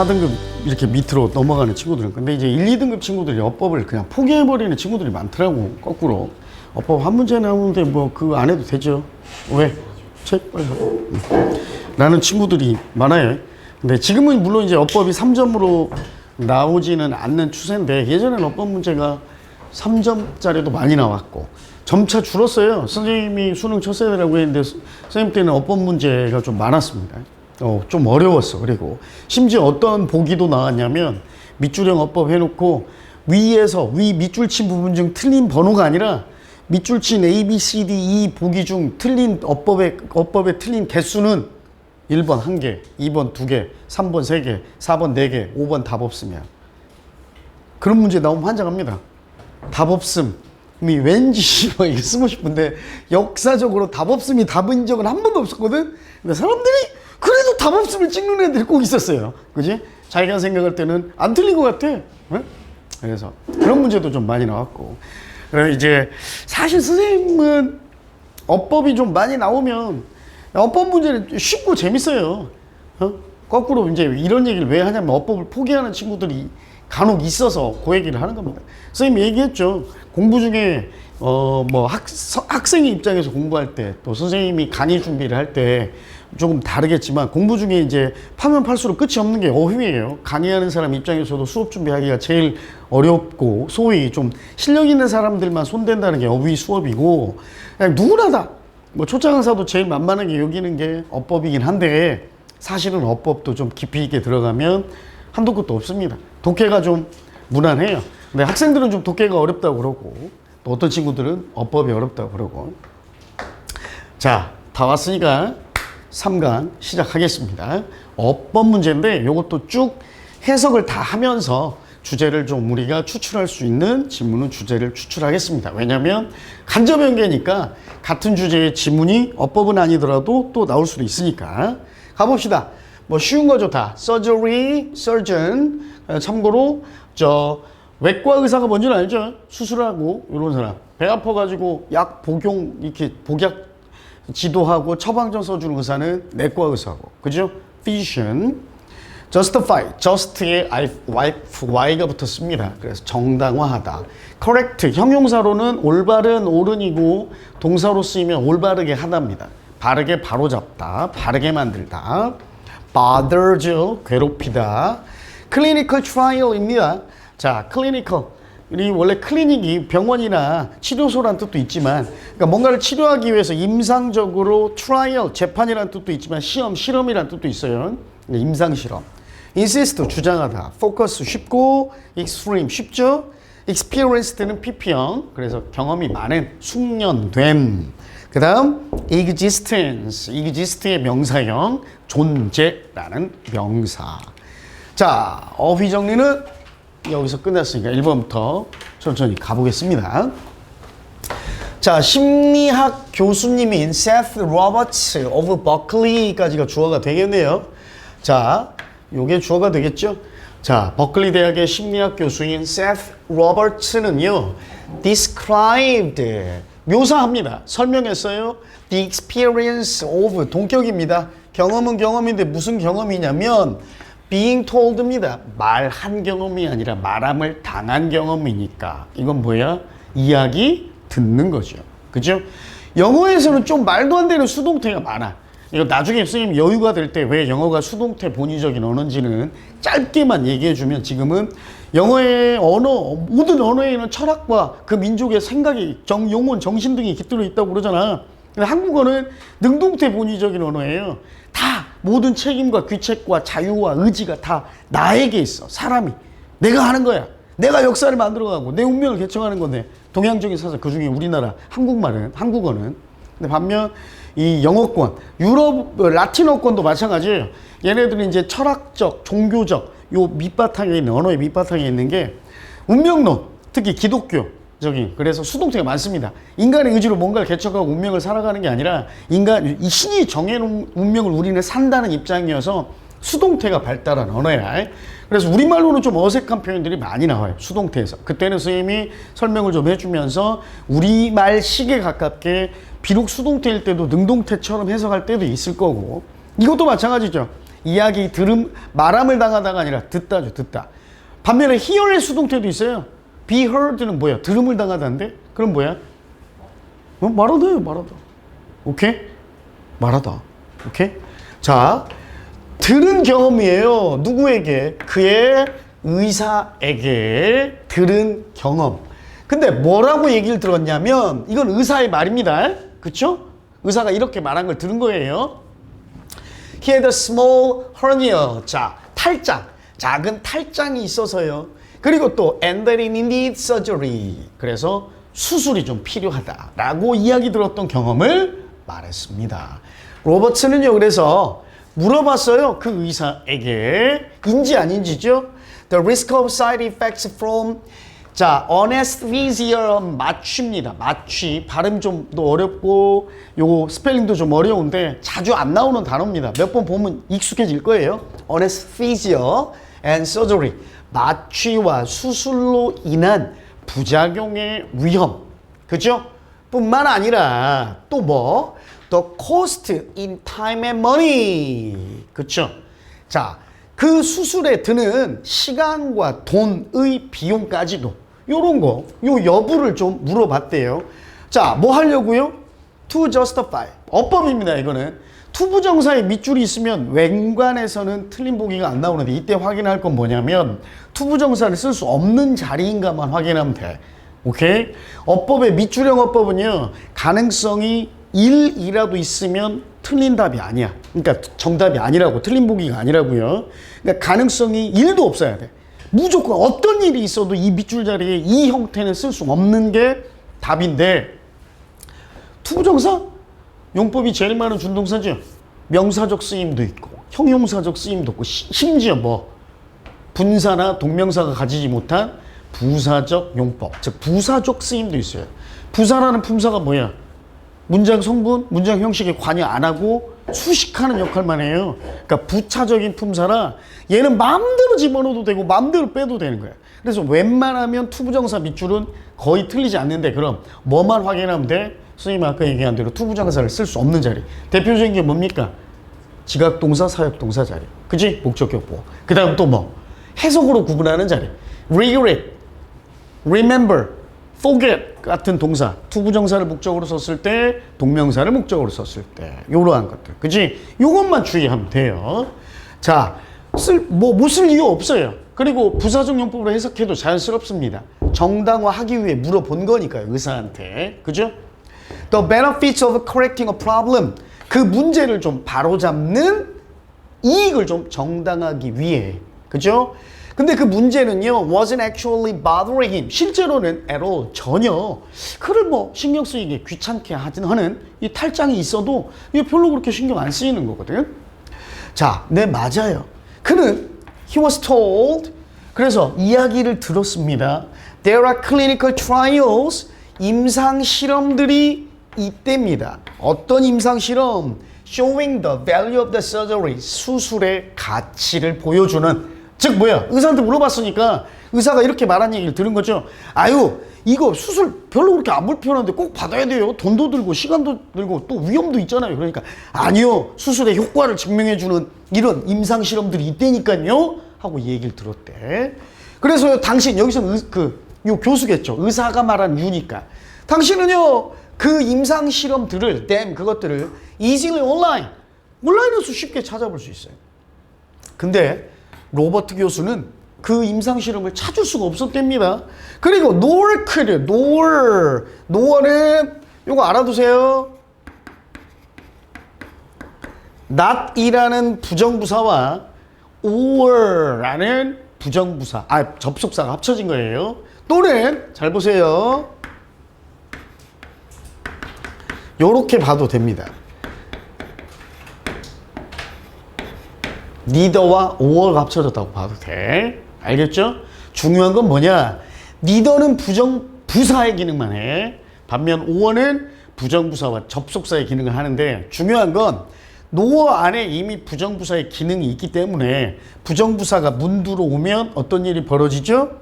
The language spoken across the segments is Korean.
4등급 이렇게 밑으로 넘어가는 친구들은. 근데 이제 1, 2등급 친구들이 어법을 그냥 포기해버리는 친구들이 많더라고. 거꾸로 어법 한 문제 나오는데 뭐 그거 안 해도 되죠. 왜? 책 빨리 하고. 라는 친구들이 많아요. 근데 지금은 물론 이제 어법이 3점으로 나오지는 않는 추세인데, 예전에는 어법 문제가 3점짜리도 많이 나왔고 점차 줄었어요. 선생님이 수능 첫 세대라고 했는데 선생님 때는 어법 문제가 좀 많았습니다. 좀 어려웠어. 그리고 심지어 어떤 보기도 나왔냐면, 밑줄형 어법 해놓고 위에서 위 밑줄 친 부분 중 틀린 번호가 아니라 밑줄 친 A, B, C, D, E 보기 중 틀린 어법에 틀린 개수는 1번 1개, 2번 2개, 3번 3개, 4번 4개, 5번 답 없으면. 그런 문제 나오면 환장합니다. 답 없음이 왠지 뭐 이게 쓰고 싶은데, 역사적으로 답 없음이 답인 적은 한 번도 없었거든. 근데 사람들이 그래도 답 없음을 찍는 애들이 꼭 있었어요. 그지? 자기가 생각할 때는 안 틀린 것 같아. 네? 그래서 그런 문제도 좀 많이 나왔고. 그래서 이제 사실 선생님은 어법이 좀 많이 나오면 어법 문제는 쉽고 재밌어요. 거꾸로 이제 이런 얘기를 왜 하냐면, 어법을 포기하는 친구들이 간혹 있어서 그 얘기를 하는 겁니다. 선생님이 얘기했죠. 공부 중에 뭐 학생의 입장에서 공부할 때, 또 선생님이 강의 준비를 할 때 조금 다르겠지만, 공부 중에 이제 파면 팔수록 끝이 없는 게 어휘예요. 강의하는 사람 입장에서도 수업 준비하기가 제일 어렵고, 소위 좀 실력 있는 사람들만 손댄다는 게 어휘 수업이고, 그냥 누구나 다, 뭐 초짜강사도 제일 만만하게 여기는 게 어법이긴 한데, 사실은 어법도 좀 깊이 있게 들어가면 한도 끝도 없습니다. 독해가 좀 무난해요. 근데 학생들은 좀 독해가 어렵다고 그러고, 또 어떤 친구들은 어법이 어렵다고 그러고. 자, 다 왔으니까 3강 시작하겠습니다. 어법 문제인데 이것도 쭉 해석을 다 하면서 주제를 좀 우리가 추출할 수 있는 지문은 주제를 추출하겠습니다. 왜냐하면 간접 연계니까 같은 주제의 지문이 어법은 아니더라도 또 나올 수도 있으니까. 가봅시다. 뭐 쉬운 거죠 다. surgery, surgeon. 참고로 외과 의사가 뭔지는 알죠? 수술하고 이런 사람. 배 아파가지고 약 복용, 이렇게 복약 지도하고 처방전 써주는 의사는 내과 의사고. 그죠? physician. justify. just에 y가 붙었습니다. 그래서 정당화하다. correct. 형용사로는 올바른, 옳은이고, 동사로 쓰이면 올바르게 하다입니다. 바르게 바로잡다. 바르게 만들다. bother죠. 괴롭히다. clinical trial입니다. 자, clinical. 이 원래 클리닉이 병원이나 치료소란 뜻도 있지만, 그러니까 뭔가를 치료하기 위해서 임상적으로 트라이얼, 재판이란 뜻도 있지만 시험, 실험이란 뜻도 있어요. 임상 실험. insist, 주장하다. focus, 쉽고, extreme, 쉽죠. experienced는 PP형, 그래서 경험이 많은, 숙련된. 그 다음 existence, exist의 명사형, 존재라는 명사. 자, 어휘 정리는 여기서 끝났으니까 1번부터 천천히 가보겠습니다. 자, 심리학 교수님인 Seth Roberts of Berkeley까지가 주어가 되겠네요. 자, 요게 주어가 되겠죠? 자, 버클리 대학의 심리학 교수인 Seth Roberts는요, described, 묘사합니다. 설명했어요. The experience of, 동격입니다. 경험은 경험인데 무슨 경험이냐면 being told입니다. 말한 경험이 아니라 말함을 당한 경험이니까. 이건 뭐야? 이야기 듣는 거죠. 그죠? 영어에서는 좀 말도 안 되는 수동태가 많아. 이거 나중에 선생님 여유가 될 때 왜 영어가 수동태 본의적인 언어인지는 짧게만 얘기해주면, 지금은 영어의 언어, 모든 언어에는 철학과 그 민족의 생각이, 영혼, 정신 등이 깃들어 있다고 그러잖아. 근데 한국어는 능동태 본의적인 언어예요. 다 모든 책임과 귀책과 자유와 의지가 다 나에게 있어. 사람이 내가 하는 거야. 내가 역사를 만들어가고 내 운명을 개척하는 건데, 동양적인 사상, 그중에 우리나라 한국어는. 근데 반면 이 영어권, 유럽 라틴어권도 마찬가지예요. 얘네들은 이제 철학적, 종교적 요 밑바탕에 있는, 언어의 밑바탕에 있는 게 운명론, 특히 기독교적인, 그래서 수동태가 많습니다. 인간의 의지로 뭔가를 개척하고 운명을 살아가는 게 아니라 이 신이 정해놓은 운명을 우리는 산다는 입장이어서 수동태가 발달한 언어야. 그래서 우리말로는 좀 어색한 표현들이 많이 나와요. 수동태에서. 그때는 선생님이 설명을 좀 해주면서 우리말식에 가깝게, 비록 수동태일 때도 능동태처럼 해석할 때도 있을 거고, 이것도 마찬가지죠. 이야기 말함을 당하다가 아니라 듣다죠. 듣다. 반면에 hear의 수동태도 있어요. be heard는 뭐야? 들음을 당하다인데? 그럼 뭐야? 말하다요. 말하다. 오케이? 말하다. 오케이? 자, 들은 경험이에요. 누구에게? 그의 의사에게 들은 경험. 근데 뭐라고 얘기를 들었냐면 이건 의사의 말입니다. 그쵸? 의사가 이렇게 말한 걸 들은 거예요. He had a small hernia. 자, 탈장. 작은 탈장이 있어서요. 그리고 또 and that he needed surgery. 그래서 수술이 좀 필요하다라고 이야기 들었던 경험을 말했습니다. 로버트는요. 그래서 물어봤어요. 그 의사에게 인지 아닌지죠? The risk of side effects from 자, anesthesia 마취입니다. 마취. 발음 좀 더 어렵고 요 스펠링도 좀 어려운데 자주 안 나오는 단어입니다. 몇 번 보면 익숙해질 거예요. anesthesia and surgery. 마취와 수술로 인한 부작용의 위험. 그죠? 뿐만 아니라 또 뭐? The cost in time and money. 그쵸? 자, 그 수술에 드는 시간과 돈의 비용까지도 요런 거, 요 여부를 좀 물어봤대요. 자, 뭐 하려고요? To justify. 어법입니다, 이거는. 투부정사에 밑줄이 있으면 웬관에서는 틀린 보기가 안 나오는데 이때 확인할 건 뭐냐면 투부정사를 쓸 수 없는 자리인가만 확인하면 돼. 오케이? 어법의 밑줄형 어법은요, 가능성이 1이라도 있으면 틀린 답이 아니야. 그러니까 정답이 아니라고, 틀린 보기가 아니라고요. 그러니까 가능성이 1도 없어야 돼. 무조건 어떤 일이 있어도 이 밑줄 자리에 이 형태는 쓸 수 없는 게 답인데, 투부정사? 용법이 제일 많은 준동사죠. 명사적 쓰임도 있고 형용사적 쓰임도 있고 심지어 뭐 분사나 동명사가 가지지 못한 부사적 용법, 즉 부사적 쓰임도 있어요. 부사라는 품사가 뭐야? 문장 성분, 문장 형식에 관여 안 하고 수식하는 역할만 해요. 그러니까 부차적인 품사라 얘는 마음대로 집어넣어도 되고 마음대로 빼도 되는 거야. 그래서 웬만하면 투부정사 밑줄은 거의 틀리지 않는데, 그럼 뭐만 확인하면 돼? 선생님이 아까 얘기한 대로 투부정사를 쓸 수 없는 자리. 대표적인 게 뭡니까? 지각동사, 사역동사 자리. 그치? 목적격보. 그 다음 또 뭐? 해석으로 구분하는 자리. regret, remember, forget 같은 동사. 투부정사를 목적으로 썼을 때, 동명사를 목적으로 썼을 때. 요러한 것들. 그치? 요것만 주의하면 돼요. 자, 못 쓸 이유 없어요. 그리고 부사적 용법으로 해석해도 자연스럽습니다. 정당화하기 위해 물어본 거니까요, 의사한테. 그죠? The benefits of correcting a problem. 그 문제를 좀 바로잡는 이익을 좀 정당하기 위해. 그죠? 근데 그 문제는요, wasn't actually bothering him. 실제로는 at all, 전혀. 그를 뭐 신경 쓰이게 귀찮게 하는 이 탈장이 있어도 이게 별로 그렇게 신경 안 쓰이는 거거든. 자, 네, 맞아요. 그는 he was told. 그래서 이야기를 들었습니다. There are clinical trials. 임상 실험들이 있답니다. 어떤 임상 실험? Showing the value of the surgery. 수술의 가치를 보여주는. 즉 뭐야? 의사한테 물어봤으니까 의사가 이렇게 말한 얘기를 들은 거죠. 아유, 이거 수술 별로 그렇게 안 불편한데 꼭 받아야 돼요. 돈도 들고 시간도 들고 또 위험도 있잖아요. 그러니까 아니요, 수술의 효과를 증명해주는 이런 임상 실험들이 있다니까요 하고 얘기를 들었대. 그래서 당신 여기서 요 교수겠죠. 의사가 말한 유니까. 당신은요, 그 임상 실험들을, 그것들을 easily 온라인에서 쉽게 찾아볼 수 있어요. 근데 로버트 교수는 그 임상 실험을 찾을 수가 없었답니다. 그리고 nor nor는 요거 알아두세요. not이라는 부정부사와 or라는 부정부사, 접속사가 합쳐진 거예요. 또는 잘 보세요. 요렇게 봐도 됩니다. neither와 or가 합쳐졌다고 봐도 돼. 알겠죠? 중요한 건 뭐냐? neither는 부사의 기능만 해. 반면 or는 부정부사와 접속사의 기능을 하는데, 중요한 건 nor 안에 이미 부정부사의 기능이 있기 때문에 부정부사가 문두로 오면 어떤 일이 벌어지죠?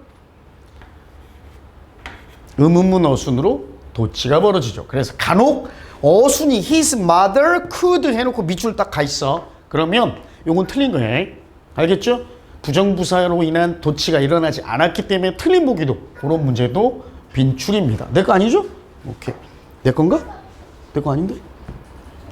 의문문 어순으로 도치가 벌어지죠. 그래서 간혹 어순이 his mother could 해놓고 밑줄 딱 가 있어. 그러면 요건 틀린 거예요. 알겠죠? 부정부사로 인한 도치가 일어나지 않았기 때문에 틀린 보기도 그런 문제도 빈출입니다. 내 거 아니죠? 오케이. 내 건가? 내 거 아닌데?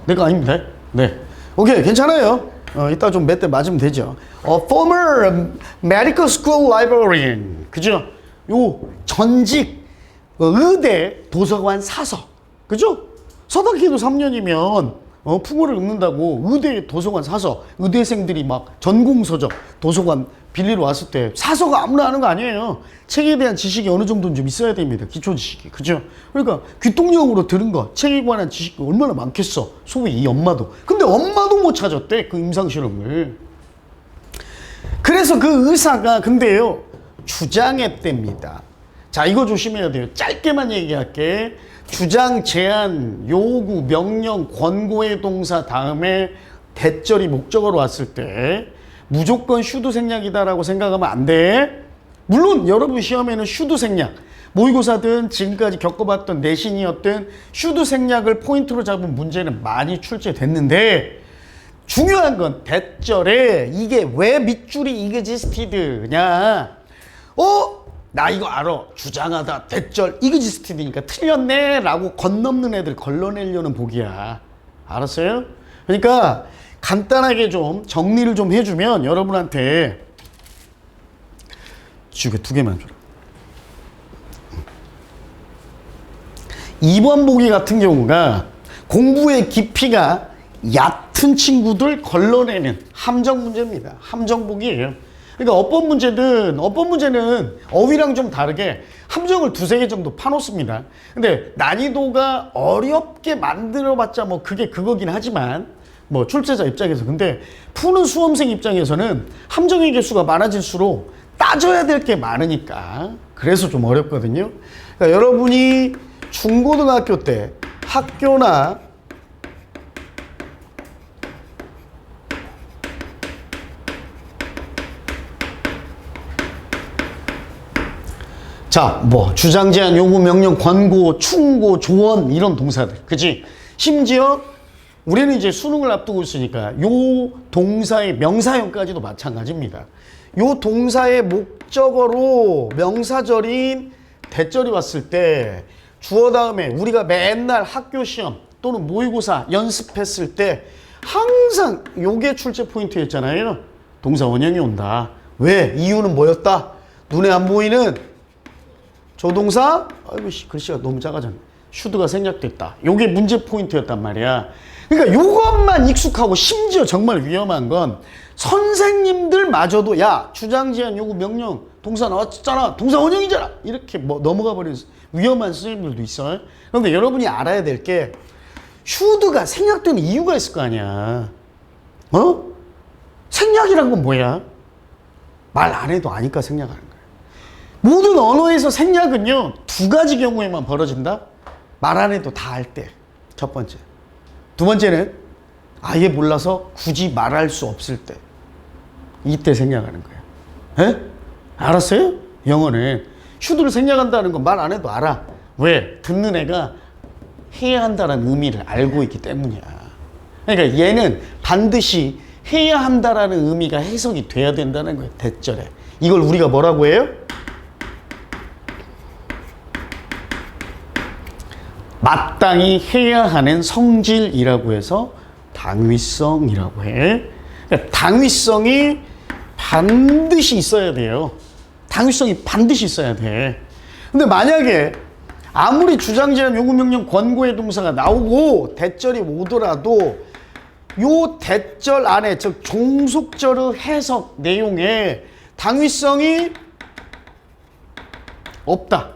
내 거 아닙니다. 네. 오케이. 괜찮아요. 이따 좀 몇 대 맞으면 되죠. Former medical school librarian. 그죠? 요 전직 의대 도서관 사서. 그죠? 서당기도 3년이면 풍어를 읊는다고 의대 도서관 사서 의대생들이 막 전공서적 도서관 빌리러 왔을 때 사서가 아무나 하는 거 아니에요. 책에 대한 지식이 어느 정도는 좀 있어야 됩니다. 기초 지식이. 그죠? 그러니까 귀동력으로 들은 거 책에 관한 지식이 얼마나 많겠어. 소위 이 엄마도. 근데 엄마도 못 찾았대. 그 임상실험을. 그래서 그 의사가 근데요 주장했답니다. 자, 이거 조심해야 돼요. 짧게만 얘기할게. 주장, 제안, 요구, 명령, 권고의 동사 다음에 대절이 목적어로 왔을 때 무조건 슈드 생략이다라고 생각하면 안 돼. 물론 여러분 시험에는 슈드 생략, 모의고사든 지금까지 겪어봤던 내신이었든 슈드 생략을 포인트로 잡은 문제는 많이 출제됐는데 중요한 건 대절에 이게 왜 밑줄이 이그지스티드냐. 나 이거 알아. 주장하다 대절 이그지스티드니까 틀렸네 라고 건넘는 애들 걸러내려는 복이야. 알았어요? 그러니까 간단하게 좀 정리를 좀 해주면 여러분한테 지우개 2개만 줘라. 2번 보기 같은 경우가 공부의 깊이가 얕은 친구들 걸러내는 함정 문제입니다. 함정 보기예요. 그러니까 어법 문제는 어휘랑 좀 다르게 함정을 2-3개 정도 파놓습니다. 근데 난이도가 어렵게 만들어봤자 뭐 그게 그거긴 하지만 뭐 출제자 입장에서 근데 푸는 수험생 입장에서는 함정의 개수가 많아질수록 따져야 될 게 많으니까 그래서 좀 어렵거든요. 그러니까 여러분이 중고등학교 때 학교나 자, 뭐 주장, 제안, 요구, 명령, 권고, 충고, 조언 이런 동사들, 그치? 심지어 우리는 이제 수능을 앞두고 있으니까 요 동사의 명사형까지도 마찬가지입니다. 요 동사의 목적어로 명사절인 대절이 왔을 때 주어 다음에 우리가 맨날 학교 시험 또는 모의고사 연습했을 때 항상 요게 출제 포인트였잖아요. 동사 원형이 온다. 왜? 이유는 뭐였다? 눈에 안 보이는 조동사, 아이고 글씨가 너무 작아졌네. 슈드가 생략됐다. 요게 문제 포인트였단 말이야. 그러니까 요것만 익숙하고 심지어 정말 위험한 건 선생님들마저도 야 주장, 제안, 요구, 명령 동사 나왔잖아. 동사 원형이잖아. 이렇게 뭐 넘어가 버리는 위험한 선생님들도 있어요. 그런데 여러분이 알아야 될 게 슈드가 생략되는 이유가 있을 거 아니야. 생략이란 건 뭐야? 말 안 해도 아니까 생략하는 거야. 모든 언어에서 생략은요 2가지 경우에만 벌어진다. 말 안 해도 다 할 때. 첫 번째. 2번째는 아예 몰라서 굳이 말할 수 없을 때. 이때 생략하는 거예요. 에? 알았어요? 영어는 슈드를 생략한다는 건 말 안 해도 알아. 왜? 듣는 애가 해야 한다는 의미를 알고 있기 때문이야. 그러니까 얘는 반드시 해야 한다라는 의미가 해석이 돼야 된다는 거예요. 대절에. 이걸 우리가 뭐라고 해요? 마땅히 해야 하는 성질이라고 해서 당위성이라고 해. 그러니까 당위성이 반드시 있어야 돼요. 당위성이 반드시 있어야 돼. 근데 만약에 아무리 주장, 제안, 요구, 명령, 권고의 동사가 나오고 대절이 오더라도 요 대절 안에 즉 종속절의 해석 내용에 당위성이 없다.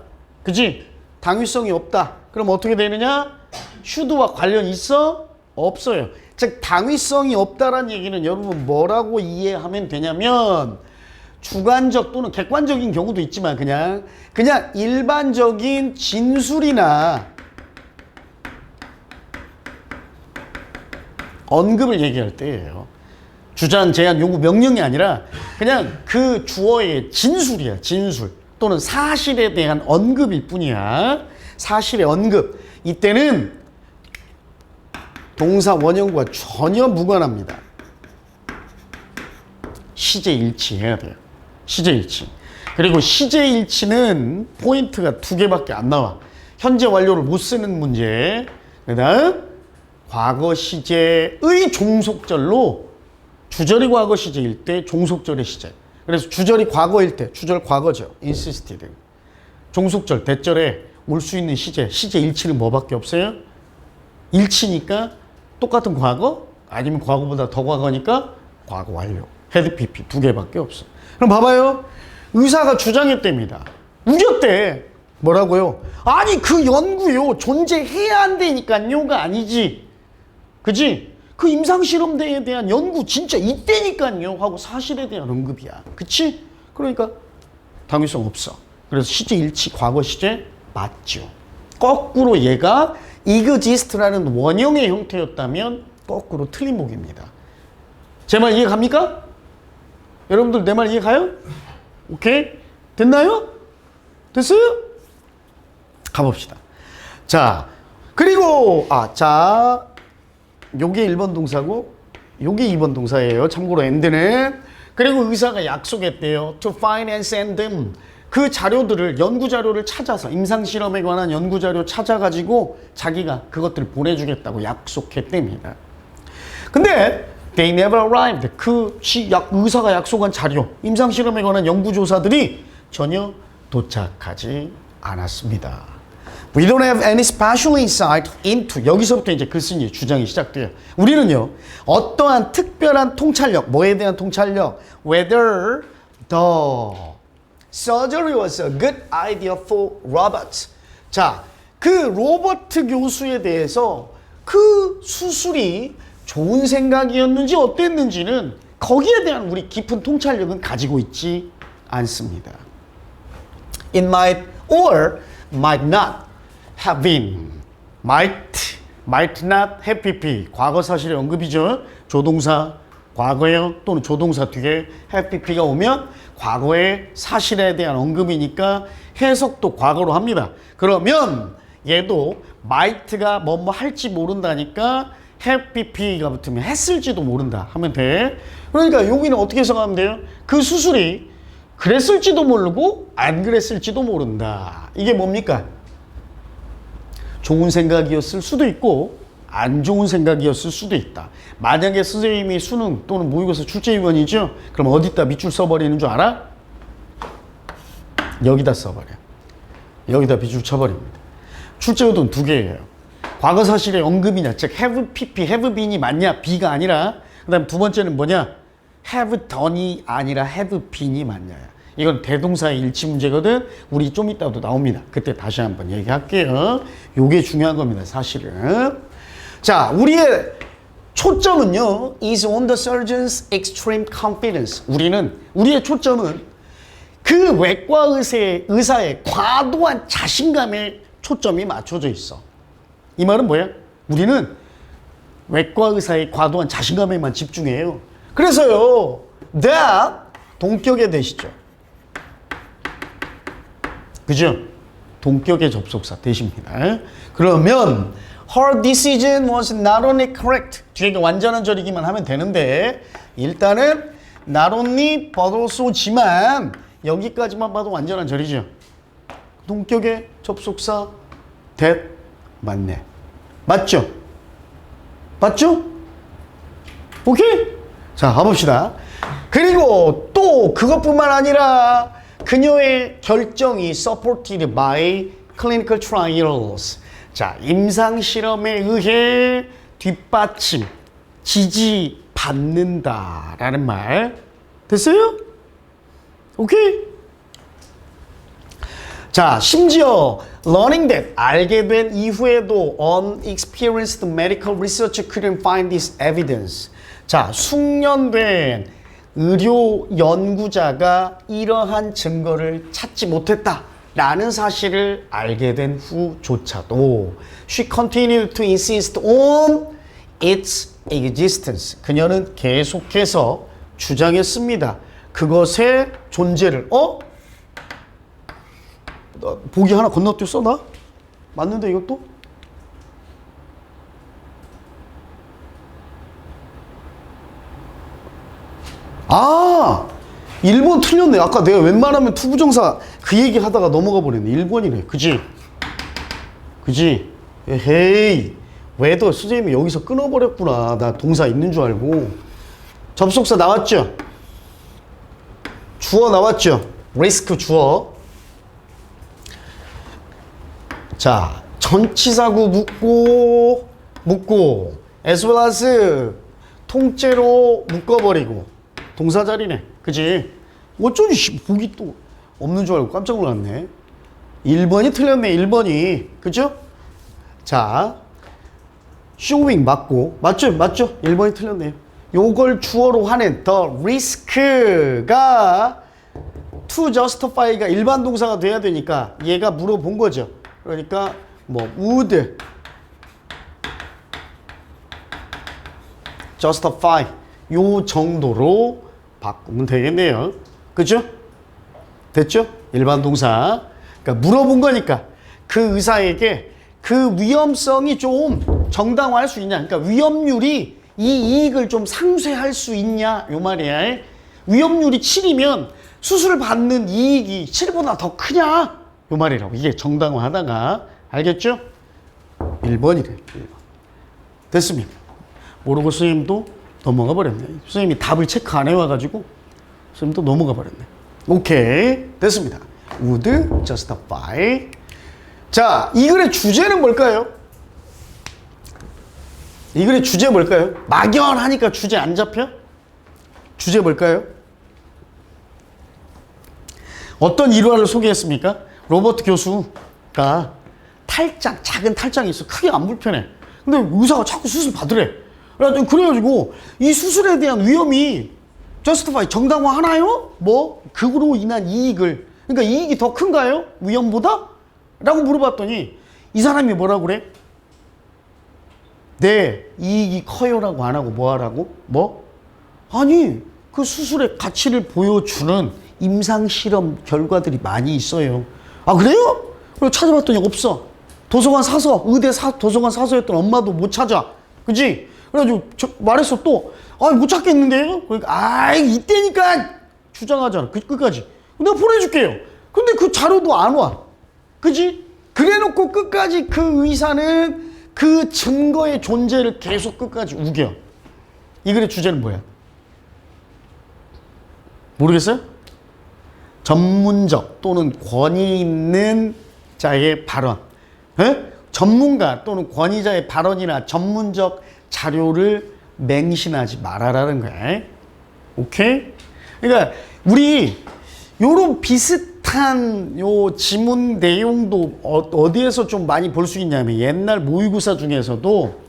그치? 당위성이 없다. 그럼 어떻게 되느냐? 슈드와 관련 있어? 없어요. 즉 당위성이 없다라는 얘기는 여러분 뭐라고 이해하면 되냐면 주관적 또는 객관적인 경우도 있지만 그냥 일반적인 진술이나 언급을 얘기할 때예요. 주장, 제안, 요구, 명령이 아니라 그냥 그 주어의 진술이야. 진술 또는 사실에 대한 언급일 뿐이야. 사실의 언급. 이때는 동사 원형과 전혀 무관합니다. 시제 일치해야 돼요. 시제 일치. 그리고 시제 일치는 포인트가 2개밖에 안 나와. 현재 완료를 못 쓰는 문제. 그 다음 과거 시제의 종속절로 주절이 과거 시제일 때 종속절의 시제. 그래서 주절이 과거일 때 주절 과거죠. insisted. 종속절 대절에 올 수 있는 시제 일치는 뭐밖에 없어요? 일치니까 똑같은 과거 아니면 과거보다 더 과거니까 과거 완료. had pp 2개밖에 없어. 그럼 봐봐요. 의사가 주장했답니다. 우겼대. 뭐라고요? 아니 그 연구요 존재해야 한다니까요가 아니지. 그지? 그 임상실험대에 대한 연구 진짜 있다니까요 하고 사실에 대한 언급이야. 그치? 그러니까 당위성 없어. 그래서 시제 일치 과거 시제 맞죠. 거꾸로 얘가 exist라는 원형의 형태였다면 거꾸로 틀린 목입니다. 제 말 이해 갑니까? 여러분들 내 말 이해 가요? 오케이? 됐나요? 됐어요? 가봅시다. 자, 그리고 요게 1번 동사고 요게 2번 동사예요. 참고로 and는. 그리고 의사가 약속했대요. To find and send them. 그 자료들을 연구 자료를 찾아서 임상실험에 관한 연구 자료 찾아가지고 자기가 그것들을 보내주겠다고 약속했답니다. 근데 they never arrived. 의사가 약속한 자료, 임상실험에 관한 연구조사들이 전혀 도착하지 않았습니다. We don't have any special insight into. 여기서부터 이제 글쓴이의 주장이 시작돼요. 우리는요, 어떠한 특별한 통찰력, 뭐에 대한 통찰력? Whether the surgery was a good idea for Robert. 자, 그 로버트 교수에 대해서 그 수술이 좋은 생각이었는지 어땠는지는 거기에 대한 우리 깊은 통찰력은 가지고 있지 않습니다. It might or might not have been. might not have pp. 과거 사실의 언급이죠. 조동사 과거에 또는 조동사 뒤에 have pp가 오면 과거의 사실에 대한 언급이니까 해석도 과거로 합니다. 그러면 얘도 might가 뭐뭐 할지 모른다니까 have pp가 붙으면 했을지도 모른다 하면 돼. 그러니까 여기는 어떻게 해석하면 돼요? 그 수술이 그랬을지도 모르고 안 그랬을지도 모른다. 이게 뭡니까? 좋은 생각이었을 수도 있고 안 좋은 생각이었을 수도 있다. 만약에 선생님이 수능 또는 모의고사 출제위원이죠? 그럼 어디다 밑줄 써버리는 줄 알아? 여기다 써버려. 여기다 밑줄 쳐버립니다. 출제요도는 2개예요. 과거 사실의 언급이냐, 즉 have pp, have been이 맞냐, be가 아니라. 그 다음 두 번째는 뭐냐? have done이 아니라 have been이 맞냐야. 이건 대동사의 일치 문제거든. 우리 좀 이따도 나옵니다. 그때 다시 한번 얘기할게요. 요게 중요한 겁니다, 사실은. 자, 우리의 초점은요, is on the surgeon's extreme confidence. 우리의 초점은 그 외과 의사의 과도한 자신감에 초점이 맞춰져 있어. 이 말은 뭐야? 우리는 외과 의사의 과도한 자신감에만 집중해요. 그래서요, that 동격의 대시죠. 그죠? 동격의 접속사 대시입니다. 그러면 her decision was not only correct. 뒤에 완전한 절이기만 하면 되는데 일단은 not only but also지만 여기까지만 봐도 완전한 절이죠. 동격의 접속사 that 맞네. 맞죠? 맞죠? 오케이? 자, 가봅시다. 그리고 또 그것뿐만 아니라 그녀의 결정이 supported by clinical trials. 자, 임상실험에 의해 뒷받침, 지지받는다라는 말. 됐어요? 오케이? 자, 심지어 learning that, 알게 된 이후에도 unexperienced medical researcher couldn't find this evidence. 자, 숙련된 의료 연구자가 이러한 증거를 찾지 못했다라는 사실을 알게 된 후조차도 she continued to insist on its existence. 그녀는 계속해서 주장했습니다. 그것의 존재를. 보기 하나 건너뛰었어 나? 맞는데 이것도? 1번 틀렸네. 아까 내가 웬만하면 투부정사 그 얘기 하다가 넘어가 버렸네. 1번이네. 그지? 그지? 에헤이. 왜도 선생님이 여기서 끊어버렸구나. 나 동사 있는 줄 알고. 접속사 나왔죠? 주어 나왔죠? 리스크 주어. 자, 전치사구 묶고 as well as 통째로 묶어버리고 동사 자리네. 그지? 어쩐지 보기 또 없는 줄 알고 깜짝 놀랐네. 1번이 틀렸네. 1번이. 그죠? 자, showing 맞고 맞죠? 1번이 틀렸네요. 요걸 주어로 하는 the risk가 to justify가 일반 동사가 돼야 되니까 얘가 물어본 거죠. 그러니까 뭐 would justify 요 정도로 바꾸면 되겠네요. 그죠? 됐죠? 일반 동사. 그러니까 물어본 거니까 그 의사에게 그 위험성이 좀 정당화할 수 있냐. 그러니까 위험률이 이 이익을 좀 상쇄할 수 있냐. 요 말이야. 위험률이 7이면 수술을 받는 이익이 7보다 더 크냐. 요 말이라고. 이게 정당화하다가. 알겠죠? 1번이래. 1번. 됐습니다. 모르고 선생님도 넘어가 버렸네. 선생님이 답을 체크 안 해와가지고 선생님도 넘어가 버렸네. 오케이. 됐습니다. would justify. 자, 이 글의 주제는 뭘까요? 이 글의 주제 뭘까요? 막연하니까 주제 안 잡혀? 주제 뭘까요? 어떤 일화를 소개했습니까? 로버트 교수가 작은 탈장이 있어. 크게 안 불편해. 근데 의사가 자꾸 수술 받으래. 그래가지고 이 수술에 대한 위험이 justify 정당화 하나요? 뭐 그로 인한 이익을, 그러니까 이익이 더 큰가요? 위험보다? 라고 물어봤더니 이 사람이 뭐라고 그래? 네, 이익이 커요라고 안 하고 뭐 하라고? 뭐? 아니, 그 수술의 가치를 보여주는 임상실험 결과들이 많이 있어요. 아, 그래요? 그래서 찾아봤더니 없어. 도서관 사서, 도서관 사서 했던 엄마도 못 찾아. 그지? 그래가지고 말했어 또. 아, 못 찾겠는데요? 그러니까, 이때니까 주장하잖아. 끝까지. 내가 보내줄게요. 근데 그 자료도 안 와. 그지? 그래 놓고 끝까지 그 의사는 그 증거의 존재를 계속 끝까지 우겨. 이 글의 주제는 뭐야? 모르겠어요? 전문적 또는 권위 있는 자의 발언. 에? 전문가 또는 권위자의 발언이나 전문적 자료를 맹신하지 말아라는 거야. 오케이? 그러니까 우리 요런 비슷한 요 지문 내용도 어디에서 좀 많이 볼 수 있냐면 옛날 모의고사 중에서도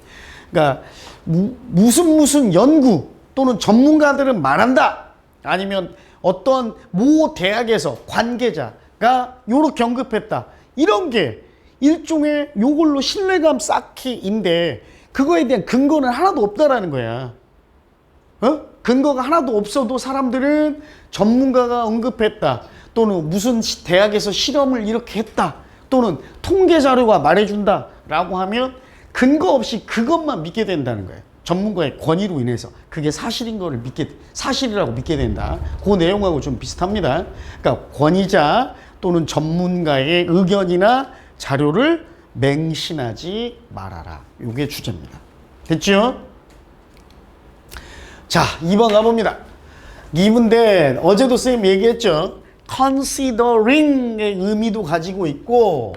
그러니까 무슨 연구 또는 전문가들은 말한다. 아니면 어떤 모 대학에서 관계자가 요렇게 언급했다. 이런 게 일종의 요걸로 신뢰감 쌓기인데 그거에 대한 근거는 하나도 없다라는 거야. 근거가 하나도 없어도 사람들은 전문가가 언급했다. 또는 무슨 대학에서 실험을 이렇게 했다. 또는 통계 자료가 말해준다. 라고 하면 근거 없이 그것만 믿게 된다는 거예요. 전문가의 권위로 인해서 그게 사실인 거를 사실이라고 믿게 된다. 그 내용하고 좀 비슷합니다. 그러니까 권위자 또는 전문가의 의견이나 자료를 맹신하지 말아라. 이게 주제입니다. 됐죠? 자, 2번 가봅니다. given that, 어제도 쌤 얘기했죠. considering의 의미도 가지고 있고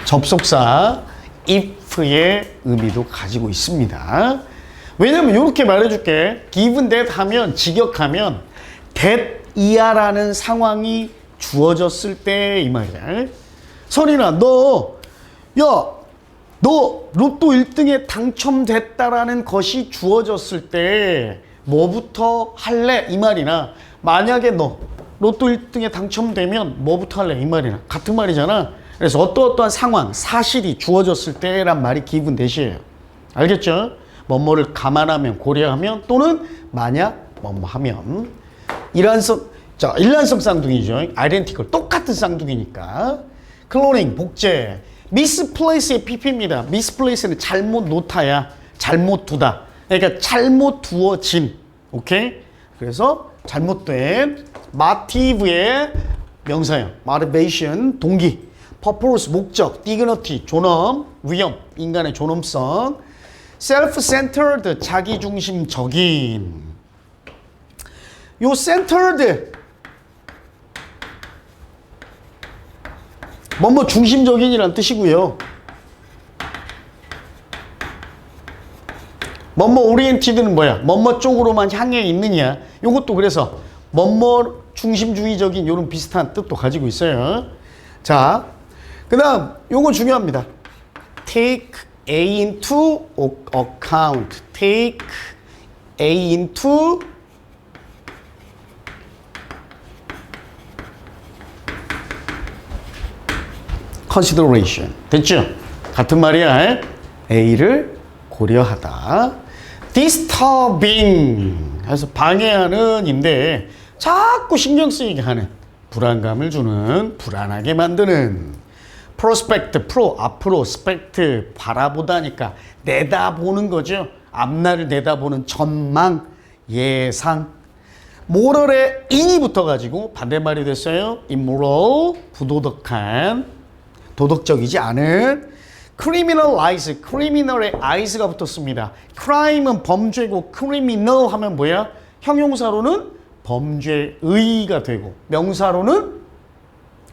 접속사 if의 의미도 가지고 있습니다. 왜냐면 이렇게 말해줄게. given that 하면 직역하면 that 이하라는 상황이 주어졌을 때 이 말이야. 선인아, 너 로또 1등에 당첨됐다라는 것이 주어졌을 때 뭐부터 할래? 이 말이나 만약에 너 로또 1등에 당첨되면 뭐부터 할래? 이 말이나 같은 말이잖아. 그래서 어떠한 상황, 사실이 주어졌을 때란 말이 given that이에요. 알겠죠? 뭐뭐를 감안하면, 고려하면 또는 만약 뭐뭐 하면 일란성 쌍둥이죠. 아이덴티컬 똑같은 쌍둥이니까. 클로닝, 복제, misplace의 pp입니다. misplace는 잘못 놓다야. 잘못 두다. 그러니까 잘못 두어진. 오케이? 그래서 잘못된 motive의 명사형. motivation, 동기. purpose, 목적. dignity, 존엄, 위험, 인간의 존엄성. self-centered, 자기중심적인. 요 centered, 뭐뭐 중심적인이란 뜻이고요. 뭐뭐 오리엔티드는 뭐야? 뭐뭐 쪽으로만 향해 있느냐. 요것도 그래서 뭐뭐 중심주의적인 요런 비슷한 뜻도 가지고 있어요. 자, 그 다음 요거 중요합니다. take A into account. take A into consideration. 됐죠? 같은 말이야. A를 고려하다. disturbing. 그래서 방해하는 인데 자꾸 신경 쓰이게 하는, 불안감을 주는, 불안하게 만드는. prospect, 앞으로, spect, 바라보다니까 내다보는 거죠. 앞날을 내다보는 전망, 예상. moral의 in이 붙어가지고 반대말이 됐어요. immoral, 부도덕한, 도덕적이지 않은. criminalize, criminal의 ice가 붙었습니다. crime은 범죄고 criminal 하면 뭐야? 형용사로는 범죄의가 되고 명사로는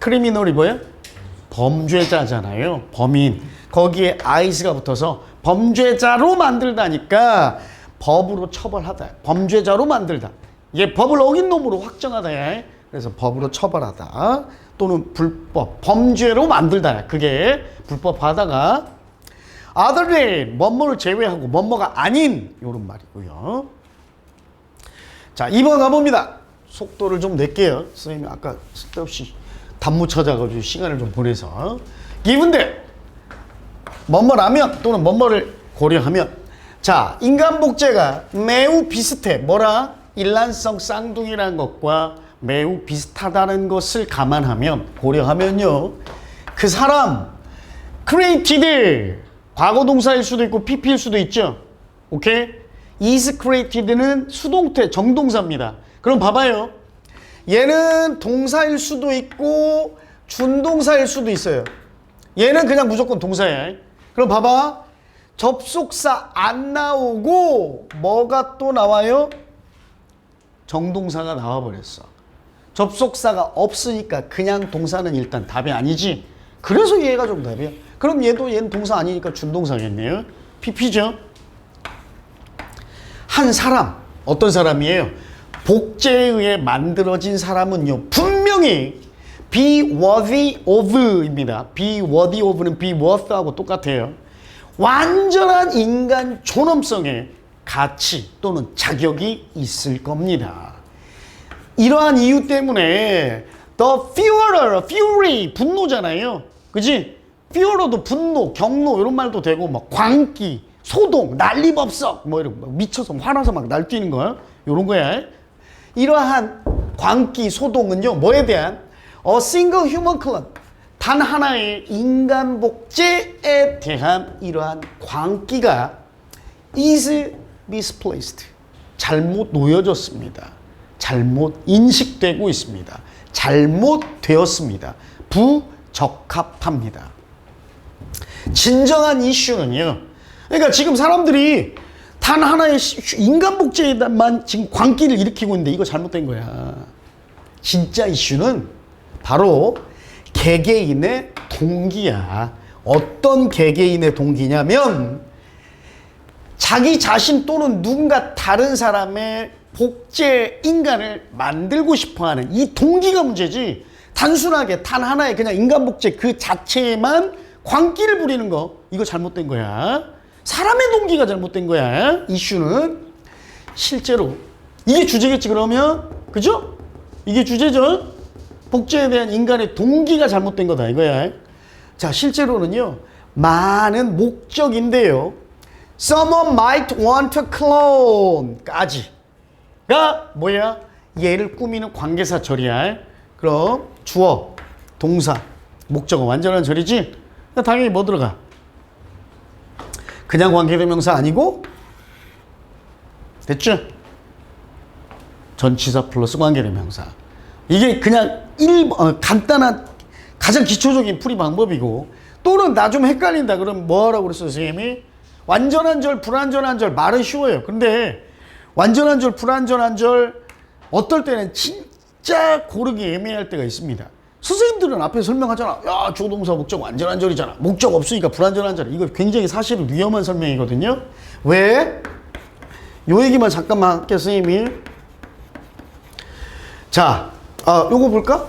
criminal이 뭐야? 범죄자잖아요. 범인. 거기에 ice가 붙어서 범죄자로 만들다니까 법으로 처벌하다. 범죄자로 만들다. 이게 법을 어긴 놈으로 확정하다. 그래서 법으로 처벌하다. 또는 불법, 범죄로 만들다. 그게 불법하다가 other than, 뭐뭐를 제외하고 뭐뭐가 아닌 이런 말이고요. 자, 2번 가봅니다. 속도를 좀 낼게요. 선생님이 아까 쓸데없이 단무 찾아가지고 시간을 좀 보내서. given that, 뭐뭐라면 또는 뭐뭐를 고려하면. 자, 인간 복제가 매우 비슷해. 뭐라? 일란성 쌍둥이라는 것과 매우 비슷하다는 것을 감안하면, 고려하면요, 그 사람 created, 과거 동사일 수도 있고 pp일 수도 있죠. 오케이? is created는 수동태 정동사입니다. 그럼 봐봐요. 얘는 동사일 수도 있고 준동사일 수도 있어요. 얘는 그냥 무조건 동사야. 그럼 봐봐. 접속사 안 나오고 뭐가 또 나와요? 정동사가 나와버렸어. 접속사가 없으니까 그냥 동사는 일단 답이 아니지. 그래서 얘가 정답이야. 그럼 얘는 동사 아니니까 준동사겠네요. pp죠. 한 사람, 어떤 사람이에요? 복제에 의해 만들어진 사람은요, 분명히 be worthy of입니다. be worthy of는 be worth하고 똑같아요. 완전한 인간 존엄성의 가치 또는 자격이 있을 겁니다. 이러한 이유 때문에 the fury, 분노잖아요. 그지? fury도 분노, 경로 이런 말도 되고, 막 광기, 소동, 난리법석, 뭐 이런, 미쳐서 화나서 막 날뛰는 거, 이런 거야. 이러한 광기, 소동은요, 뭐에 대한? A single human clone, 단 하나의 인간 복제에 대한 이러한 광기가 is misplaced, 잘못 놓여졌습니다. 잘못 인식되고 있습니다. 잘못되었습니다. 부적합합니다. 진정한 이슈는요, 그러니까 지금 사람들이 단 하나의 인간 복제에만 지금 광기를 일으키고 있는데 이거 잘못된 거야. 진짜 이슈는 바로 개개인의 동기야. 어떤 개개인의 동기냐면 자기 자신 또는 누군가 다른 사람의 복제 인간을 만들고 싶어하는 이 동기가 문제지, 단순하게 단 하나의 그냥 인간 복제 그 자체에만 광기를 부리는 거, 이거 잘못된 거야. 사람의 동기가 잘못된 거야. 이슈는 실제로 이게 주제겠지 그러면, 그죠? 이게 주제죠. 복제에 대한 인간의 동기가 잘못된 거다 이거야. 자, 실제로는요, 많은 목적인데요, someone might want to clone까지가 뭐야? 얘를 꾸미는 관계사 절이야. 그럼 주어, 동사, 목적어 완전한 절이지. 그러니까 당연히 뭐 들어가? 그냥 관계대명사 아니고 됐죠? 전치사 플러스 관계대명사. 이게 그냥 간단한 가장 기초적인 풀이 방법이고, 또는 나 좀 헷갈린다 그러면 뭐 하라고 그랬어요 선생님이? 완전한 절 불완전한 절 말은 쉬워요. 근데 완전한 절 불완전한 절 어떨 때는 진짜 고르기 애매할 때가 있습니다. 선생님들은 앞에 설명하잖아. 야, 조동사 목적 완전한 절이잖아. 목적 없으니까 불완전한 절. 이거 굉장히 사실은 위험한 설명이거든요. 왜? 요 얘기만 잠깐만 할게요 선생님이. 자, 요거 볼까?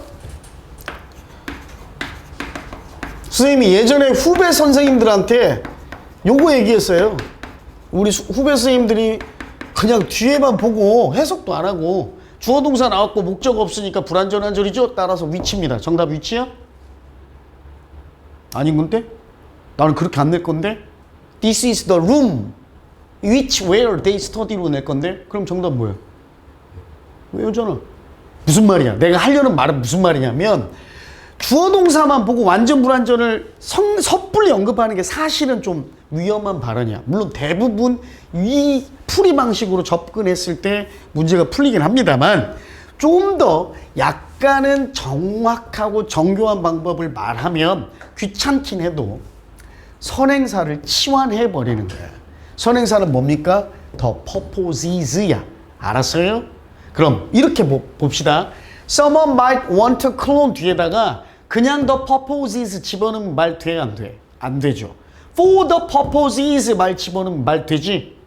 선생님이 예전에 후배 선생님들한테 요거 얘기했어요. 우리 후배 선생님들이 그냥 뒤에만 보고 해석도 안 하고 주어 동사 나왔고 목적 없으니까 불완전한 절이죠. 따라서 위치입니다. 정답 위치야? 아닌 건데? 나는 그렇게 안 낼 건데? This is the room which where they study로 낼 건데? 그럼 정답 뭐야? 왜요잖아. 무슨 말이야? 내가 하려는 말은 무슨 말이냐면 주어 동사만 보고 완전 불완전을 섣불리 언급하는 게 사실은 좀 위험한 발언이야. 물론 대부분 이 풀이 방식으로 접근했을 때 문제가 풀리긴 합니다만, 좀 더 약간은 정확하고 정교한 방법을 말하면 귀찮긴 해도 선행사를 치환해 버리는 거야. 선행사는 뭡니까? The purposes야. 알았어요? 그럼 이렇게 봅시다. Someone might want to clone 뒤에다가 그냥 the purposes 집어넣으면 말 돼? 안 돼? 안 되죠. For the purposes 말 집어넣으면 말 되지?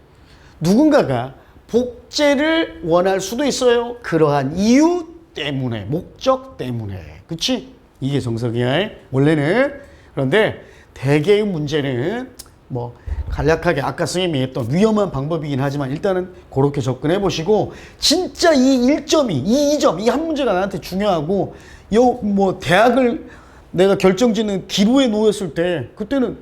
누군가가 복제를 원할 수도 있어요. 그러한 이유 때문에, 목적 때문에. 그치? 이게 정석이야. 원래는. 그런데 대개의 문제는 뭐 간략하게 아까 선생님이 했던 위험한 방법이긴 하지만 일단은 그렇게 접근해 보시고, 진짜 이 1점이, 이 2점, 이 한 문제가 나한테 중요하고 요 뭐 대학을 내가 결정짓는 기로에 놓였을 때 그때는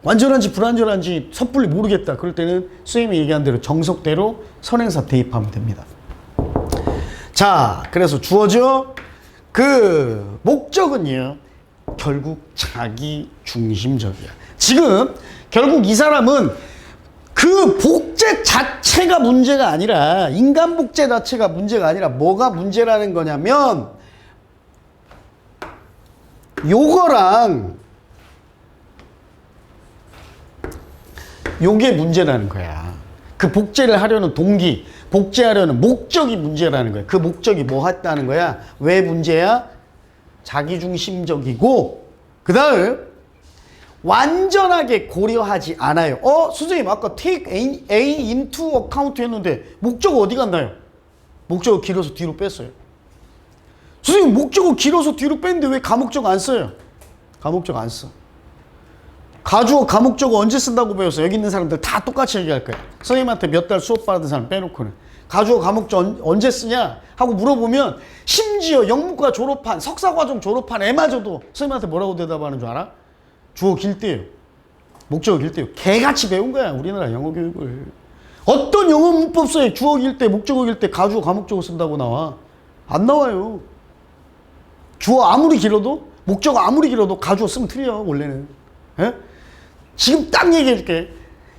완전한지 불완전한지 섣불리 모르겠다. 그럴 때는 선생님이 얘기한 대로 정석대로 선행사 대입하면 됩니다. 자, 그래서 주어죠. 그 목적은요, 결국 자기 중심적이야. 지금 결국 이 사람은 그 복제 자체가 문제가 아니라, 인간 복제 자체가 문제가 아니라 뭐가 문제라는 거냐면 요거랑 요게 문제라는 거야. 그 복제를 하려는 동기, 복제하려는 목적이 문제라는 거야. 그 목적이 뭐 했다는 거야? 왜 문제야? 자기중심적이고, 그 다음 완전하게 고려하지 않아요. 선생님 아까 take A into account 했는데 목적 어디 갔나요? 목적어 길어서 뒤로 뺐어요. 선생님 목적어 길어서 뒤로 뺐는데 왜 가목적 안 써요? 가목적 안 써. 가주어 가목적어 언제 쓴다고 배웠어? 여기 있는 사람들 다 똑같이 얘기할 거야. 선생님한테 몇 달 수업 받은 사람 빼놓고는. 가주어 가목적 언제 쓰냐 하고 물어보면 심지어 영문과 졸업한, 석사과정 졸업한 애마저도 선생님한테 뭐라고 대답하는 줄 알아? 주어 길 때요. 목적어 길 때요. 개같이 배운 거야 우리나라 영어 교육을. 어떤 영어 문법서에 주어 길 때, 목적어 길 때 가주어 가목적어 쓴다고 나와? 안 나와요. 주어 아무리 길어도, 목적어 아무리 길어도 가주어 쓰면 틀려 원래는. 에? 지금 딱 얘기해 줄게.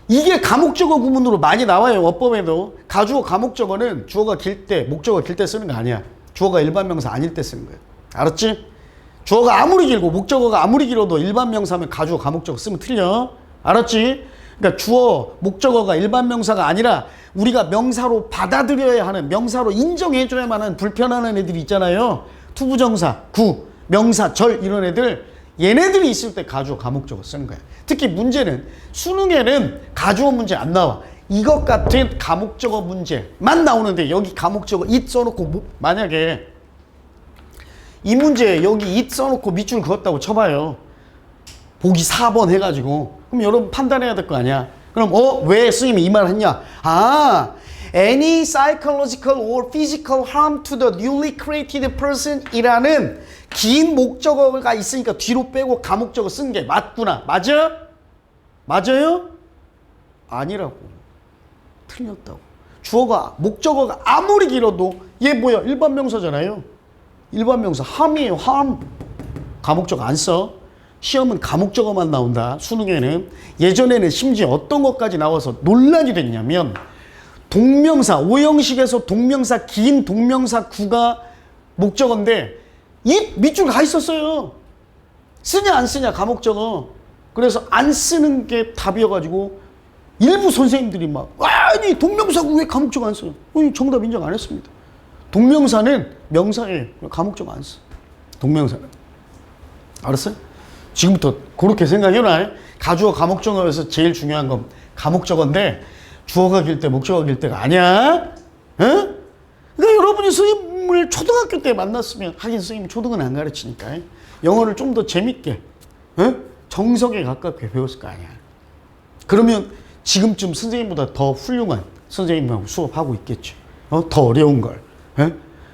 이게 가목적어 구문으로 많이 나와요. 어법에도. 가주어 가목적어는 주어가 길 때, 목적어 길 때 쓰는 거 아니야. 주어가 일반 명사 아닐 때 쓰는 거야. 알았지? 주어가 아무리 길고 목적어가 아무리 길어도 일반 명사면 가주어 가목적어 쓰면 틀려. 알았지? 그러니까 주어, 목적어가 일반 명사가 아니라 우리가 명사로 받아들여야 하는, 명사로 인정해줘야만 하는 불편한 애들이 있잖아요. 투부정사, 구, 명사, 절 이런 애들, 얘네들이 있을 때 가주어 가목적어 쓰는 거야. 특히 문제는 수능에는 가주어 문제 안 나와. 이것 같은 가목적어 문제만 나오는데 여기 가목적어 it 써놓고 만약에 이 문제에 여기 it 써놓고 밑줄 그었다고 쳐봐요. 보기 4번 해가지고. 그럼 여러분 판단해야 될 거 아니야. 그럼 왜 선생님이 이 말 했냐? Any psychological or physical harm to the newly created person 이라는 긴 목적어가 있으니까 뒤로 빼고 가목적어 쓴 게 맞구나. 맞아? 맞아요? 아니라고. 틀렸다고. 주어가, 목적어가 아무리 길어도 얘 뭐야? 일반 명사잖아요. 일반 명사. harm이에요. harm. 가목적어 안 써. 시험은 가목적어만 나온다. 수능에는. 예전에는 심지어 어떤 것까지 나와서 논란이 됐냐면 동명사, 오형식에서 동명사, 긴 동명사 구가 목적어인데 이 밑줄 가 있었어요. 쓰냐 안 쓰냐 가목적어. 그래서 안 쓰는 게 답이어가지고 일부 선생님들이 막 아니 동명사구 왜 가목적어 안 써요? 정답 인정 안 했습니다. 동명사는 명사예요. 가목적어 안 써. 동명사는. 알았어요? 지금부터 그렇게 생각해놔. 가주어 가목적어에서 제일 중요한 건 가목적어인데 주어가 길 때 목적어가 길 때가 아니야. 어? 그러니까 여러분이 선생님을 초등학교 때 만났으면 하긴 선생님이 초등은 안 가르치니까 영어를 좀 더 재밌게 정석에 가깝게 배웠을 거 아니야. 그러면 지금쯤 선생님보다 더 훌륭한 선생님하고 수업하고 있겠죠. 더 어려운 걸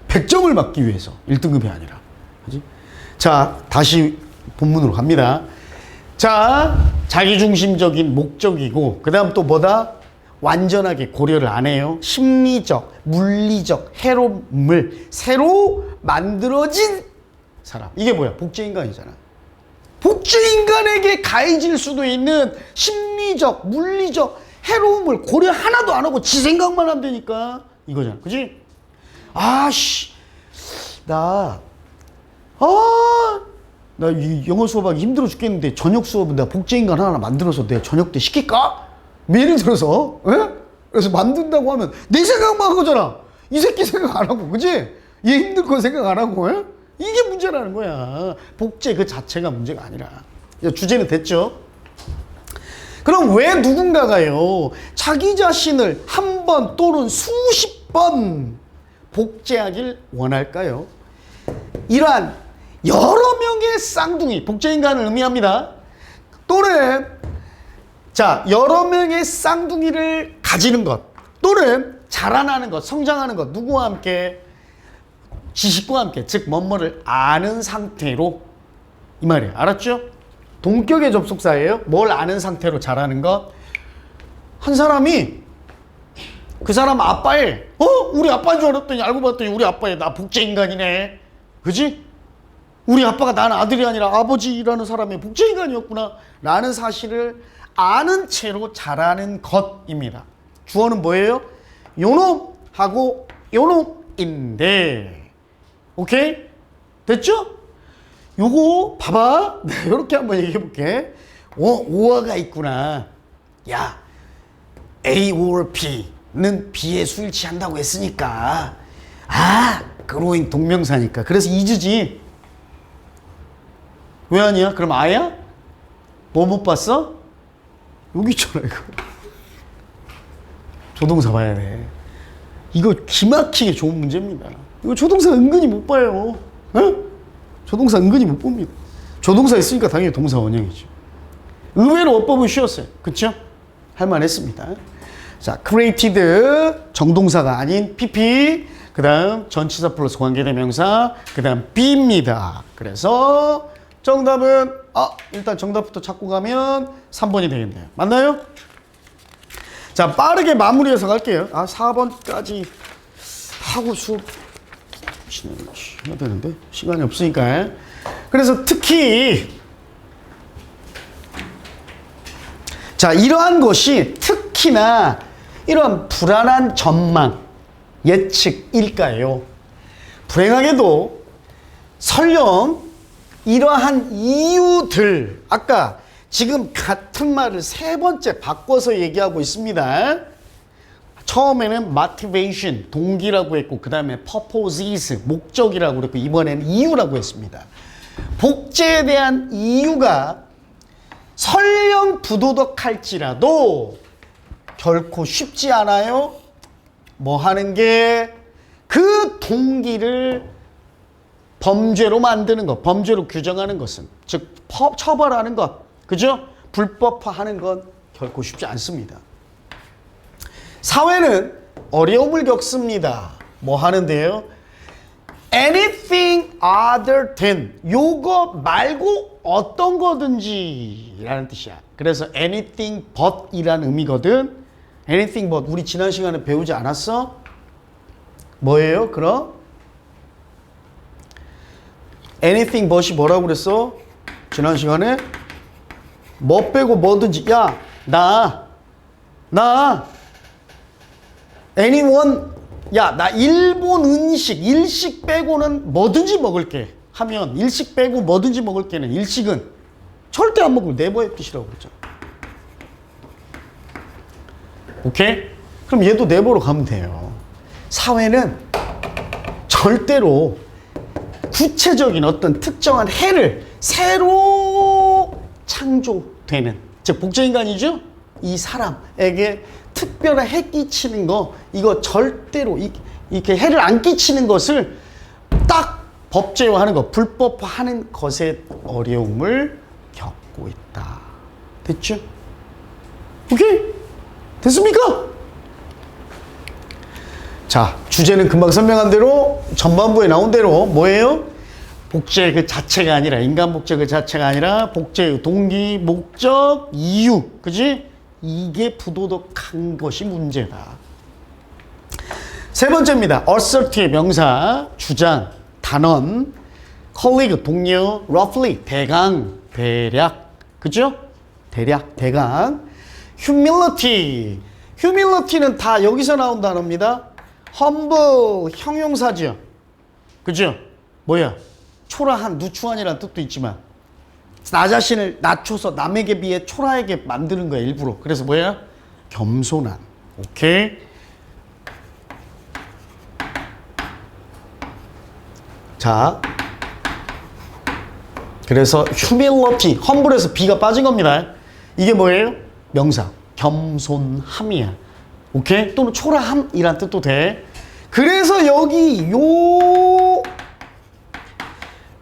100점을 받기 위해서 1등급이 아니라. 그치? 자, 다시 본문으로 갑니다. 자, 자기중심적인 목적이고 그 다음 또 뭐다? 완전하게 고려를 안 해요. 심리적, 물리적 해로움을 새로 만들어진 사람. 이게 뭐야? 복제인간이잖아. 복제인간에게 가해질 수도 있는 심리적, 물리적 해로움을 고려 하나도 안 하고 지 생각만 하면 되니까 이거잖아. 그치? 아씨, 나 이 영어 수업하기 힘들어 죽겠는데 저녁 수업은 내가 복제인간 하나 만들어서 내가 저녁 때 시킬까? 예를 들어서, 그래서 만든다고 하면 내 생각만 한 거잖아. 이 새끼 생각 안 하고, 그지? 얘 힘들 거 생각 안 하고, 이게 문제라는 거야. 복제 그 자체가 문제가 아니라. 주제는 됐죠? 그럼 왜 누군가가요, 자기 자신을 한 번 또는 수십 번 복제하길 원할까요? 이러한 여러 명의 쌍둥이, 복제인간을 의미합니다. 또는 자, 여러 명의 쌍둥이를 가지는 것 또는 자라나는 것, 성장하는 것, 누구와 함께? 지식과 함께, 즉 뭐뭐를 아는 상태로, 이 말이에요. 알았죠? 동격의 접속사예요. 뭘 아는 상태로 자라는 것. 한 사람이 그 사람 아빠의 우리 아빠인 줄 알았더니 알고 봤더니 우리 아빠의 나 복제인간이네. 그지? 우리 아빠가 나는 아들이 아니라 아버지라는 사람의 복제인간이었구나 라는 사실을 아는 채로 자라는 것입니다. 주어는 뭐예요? 요놈하고 요놈인데. 오케이? 됐죠? 요거 봐봐. 네, 요렇게 한번 얘기해 볼게. 오어가 있구나. 야, A or B는 B에 수일치한다고 했으니까 그로잉 동명사니까. 그래서 이즈지. 왜 아니야? 그럼 아야? 뭐 못 봤어? 여기 있잖아, 이거. 조동사 봐야 돼. 이거 기막히게 좋은 문제입니다. 이거 조동사 은근히 못 봐요. 조동사 은근히 못 봅니다. 조동사 있으니까 당연히 동사 원형이죠. 의외로 어법은 쉬웠어요. 그쵸? 할만했습니다. 자, created 정동사가 아닌 PP, 그 다음 전치사 플러스 관계대명사, 그 다음 B입니다. 그래서 정답은 일단 정답부터 찾고 가면 3번이 되겠네요. 맞나요? 자, 빠르게 마무리해서 갈게요. 4번까지 하고 수업 해야 되는데 시간이 없으니까. 그래서 특히 자, 이러한 것이 특히나 이러한 불안한 전망, 예측일까요? 불행하게도 설령 이러한 이유들, 아까 지금 같은 말을 세 번째 바꿔서 얘기하고 있습니다. 처음에는 motivation, 동기라고 했고, 그 다음에 purposes, 목적이라고 그랬고, 이번에는 이유라고 했습니다. 복제에 대한 이유가 설령 부도덕할지라도 결코 쉽지 않아요. 뭐 하는 게 그 동기를 범죄로 만드는 것, 범죄로 규정하는 것은, 즉 처벌하는 것, 그죠? 불법화하는 건 결코 쉽지 않습니다. 사회는 어려움을 겪습니다. 뭐 하는데요? anything other than, 요거 말고 어떤 거든지 라는 뜻이야. 그래서 anything but 이라는 의미거든. anything but, 우리 지난 시간에 배우지 않았어? 뭐예요? 그럼 anything but이 뭐라고 그랬어? 지난 시간에 뭐 빼고 뭐든지 야, 나 anyone 야, 나 일본 음식 일식 빼고는 뭐든지 먹을게 하면 일식 빼고 뭐든지 먹을게는 일식은 절대 안 먹고 네버의 뜻이라고 그러죠. 오케이? 그럼 얘도 네버로 가면 돼요. 사회는 절대로 구체적인 어떤 특정한 해를 새로 창조되는, 즉 복제인간이죠? 이 사람에게 특별한 해 끼치는 거, 이거 절대로 이렇게 해를 안 끼치는 것을 딱 법제화하는 거, 불법화하는 것에 어려움을 겪고 있다. 됐죠? 오케이? 됐습니까? 자, 주제는 금방 설명한 대로 전반부에 나온 대로 뭐예요? 복제 그 자체가 아니라, 인간 복제 그 자체가 아니라 복제의 동기, 목적, 이유, 그지? 이게 부도덕한 것이 문제다. 세 번째입니다. assert의 명사, 주장, 단언, colleague, 동료, roughly, 대강, 대략, 그죠? 대략, 대강. humility, humility는 다 여기서 나온 단어입니다. humble, 형용사죠. 그죠? 뭐야? 초라한, 누추한이라는 뜻도 있지만 나 자신을 낮춰서 남에게 비해 초라하게 만드는 거야, 일부러. 그래서 뭐야? 겸손한. 오케이? 자, 그래서 humility, humble에서 B가 빠진 겁니다. 이게 뭐예요? 명사, 겸손함이야. 오케이? 또는 초라함이란 뜻도 돼. 그래서 여기 요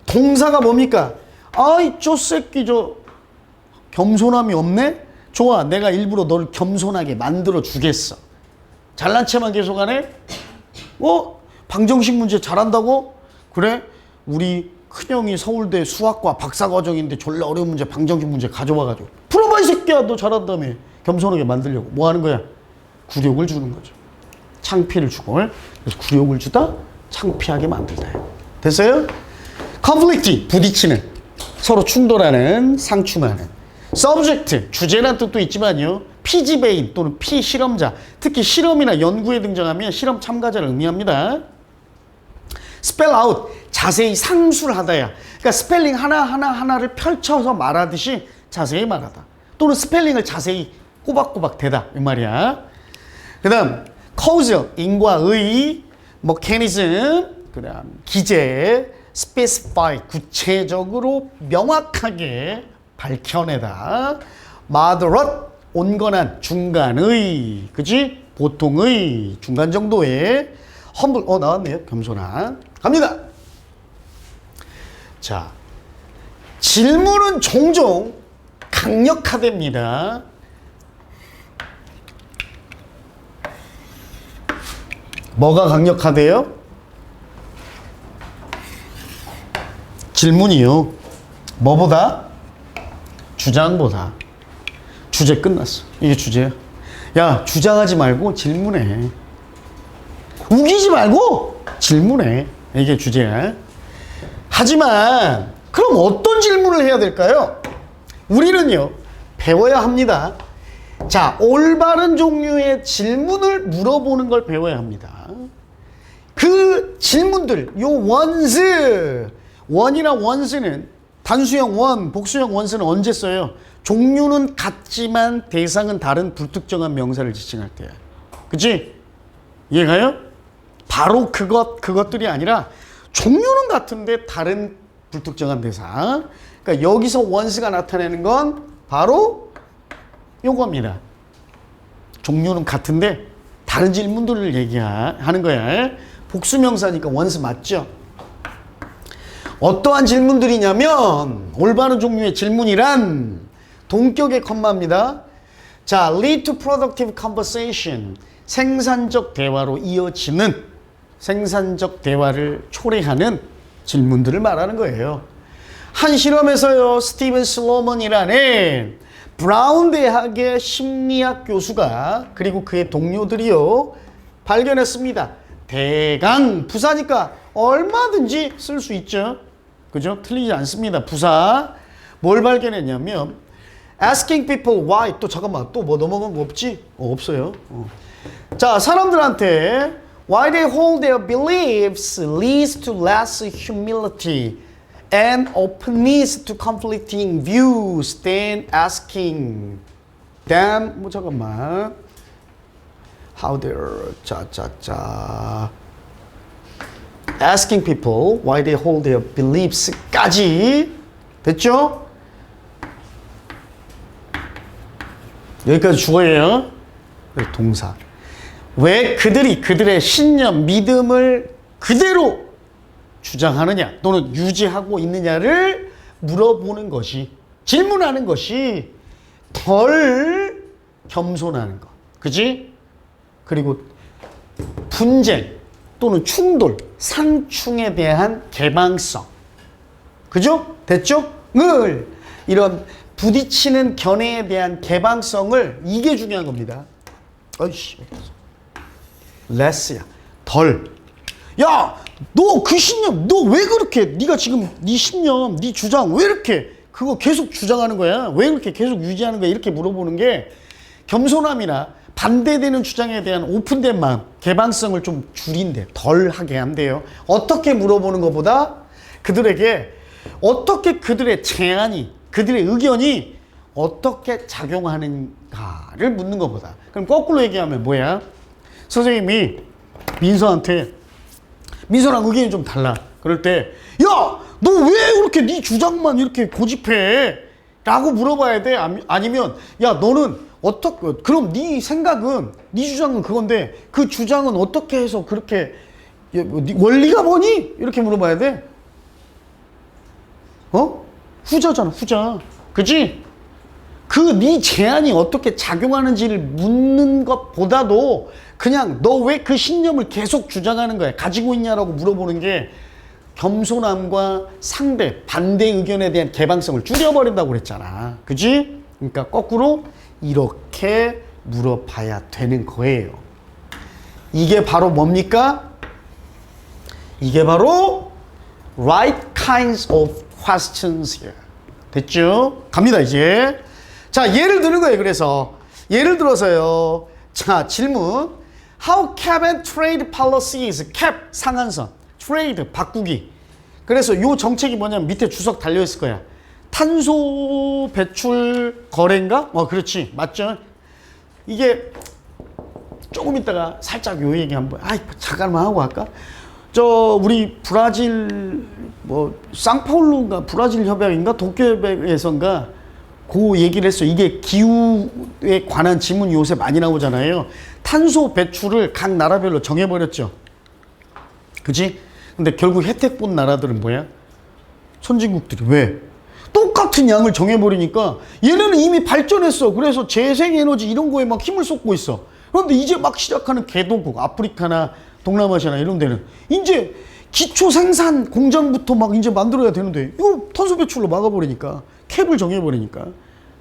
동사가 뭡니까? 아이, 저 새끼 저 겸손함이 없네? 좋아, 내가 일부러 너를 겸손하게 만들어 주겠어. 잘난 체만 계속하네? 방정식 문제 잘한다고? 그래? 우리 큰형이 서울대 수학과 박사과정인데 졸라 어려운 문제, 방정식 문제 가져와가지고 풀어봐 이 새끼야, 너 잘한다며. 겸손하게 만들려고 뭐 하는 거야? 굴욕을 주는 거죠. 창피를 주고. 그래서 굴욕을 주다, 창피하게 만들다. 됐어요? conflict, 부딪히는, 서로 충돌하는, 상충하는. subject, 주제란 뜻도 있지만요, 피지배인 또는 피실험자, 특히 실험이나 연구에 등장하면 실험 참가자를 의미합니다. spell out, 자세히 상술하다야. 그러니까 스펠링 하나를 펼쳐서 말하듯이 자세히 말하다. 또는 스펠링을 자세히 꼬박꼬박 대다, 이 말이야. 그 다음 causal, 인과의, mechanism, 그 다음 기제, specify, 구체적으로 명확하게 밝혀내다. moderate, 온건한, 중간의, 그지? 보통의, 중간 정도의. humble, 나왔네요. 겸손한. 갑니다. 자, 질문은 종종 강력하답니다. 뭐가 강력하대요? 질문이요. 뭐보다? 주장보다. 주제 끝났어. 이게 주제야. 야, 주장하지 말고 질문해. 우기지 말고 질문해. 이게 주제야. 하지만 그럼 어떤 질문을 해야 될까요? 우리는요, 배워야 합니다. 자, 올바른 종류의 질문을 물어보는 걸 배워야 합니다. 그 질문들, 요 원스, 원이나 원스는 단수형 원, 복수형 원스는 언제 써요? 종류는 같지만 대상은 다른 불특정한 명사를 지칭할 때야. 그치? 이해가요? 바로 그것들이 아니라 종류는 같은데 다른 불특정한 대상. 그러니까 여기서 원스가 나타내는 건 바로 요겁니다. 종류는 같은데 다른 질문들을 얘기하는 거야. 복수명사니까 원스 맞죠? 어떠한 질문들이냐면, 올바른 종류의 질문이란 동격의 컴마입니다. 자, lead to productive conversation, 생산적 대화로 이어지는, 생산적 대화를 초래하는 질문들을 말하는 거예요. 한 실험에서요, 스티븐 슬로먼이라는 브라운 대학의 심리학 교수가, 그리고 그의 동료들이요, 발견했습니다. 대강, 부사니까 얼마든지 쓸 수 있죠. 그죠? 틀리지 않습니다. 부사. 뭘 발견했냐면 asking people why 또 잠깐만 또 뭐 넘어간 거 없지? 없어요. 자, 사람들한테 why they hold their beliefs leads to less humility and openness to conflicting views than asking them 뭐 잠깐만 how they're 자자자 asking people why they hold their beliefs까지 됐죠? 여기까지 주어예요. 동사. 왜 그들의 신념, 믿음을 그대로 주장하느냐 또는 유지하고 있느냐를 물어보는 것이 질문하는 것이 덜 겸손하는 것. 그지? 그리고 분쟁 또는 충돌, 상충에 대한 개방성. 그죠? 됐죠? 을 이런 부딪히는 견해에 대한 개방성을 이게 중요한 겁니다. 어이씨. less야. 덜. 야, 너 그 신념, 너 왜 그렇게, 네가 지금 네 신념, 네 주장 왜 이렇게 그거 계속 주장하는 거야? 왜 이렇게 계속 유지하는 거야? 이렇게 물어보는 게 겸손함이나 반대되는 주장에 대한 오픈된 마음, 개방성을 좀 줄인대. 덜 하게 한대요. 어떻게 물어보는 것보다 그들에게 어떻게 그들의 제안이, 그들의 의견이 어떻게 작용하는가를 묻는 것보다. 그럼 거꾸로 얘기하면 뭐야? 선생님이 민서랑 의견이 좀 달라. 그럴 때, 야, 너 왜 그렇게 네 주장만 이렇게 고집해? 라고 물어봐야 돼. 아니면, 야, 너는 그럼 네 생각은, 네 주장은 그건데, 그 주장은 어떻게 해서 그렇게, 원리가 뭐니? 이렇게 물어봐야 돼. 후자잖아, 후자. 그치? 네 제안이 어떻게 작용하는지를 묻는 것보다도 그냥 너 왜 그 신념을 계속 주장하는 거야? 가지고 있냐라고 물어보는 게 겸손함과 반대 의견에 대한 개방성을 줄여버린다고 그랬잖아. 그치? 그러니까 거꾸로 이렇게 물어봐야 되는 거예요. 이게 바로 뭡니까? 이게 바로 right kinds of questions. 됐죠? 갑니다, 이제. 자, 예를 드는 거예요. 그래서 예를 들어서요. 자, 질문. How cap and trade policies, cap 상한선, trade 바꾸기. 그래서 요 정책이 뭐냐면 밑에 주석 달려 있을 거야. 탄소 배출 거래인가? 그렇지, 맞죠? 이게 조금 있다가 살짝 요 얘기 한번, 잠깐만 하고 할까? 우리 브라질 상파울루인가 브라질 협약인가 도쿄 협약에선가 그 얘기를 했어. 이게 기후에 관한 질문이 요새 많이 나오잖아요. 탄소 배출을 각 나라별로 정해버렸죠. 그치? 근데 결국 혜택 본 나라들은 뭐야? 선진국들이. 왜? 똑같은 양을 정해버리니까 얘네는 이미 발전했어. 그래서 재생에너지 이런 거에 막 힘을 쏟고 있어. 그런데 이제 막 시작하는 개도국, 아프리카나 동남아시아나 이런 데는 이제 기초 생산 공장부터 막 이제 만들어야 되는데 이거 탄소 배출로 막아버리니까, 캡을 정해버리니까.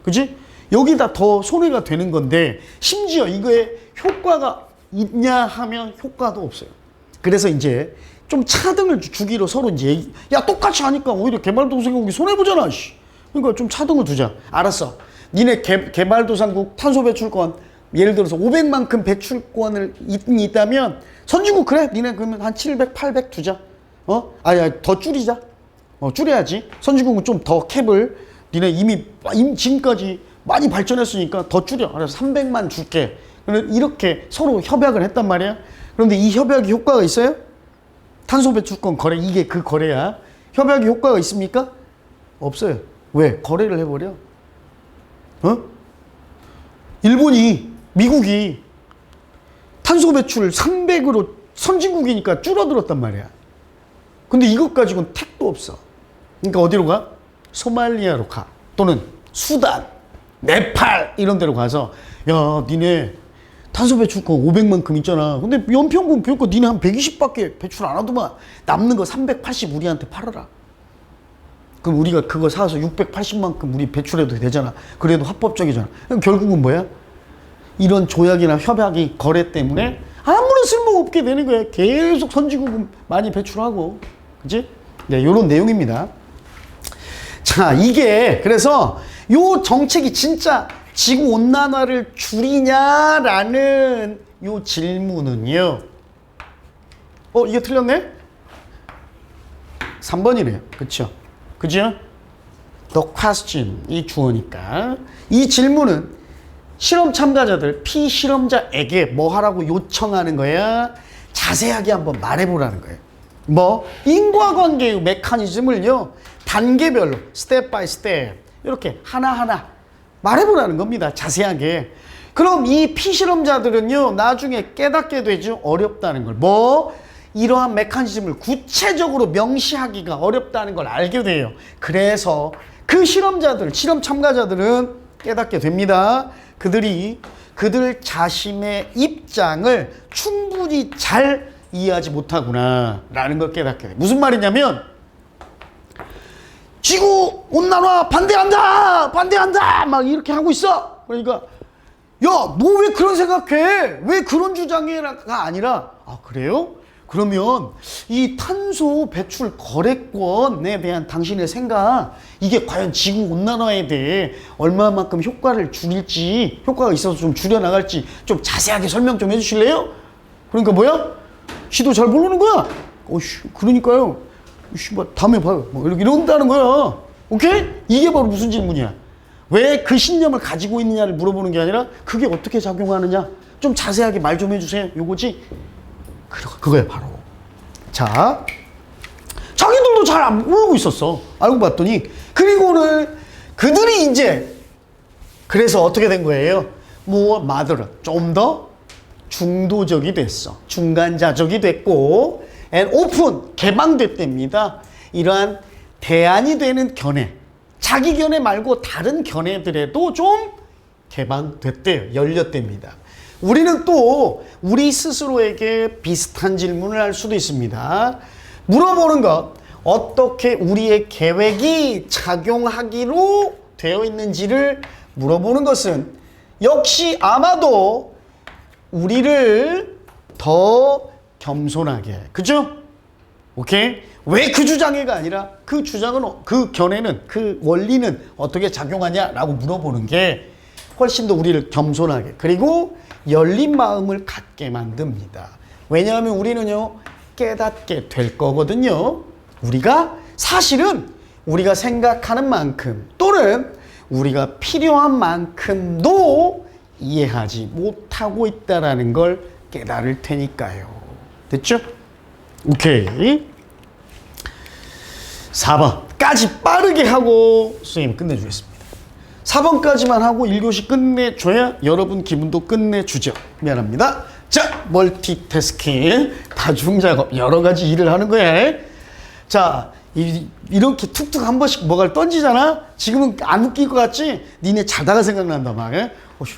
그지? 여기다 더 손해가 되는 건데 심지어 이거에 효과가 있냐 하면 효과도 없어요. 그래서 이제 좀 차등을 주기로 서로 이제 야, 똑같이 하니까 오히려 개발도상국이 손해보잖아. 그러니까 좀 차등을 두자. 알았어. 니네 개발도상국 탄소 배출권 예를 들어서 500만큼 배출권을 있다면 선진국 그래? 니네 그러면 한 700, 800 두자. 더 줄이자. 줄여야지. 선진국은 좀 더 캡을 니네 이미 지금까지 많이 발전했으니까 더 줄여. 그래서 300만 줄게. 이렇게 서로 협약을 했단 말이야. 그런데 이 협약이 효과가 있어요? 탄소 배출권 거래, 이게 그 거래야. 협약이 효과가 있습니까? 없어요. 왜? 거래를 해버려. 미국이 탄소 배출 300으로 선진국이니까 줄어들었단 말이야. 근데 이것 가지고는 택도 없어. 그러니까 어디로 가? 소말리아로 가. 또는 수단, 네팔 이런 데로 가서 야, 니네 탄소 배출권 500만큼 있잖아. 근데 연평균 그러니까 니네 한 120밖에 배출 안 하더만. 남는 거 380 우리한테 팔아라. 그럼 우리가 그거 사서 680만큼 우리 배출해도 되잖아. 그래도 합법적이잖아. 그럼 결국은 뭐야? 이런 조약이나 협약이 거래 때문에 아무런 쓸모 없게 되는 거야. 계속 선진국은 많이 배출하고. 그치? 네, 요런 내용입니다. 자, 이게 그래서 요 정책이 진짜 지구온난화를 줄이냐라는 요 질문은요. 이게 틀렸네? 3번이네요. 그쵸? 그죠? The question, 이 주어니까. 이 질문은 실험 참가자들, 피실험자에게 뭐 하라고 요청하는 거야? 자세하게 한번 말해보라는 거예요. 뭐? 인과관계의 메커니즘을요, 단계별로, 스텝 바이 스텝, 이렇게 하나하나 말해보라는 겁니다. 자세하게. 그럼 이 피실험자들은요, 나중에 깨닫게 되죠. 어렵다는 걸. 뭐? 이러한 메커니즘을 구체적으로 명시하기가 어렵다는 걸 알게 돼요. 그래서 그 실험자들, 실험 참가자들은 깨닫게 됩니다. 그들 자신의 입장을 충분히 잘 이해하지 못하구나 라는 걸 깨닫게 돼요. 무슨 말이냐면 지구 온난화 반대한다 막 이렇게 하고 있어. 그러니까 야, 너 왜 그런 생각해? 왜 그런 주장해가 아니라, 아, 그래요? 그러면 이 탄소 배출 거래권에 대한 당신의 생각, 이게 과연 지구 온난화에 대해 얼마만큼 효과를 줄일지, 효과가 있어서 좀 줄여나갈지 좀 자세하게 설명 좀 해주실래요? 그러니까 뭐야? 지도 잘 모르는 거야. 그러니까요. 다음에 봐요. 뭐 이런다는 거야. 오케이? 이게 바로 무슨 질문이야? 왜 그 신념을 가지고 있느냐를 물어보는 게 아니라 그게 어떻게 작용하느냐? 좀 자세하게 말 좀 해주세요. 요거지? 그거야 바로. 자, 자기들도 잘 안 모르고 있었어. 알고 봤더니. 그리고는 그들이 이제 그래서 어떻게 된 거예요? 마더러 좀 더 중도적이 됐어. 중간자적이 됐고 and 오픈 개방됐답니다. 이러한 대안이 되는 견해, 자기 견해 말고 다른 견해들에도 좀 개방됐대요. 열렸답니다. 우리는 또 우리 스스로에게 비슷한 질문을 할 수도 있습니다. 물어보는 것, 어떻게 우리의 계획이 작용하기로 되어 있는지를 물어보는 것은 역시 아마도 우리를 더 겸손하게, 그죠? 오케이? 왜 그 주장에가 아니라 그 주장은, 그 견해는, 그 원리는 어떻게 작용하냐라고 물어보는 게 훨씬 더 우리를 겸손하게, 그리고 열린 마음을 갖게 만듭니다. 왜냐하면 우리는요, 깨닫게 될 거거든요. 사실은 우리가 생각하는 만큼 또는 우리가 필요한 만큼도 이해하지 못하고 있다는 걸 깨달을 테니까요. 됐죠? 오케이. 4번까지 빠르게 하고 선생님 끝내주겠습니다. 4번까지만 하고 1교시 끝내줘야 여러분 기분도 끝내주죠. 미안합니다. 자, 멀티태스킹, 다중작업, 여러 가지 일을 하는 거야. 자, 이렇게 툭툭 한 번씩 뭐가를 던지잖아? 지금은 안 웃길 것 같지? 니네 자다가 생각난다, 막.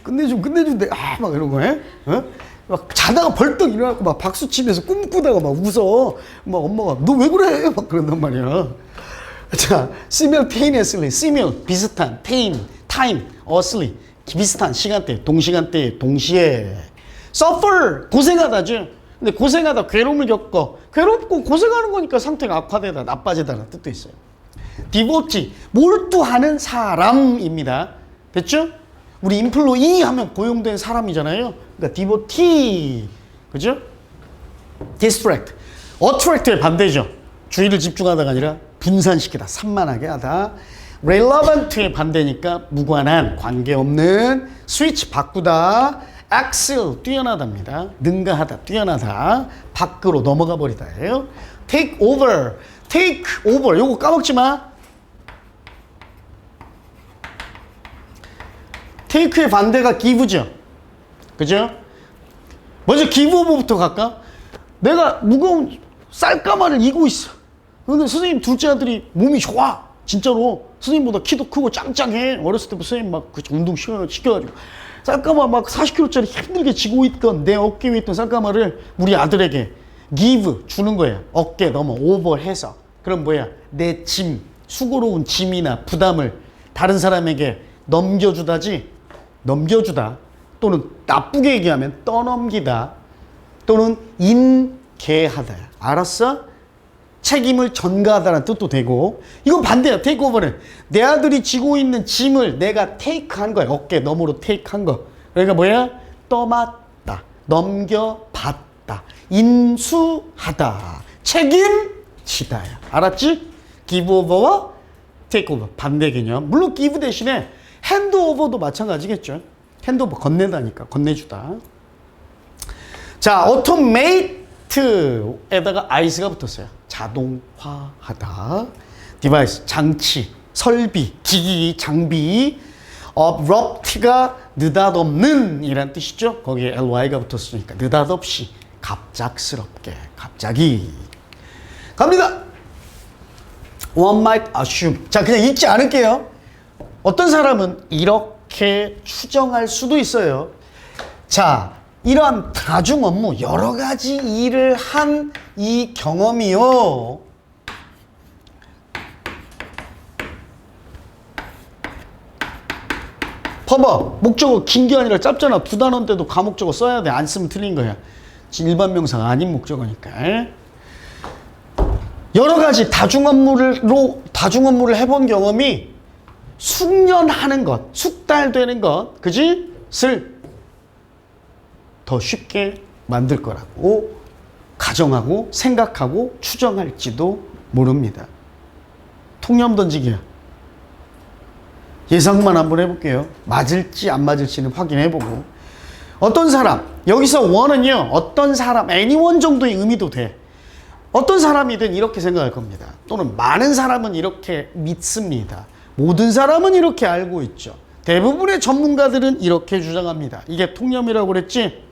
끝내준대. 막 이런 거 해. 막 자다가 벌떡 일어나고 막 박수 치면서 꿈꾸다가 막 웃어. 막 엄마가, 너 왜 그래? 막 그런단 말이야. 자, simultaneously, 비슷한, time, 비슷한 시간대, 동시간대, 동시에. suffer, 고생하다죠. 근데 고생하다 괴로움을 겪어. 괴롭고 고생하는 거니까 상태가 악화되다, 나빠지다는 뜻도 있어요. devote, 몰두하는 사람입니다. 됐죠? 우리 employee 하면 고용된 사람이잖아요. 그러니까 devotee, 그죠? distract, attract의 반대죠. 주의를 집중하다가 아니라 분산시키다, 산만하게 하다. relevant의 반대니까 무관한, 관계없는. switch, 바꾸다. excel, 뛰어나답니다. 능가하다, 뛰어나다. 밖으로 넘어가 버리다예요. take over, 요거 까먹지 마. take의 반대가 give죠. 그죠? 먼저 give over부터 갈까? 내가 무거운 쌀가마를 이고 있어. 근데 선생님 둘째 아들이 몸이 좋아. 진짜로. 선생님보다 키도 크고 짱짱해. 어렸을 때부터 선생님 막 운동 시켜가지고. 쌀가마 막 40kg짜리 힘들게 지고 있던 내 어깨 위에 있던 쌀가마를 우리 아들에게 give, 주는 거야. 어깨 넘어, over 해서. 그럼 뭐야? 내 짐, 수고로운 짐이나 부담을 다른 사람에게 넘겨주다지. 넘겨주다. 또는 나쁘게 얘기하면 떠넘기다. 또는 인계하다. 알았어? 책임을 전가하다는 뜻도 되고, 이건 반대야. 테이크오버는 내 아들이 지고 있는 짐을 내가 테이크한 거야. 어깨 너머로 테이크한 거. 그러니까 뭐야? 떠맡다, 넘겨받다, 인수하다, 책임지다야. 알았지? 기브오버와 테이크오버 반대 개념. 물론 기브 대신에 핸드오버도 마찬가지겠죠. 핸드오버 건네다니까, 건네주다. 자, 오토메이트에다가 아이스가 붙었어요. 자동화하다. 디바이스, 장치, 설비, 기기, 장비. abrupt가 느닷없는 이란 뜻이죠. 거기에 ly가 붙었으니까 느닷없이, 갑작스럽게, 갑자기. 갑니다. One might assume. 자, 그냥 읽지 않을게요. 어떤 사람은 이렇게 추정할 수도 있어요. 자, 이러한 다중 업무, 여러 가지 일을 한 이 경험이요. 봐봐. 목적어 긴 게 아니라 짧잖아. 두 단어인데도 가목적어 써야 돼. 안 쓰면 틀린 거야. 일반 명사가 아닌 목적어니까. 여러 가지 다중 업무를 해본 경험이 숙련하는 것, 숙달되는 것, 그지? 을 더 쉽게 만들 거라고 가정하고 생각하고 추정할지도 모릅니다. 통념 던지기야. 예상만 한번 해볼게요. 맞을지 안 맞을지는 확인해보고. 어떤 사람, 여기서 one은요, 어떤 사람, anyone 정도의 의미도 돼. 어떤 사람이든 이렇게 생각할 겁니다. 또는 많은 사람은 이렇게 믿습니다. 모든 사람은 이렇게 알고 있죠. 대부분의 전문가들은 이렇게 주장합니다. 이게 통념이라고 그랬지?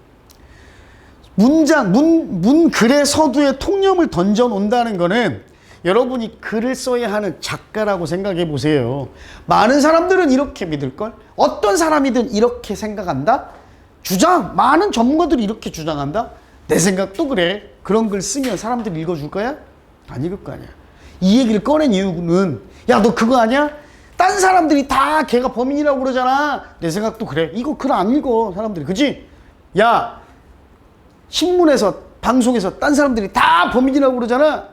글의 서두에 통념을 던져 놓는다는 거는 여러분이 글을 써야 하는 작가라고 생각해 보세요. 많은 사람들은 이렇게 믿을걸? 어떤 사람이든 이렇게 생각한다? 많은 전문가들이 이렇게 주장한다? 내 생각도 그래. 그런 글 쓰면 사람들이 읽어줄 거야? 안 읽을 거 아니야. 이 얘기를 꺼낸 이유는, 야, 너 그거 아니야? 딴 사람들이 다 걔가 범인이라고 그러잖아. 내 생각도 그래. 이거 글 안 읽어, 사람들이. 그치? 야, 신문에서, 방송에서 딴 사람들이 다 범인이라고 그러잖아.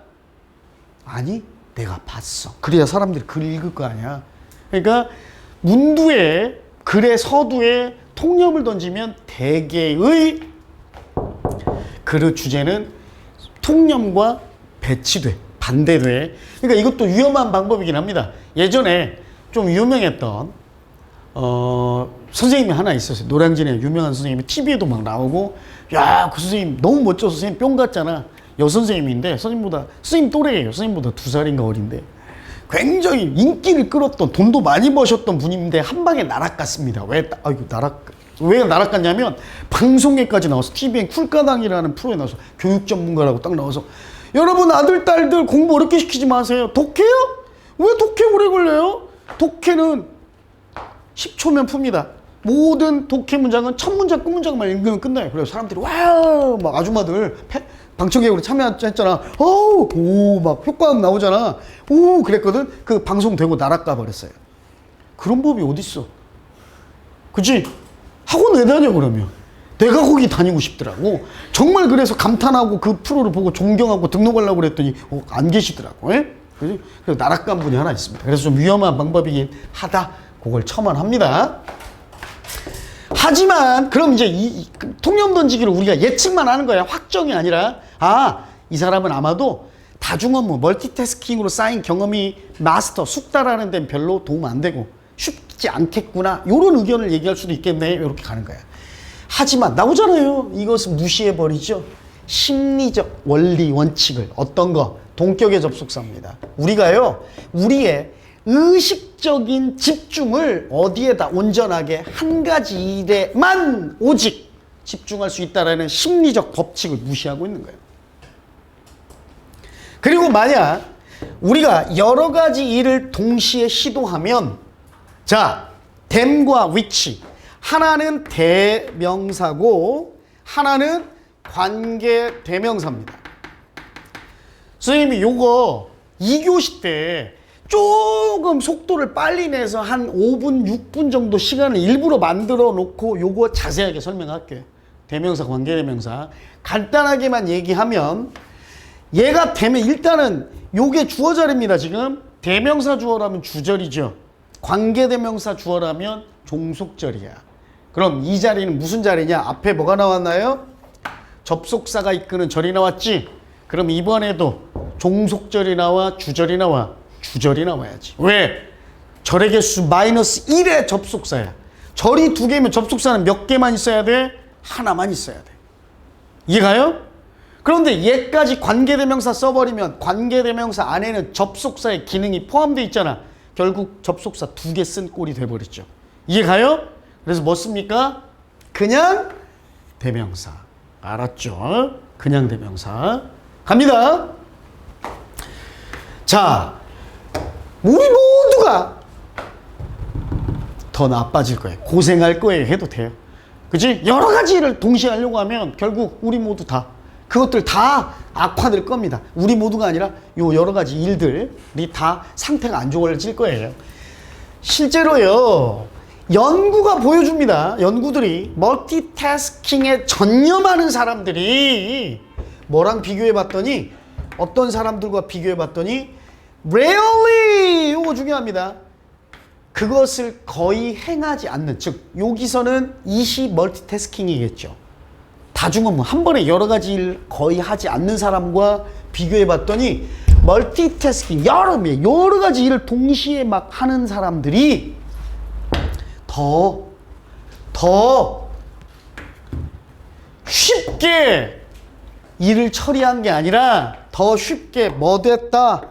아니, 내가 봤어. 그래야 사람들이 글 읽을 거 아니야. 그러니까 문두에, 글의 서두에 통념을 던지면 대개의 글의 주제는 통념과 배치돼, 반대돼. 그러니까 이것도 위험한 방법이긴 합니다. 예전에 좀 유명했던 선생님이 하나 있었어요. 노량진에 유명한 선생님이 TV에도 막 나오고, 야, 그 선생님 너무 멋져서 선생님 뿅 같잖아. 여선생님인데 선생님 또래예요. 선생님보다 2살인가 어린데 굉장히 인기를 끌었던, 돈도 많이 버셨던 분인데 한 방에 날아갔습니다. 왜 날아갔냐면 방송에까지 나와서 TVN 쿨가당이라는 프로에 나와서 교육 전문가라고 딱 나와서, 여러분 아들 딸들 공부 어렵게 시키지 마세요. 독해요? 왜 독해 오래 걸려요? 독해는 10초면 풉니다. 모든 독해 문장은 첫 문장 끝 문장만 읽으면 끝나요. 그래서 사람들이 와우 막 아줌마들 방청객으로 참여했잖아. 오 막 효과음 나오잖아. 오 그랬거든. 그 방송 되고 날아가 버렸어요. 그런 법이 어딨어? 그치? 학원 왜 다녀 그러면? 내가 거기 다니고 싶더라고. 정말 그래서 감탄하고 그 프로를 보고 존경하고 등록하려고 그랬더니 안 계시더라고. 예? 그래서 날아간 분이 하나 있습니다. 그래서 좀 위험한 방법이긴 하다. 그걸 첨언합니다. 하지만 그럼 이제 이 통념 던지기를 우리가 예측만 하는 거야. 확정이 아니라, 이 사람은 아마도 다중업무, 멀티태스킹으로 쌓인 경험이 마스터, 숙달하는 데는 별로 도움 안 되고 쉽지 않겠구나. 이런 의견을 얘기할 수도 있겠네. 이렇게 가는 거야. 하지만 나오잖아요. 이것은 무시해버리죠. 심리적 원리, 원칙을. 어떤 거? 동격의 접속사입니다. 우리가요, 우리의 의식적인 집중을 어디에다 온전하게 한 가지 일에만 오직 집중할 수 있다는 심리적 법칙을 무시하고 있는 거예요. 그리고 만약 우리가 여러 가지 일을 동시에 시도하면, 자, then과 which, 하나는 대명사고 하나는 관계 대명사입니다. 선생님이 요거 2교시 때 조금 속도를 빨리 내서 한 5분, 6분 정도 시간을 일부러 만들어 놓고 요거 자세하게 설명할게요. 대명사, 관계대명사. 간단하게만 얘기하면 얘가 되면 일단은 요게 주어 자리입니다. 지금 대명사 주어라면 주절이죠. 관계대명사 주어라면 종속절이야. 그럼 이 자리는 무슨 자리냐? 앞에 뭐가 나왔나요? 접속사가 이끄는 절이 나왔지? 그럼 이번에도 종속절이 나와 주절이 나와? 주절이 나와야지. 왜? 절의 개수 -1의 접속사야. 절이 2개면 접속사는 몇 개만 있어야 돼? 하나만 있어야 돼. 이해가요? 그런데 얘까지 관계대명사 써버리면 관계대명사 안에는 접속사의 기능이 포함되어 있잖아. 결국 접속사 2개 쓴 꼴이 돼버렸죠. 이해가요? 그래서 뭐 씁니까? 그냥 대명사. 알았죠? 그냥 대명사. 갑니다. 자, 우리 모두가 더 나빠질 거예요. 고생할 거예요. 해도 돼요. 그치? 여러 가지 일을 동시에 하려고 하면 결국 우리 모두 다 그것들 다 악화될 겁니다. 우리 모두가 아니라 요 여러 가지 일들이 다 상태가 안 좋아질 거예요. 실제로요. 연구가 보여줍니다. 연구들이 멀티태스킹에 전념하는 사람들이 뭐랑 비교해 봤더니 어떤 사람들과 비교해 봤더니 rarely 이거 중요합니다. 그것을 거의 행하지 않는 즉 여기서는 이시 멀티태스킹이겠죠. 다중업무 한 번에 여러 가지 일 거의 하지 않는 사람과 비교해 봤더니 멀티태스킹 여러 가지 일을 동시에 막 하는 사람들이 더 쉽게 일을 처리한 게 아니라 더 쉽게 뭐 됐다?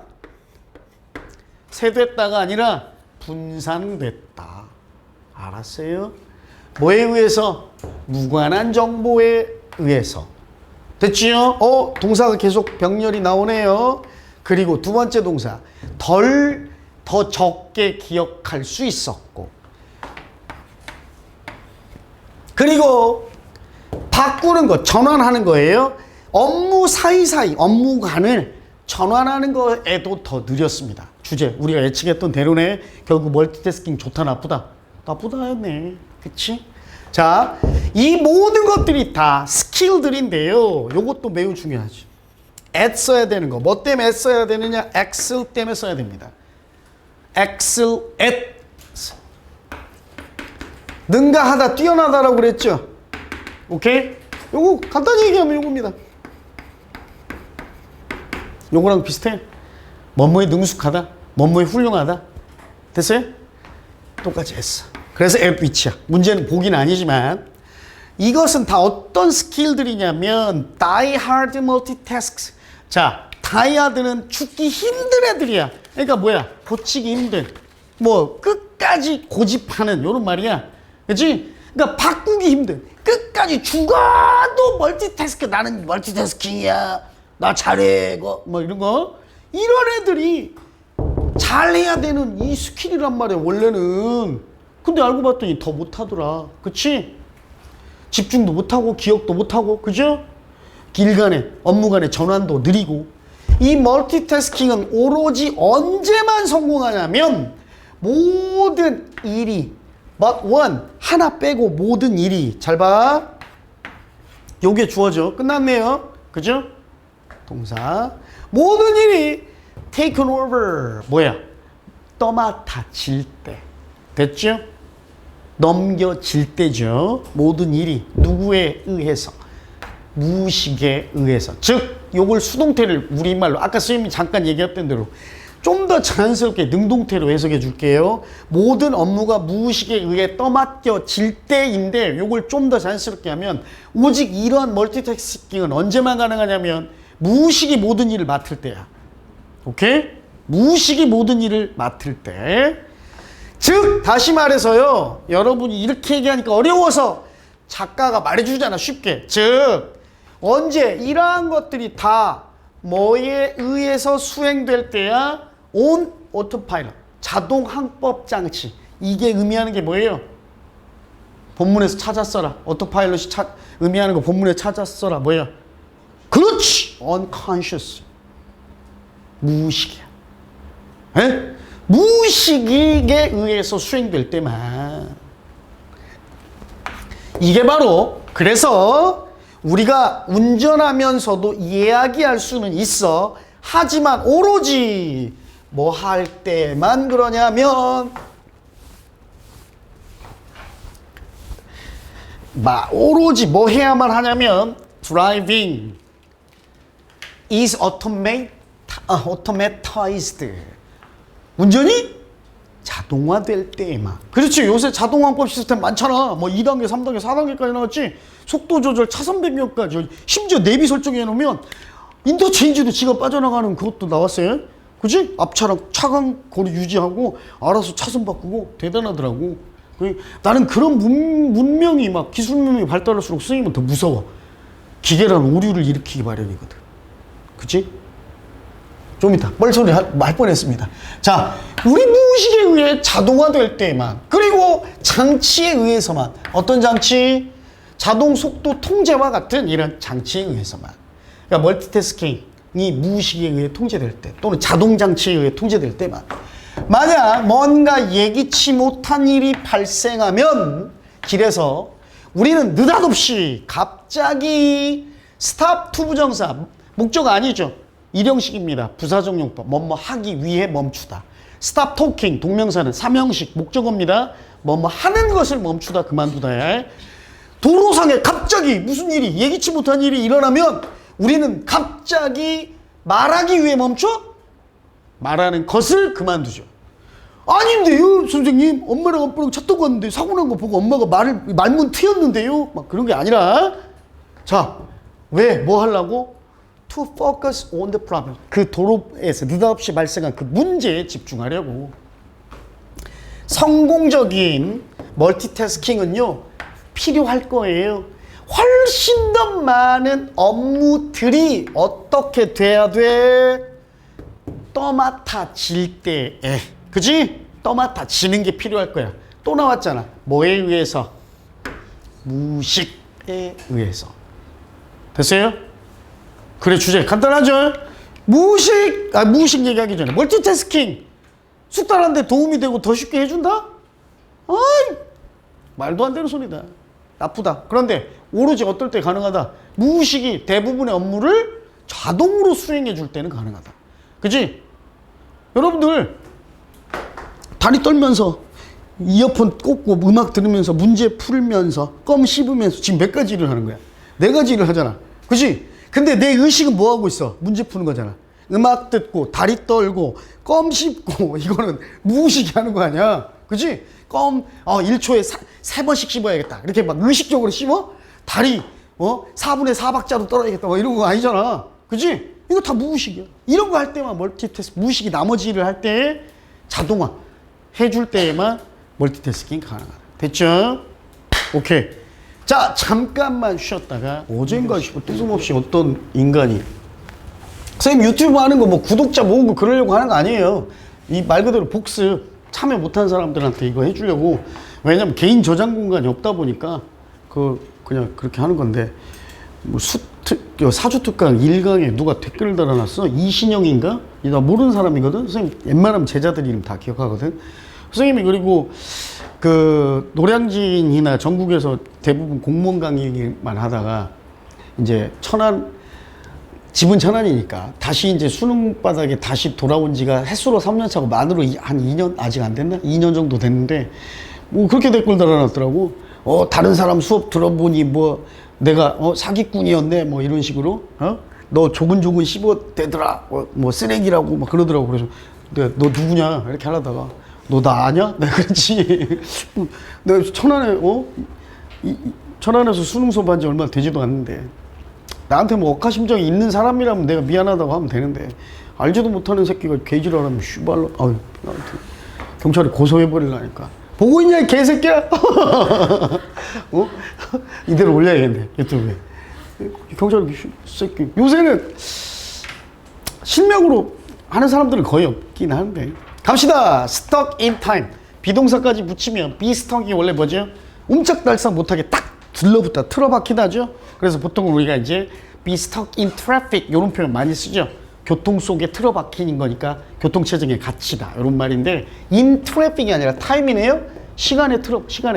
세됐다가 아니라 분산됐다. 알았어요? 뭐에 의해서? 무관한 정보에 의해서. 됐지요? 동사가 계속 병렬이 나오네요. 그리고 두 번째 동사. 더 적게 기억할 수 있었고. 그리고 바꾸는 것, 전환하는 거예요. 업무 사이사이, 업무간을 전환하는 거에도 더 느렸습니다. 주제, 우리가 예측했던 대로네. 결국 멀티태스킹 좋다 나쁘다? 나쁘다였네. 그치? 자, 이 모든 것들이 다 스킬들인데요. 요것도 매우 중요하지. at 써야 되는 거. 뭐 때문에 at 써야 되느냐? excel 때문에 써야 됩니다. excel at. 능가하다, 뛰어나다라고 그랬죠? 오케이? 요거 간단히 얘기하면 요겁니다. 요거랑 비슷해. 뭐뭐에 능숙하다, 뭐뭐에 훌륭하다. 됐어요? 똑같이 했어. 그래서 at 위치야. 문제는 보기는 아니지만 이것은 다 어떤 스킬들이냐면 die hard multitasks. 자, die hard는 죽기 힘든 애들이야. 그러니까 뭐야? 고치기 힘든. 뭐 끝까지 고집하는 요런 말이야. 그치? 그러니까 바꾸기 힘든. 끝까지 죽어도 멀티태스크. 나는 멀티태스킹이야. 나 잘해. 뭐 이런 거. 이런 애들이 잘해야 되는 이 스킬이란 말이야 원래는. 근데 알고 봤더니 더 못하더라. 그치? 집중도 못하고 기억도 못하고. 그죠? 길 간에 업무 간에 전환도 느리고. 이 멀티태스킹은 오로지 언제만 성공하냐면 모든 일이 but one 하나 빼고 모든 일이 잘 봐. 요게 주어져. 끝났네요. 그죠? 동사. 모든 일이 taken over. 뭐야? 떠맡아질 때. 됐죠? 넘겨질 때죠. 모든 일이 누구에 의해서? 무의식에 의해서. 즉 요걸 수동태를 우리말로 아까 선생님이 잠깐 얘기했던 대로 좀 더 자연스럽게 능동태로 해석해 줄게요. 모든 업무가 무의식에 의해 떠맡겨질 때인데 요걸 좀 더 자연스럽게 하면 오직 이러한 멀티태스킹은 언제만 가능하냐면 무의식이 모든 일을 맡을 때야. 오케이? 무의식이 모든 일을 맡을 때. 즉 다시 말해서요. 여러분이 이렇게 얘기하니까 어려워서 작가가 말해주잖아. 쉽게. 즉 언제 이러한 것들이 다 뭐에 의해서 수행될 때야? on autopilot. 자동 항법 장치. 이게 의미하는 게 뭐예요? 본문에서 찾았어라. 오토파일럿이 의미하는 거 본문에 찾았어라. 뭐예요? 그렇지! unconscious. 무의식이야. 에? 무의식에 의해서 수행될 때만. 이게 바로 그래서 우리가 운전하면서도 이야기할 수는 있어. 하지만 오로지 뭐 할 때만 그러냐면 오로지 뭐 해야만 하냐면 driving is automatized. 운전이 자동화될 때에만. 그렇지. 요새 자동화법 시스템 많잖아. 뭐 2단계, 3단계, 4단계까지 나왔지. 속도 조절, 차선 변경까지. 심지어 내비 설정해 놓으면 인터체인지도 지가 빠져나가는 그것도 나왔어요. 그치? 앞차랑 차간 거리 유지하고 알아서 차선 바꾸고 대단하더라고. 나는 그런 문명이 막 기술 문명이 발달할수록 선생님은 더 무서워. 기계라는 오류를 일으키기 마련이거든. 그치? 좀 이따 뻘소리 할 뻔했습니다. 자, 우리 무의식에 의해 자동화될 때만, 그리고 장치에 의해서만. 어떤 장치? 자동 속도 통제와 같은 이런 장치에 의해서만. 그러니까 멀티태스킹이 무의식에 의해 통제될 때, 또는 자동 장치에 의해 통제될 때만. 만약 뭔가 예기치 못한 일이 발생하면 길에서 우리는 느닷없이 갑자기 스탑 투부정사, 목적 아니죠. 일형식입니다. 부사적용법. 뭐뭐 하기 위해 멈추다. 스탑 토킹, 동명사는 삼형식, 목적어입니다. 뭐뭐 하는 것을 멈추다, 그만두다. 도로상에 갑자기 무슨 일이, 예기치 못한 일이 일어나면 우리는 갑자기 말하기 위해 멈춰? 말하는 것을 그만두죠. 아닌데요, 선생님. 엄마랑 아빠랑 차 타고 갔는데 사고 난 거 보고 엄마가 말문 트였는데요. 막 그런 게 아니라. 자, 왜? 뭐 하려고? To focus on the problem. 그 도로에서 느닷없이 발생한 그 문제에 집중하려고. 성공적인 멀티태스킹은요, 필요할 거예요. 훨씬 더 많은 업무들이 어떻게 돼야 돼? 떠맡아질 때에. 그지? 떠맡아지는 게 필요할 거야. 또 나왔잖아. 뭐에 의해서? 무의식에 의해서. 됐어요? 그래, 주제 간단하죠? 무의식 얘기하기 전에 멀티태스킹 숙달하는데 도움이 되고 더 쉽게 해준다? 아이, 말도 안 되는 소리다. 나쁘다. 그런데 오로지 어떨 때 가능하다? 무의식이 대부분의 업무를 자동으로 수행해 줄 때는 가능하다. 그치? 여러분들 다리 떨면서 이어폰 꽂고 음악 들으면서 문제 풀면서 껌 씹으면서 지금 몇 가지 일을 하는 거야. 4가지 일을 하잖아. 그치? 근데 내 의식은 뭐 하고 있어? 문제 푸는 거잖아. 음악 듣고 다리 떨고 껌 씹고 이거는 무의식이 하는 거 아니야. 그치? 껌 1초에 3번씩 씹어야겠다. 이렇게 막 의식적으로 씹어? 다리 4분의 4박자로 떨어야겠다. 뭐 이런 거 아니잖아. 그치? 이거 다 무의식이야. 이런 거 할 때만 멀티태스킹, 무의식이 나머지 일을 할 때 자동화 해줄 때에만 멀티태스킹 가능하다. 됐죠? 오케이. 자, 잠깐만 쉬었다가 어젠가 싶어 뜬금없이 어떤 인간이 선생님 유튜브 하는 거 뭐 구독자 모으고 그러려고 하는 거 아니에요. 이 말 그대로 복습 참여 못한 사람들한테 이거 해주려고. 왜냐면 개인 저장 공간이 없다 보니까 그냥 그렇게 하는 건데, 뭐 사주특강 1강에 누가 댓글을 달아놨어. 이신영인가? 나 모르는 사람이거든. 선생님 웬만하면 제자들 이름 다 기억하거든. 선생님이 그리고 그 노량진이나 전국에서 대부분 공무원 강의만 하다가 이제 집은 천안이니까 다시 이제 수능 바닥에 다시 돌아온 지가 햇수로 3년 차고 만으로 한 2년 아직 안 됐나? 2년 정도 됐는데 뭐 그렇게 댓글 달아놨더라고. 다른 사람 수업 들어보니 뭐 내가 사기꾼이었네 뭐 이런 식으로 너 조근조근 씹어대더라 뭐 쓰레기라고 막 그러더라고. 그래서 내가 너 누구냐 이렇게 하려다가 너 나 아냐? 내가 그렇지. 내가 천안에서 수능 수업 한 지 얼마 되지도 않는데 나한테 뭐 억하심정이 있는 사람이라면 내가 미안하다고 하면 되는데 알지도 못하는 새끼가 개지랄하면 슈발로 경찰에 고소해버리려니까. 보고 있냐 이 개새끼야? 이대로 올려야겠네 유튜브에. 경찰이 새끼. 요새는 실명으로 하는 사람들은 거의 없긴 한데. 갑시다. stuck in time. 비동사까지 붙이면 비스턱이 원래 뭐죠? 옴짝달싹 못하게 딱 들러붙다 틀어박히다죠. 그래서 보통 우리가 이제 be stuck in traffic 이런 표현 많이 쓰죠. 교통 속에 틀어박힌 거니까 교통체증에 갇히다 이런 말인데, in traffic이 아니라 time이네요. 시간에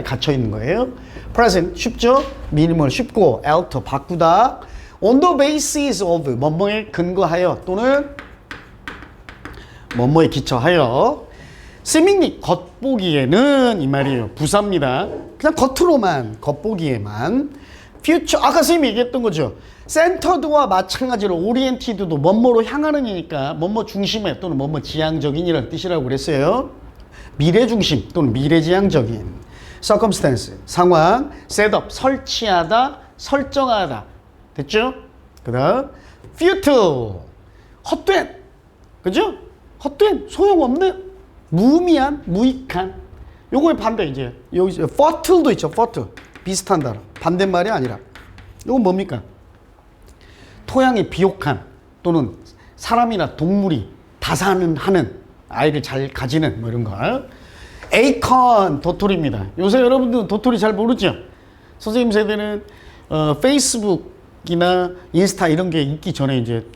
갇혀 있는 거예요. present 쉽죠? minimal 쉽고 alter 바꾸다. on the basis of 뭐뭐에 근거하여 또는 뭐뭐에 기초하여 seemingly 겉보기에는 이 말이에요. 부사입니다. 그냥 겉으로만 겉보기에만 future 아까 선생님이 얘기했던 거죠. centered와 마찬가지로 oriented도 뭐뭐로 향하는 이니까 뭐뭐 중심에 또는 뭐뭐 지향적인 이라는 뜻이라고 그랬어요. 미래 중심 또는 미래지향적인 circumstance 상황 set up 설치하다 설정하다 됐죠? 그 다음 futile 헛된 그죠? 헛된 소용없는 무의미한 무익한 요거의 반대 이제 여기 fertile도 있죠. fertile 비슷한 단어 반대말이 아니라 요건 뭡니까? 토양이 비옥한 또는 사람이나 동물이 다산은 하는 아이를 잘 가지는 뭐 이런 거. 에이컨 도토리입니다. 요새 여러분들 도토리 잘 모르죠? 선생님 세대는 페이스북이나 인스타 이런 게 있기 전에 이제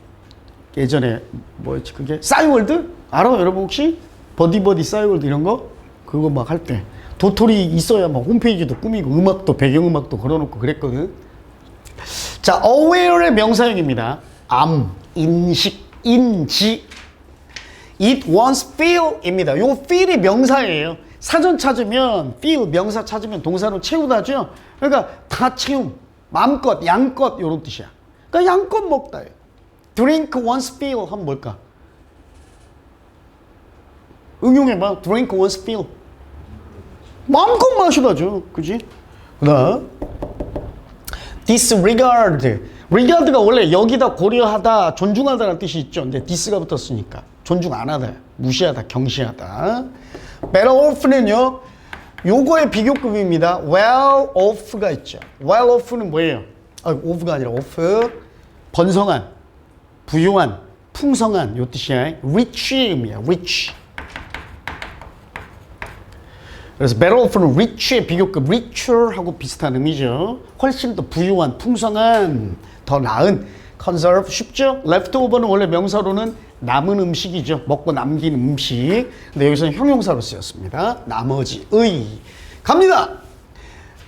예전에 뭐였지 그게 싸이월드 알아 여러분 혹시 버디버디 싸이월드 이런 거 그거 막 할 때 도토리 있어야 막 홈페이지도 꾸미고 음악도 배경음악도 걸어놓고 그랬거든. 자, aware의 명사형입니다. 인식, 인지. It once feel입니다. 요 feel이 명사예요. 사전 찾으면 feel 명사 찾으면 동사로 채우다죠. 그러니까 다 채움, 마음껏, 양껏 이런 뜻이야. 그러니까 양껏 먹다예요. drink once feel 하면 뭘까? 응용해봐. drink once feel. 마음껏 마시다죠. 그지? 그다음 disregard. regard가 원래 여기다 고려하다, 존중하다라는 뜻이 있죠. 근데 this가 붙었으니까 존중 안 하다, 무시하다, 경시하다. better off는요, 요거의 비교급입니다. well off가 있죠. well off는 뭐예요? off가 아니라 off. 번성한, 부유한, 풍성한 요 뜻이야. rich입니다. rich. 그래서 better off는 rich의 비교급, richer하고 비슷한 의미죠. 훨씬 더 부유한, 풍성한, 더 나은, conserve 쉽죠? leftover는 원래 명사로는 남은 음식이죠. 먹고 남긴 음식. 근데 여기서는 형용사로 쓰였습니다. 나머지의. 갑니다.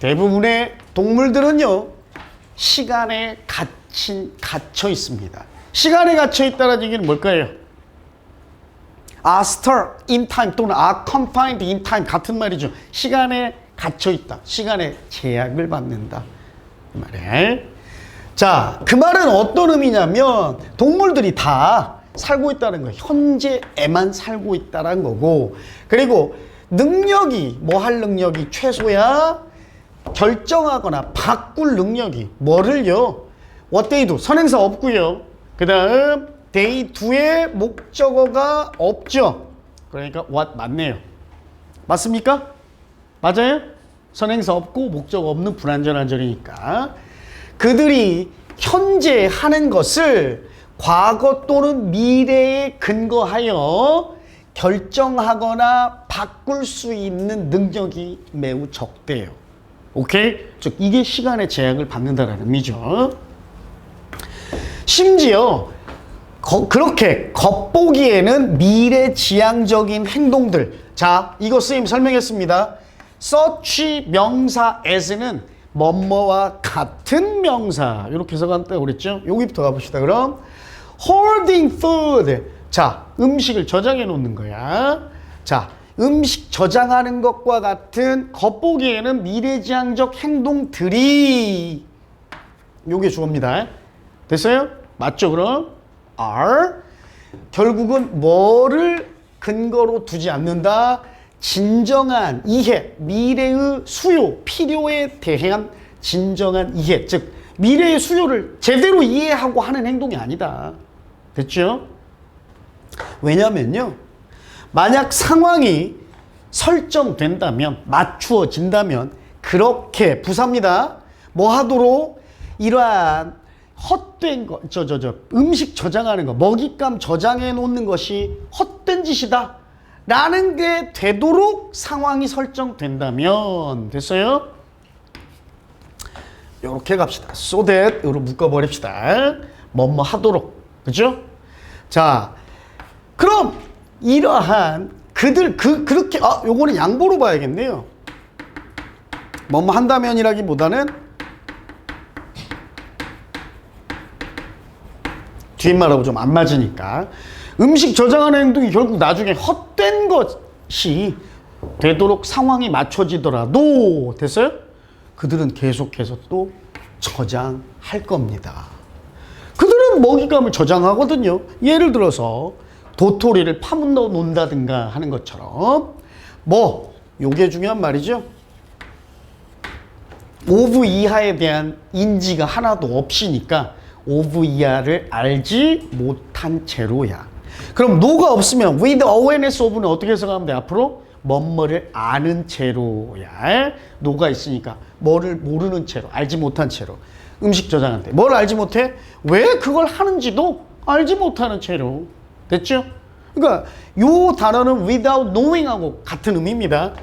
대부분의 동물들은요, 시간에 갇혀 있습니다. 시간에 갇혀 있다는 얘기는 뭘까요? are stuck in time 또는 are confined in time 같은 말이죠. 시간에 갇혀 있다. 시간에 제약을 받는다. 그 말이에요. 자, 그 말은 어떤 의미냐면 동물들이 다 살고 있다는 거, 현재에만 살고 있다는 거고, 그리고 능력이 뭐 할 능력이 최소야 결정하거나 바꿀 능력이 뭐를요? what they do 선행사 없고요. 그 다음 day do의 목적어가 없죠. 그러니까 what 맞네요. 맞습니까? 맞아요? 선행사 없고 목적어 없는 불완전한 절이니까 그들이 현재 하는 것을 과거 또는 미래에 근거하여 결정하거나 바꿀 수 있는 능력이 매우 적대요. 오케이? 즉 이게 시간의 제약을 받는다라는 의미죠. 심지어 그렇게 겉보기에는 미래지향적인 행동들. 자, 이거 선생님 설명했습니다. such 명사 as는 뭐뭐와 같은 명사 이렇게 해석한다고 그랬죠. 여기부터 가봅시다. 그럼 hoarding food. 자, 음식을 저장해 놓는 거야. 자, 음식 저장하는 것과 같은 겉보기에는 미래지향적 행동들이 요게 주어입니다. 됐어요? 맞죠? 그럼 are 결국은 뭐를 근거로 두지 않는다? 진정한 이해, 미래의 수요, 필요에 대한 진정한 이해, 즉 미래의 수요를 제대로 이해하고 하는 행동이 아니다. 됐죠? 왜냐면요, 만약 상황이 설정된다면, 맞추어진다면 그렇게 부사입니다. 뭐 하도록? 이러한 헛된 거, 음식 저장하는 거, 먹잇감 저장해 놓는 것이 헛된 짓이다 라는 게 되도록 상황이 설정된다면. 됐어요? 요렇게 갑시다. so that 으로 묶어버립시다. 뭐뭐 하도록. 그죠? 자, 그럼 이러한 그렇게 요거는 양보로 봐야겠네요. 뭐뭐 한다면이라기보다는 뒷말하고 좀 안 맞으니까 음식 저장하는 행동이 결국 나중에 헛된 것이 되도록 상황이 맞춰지더라도 됐어요? 그들은 계속해서 또 저장할 겁니다. 그들은 먹잇감을 저장하거든요. 예를 들어서 도토리를 파묻어 놓는다든가 하는 것처럼 요게 중요한 말이죠. 오브 이하에 대한 인지가 하나도 없으니까 오브 이하를 알지 못한 채로야. 그럼 노가 없으면 with awareness of는 어떻게 해석하면 돼? 앞으로 뭐뭐를 아는 채로야. 노가 있으니까 뭐를 모르는 채로, 알지 못한 채로 음식 저장한대. 뭘 알지 못해? 왜 그걸 하는지도 알지 못하는 채로. 됐죠? 그러니까 요 단어는 without knowing하고 같은 의미입니다.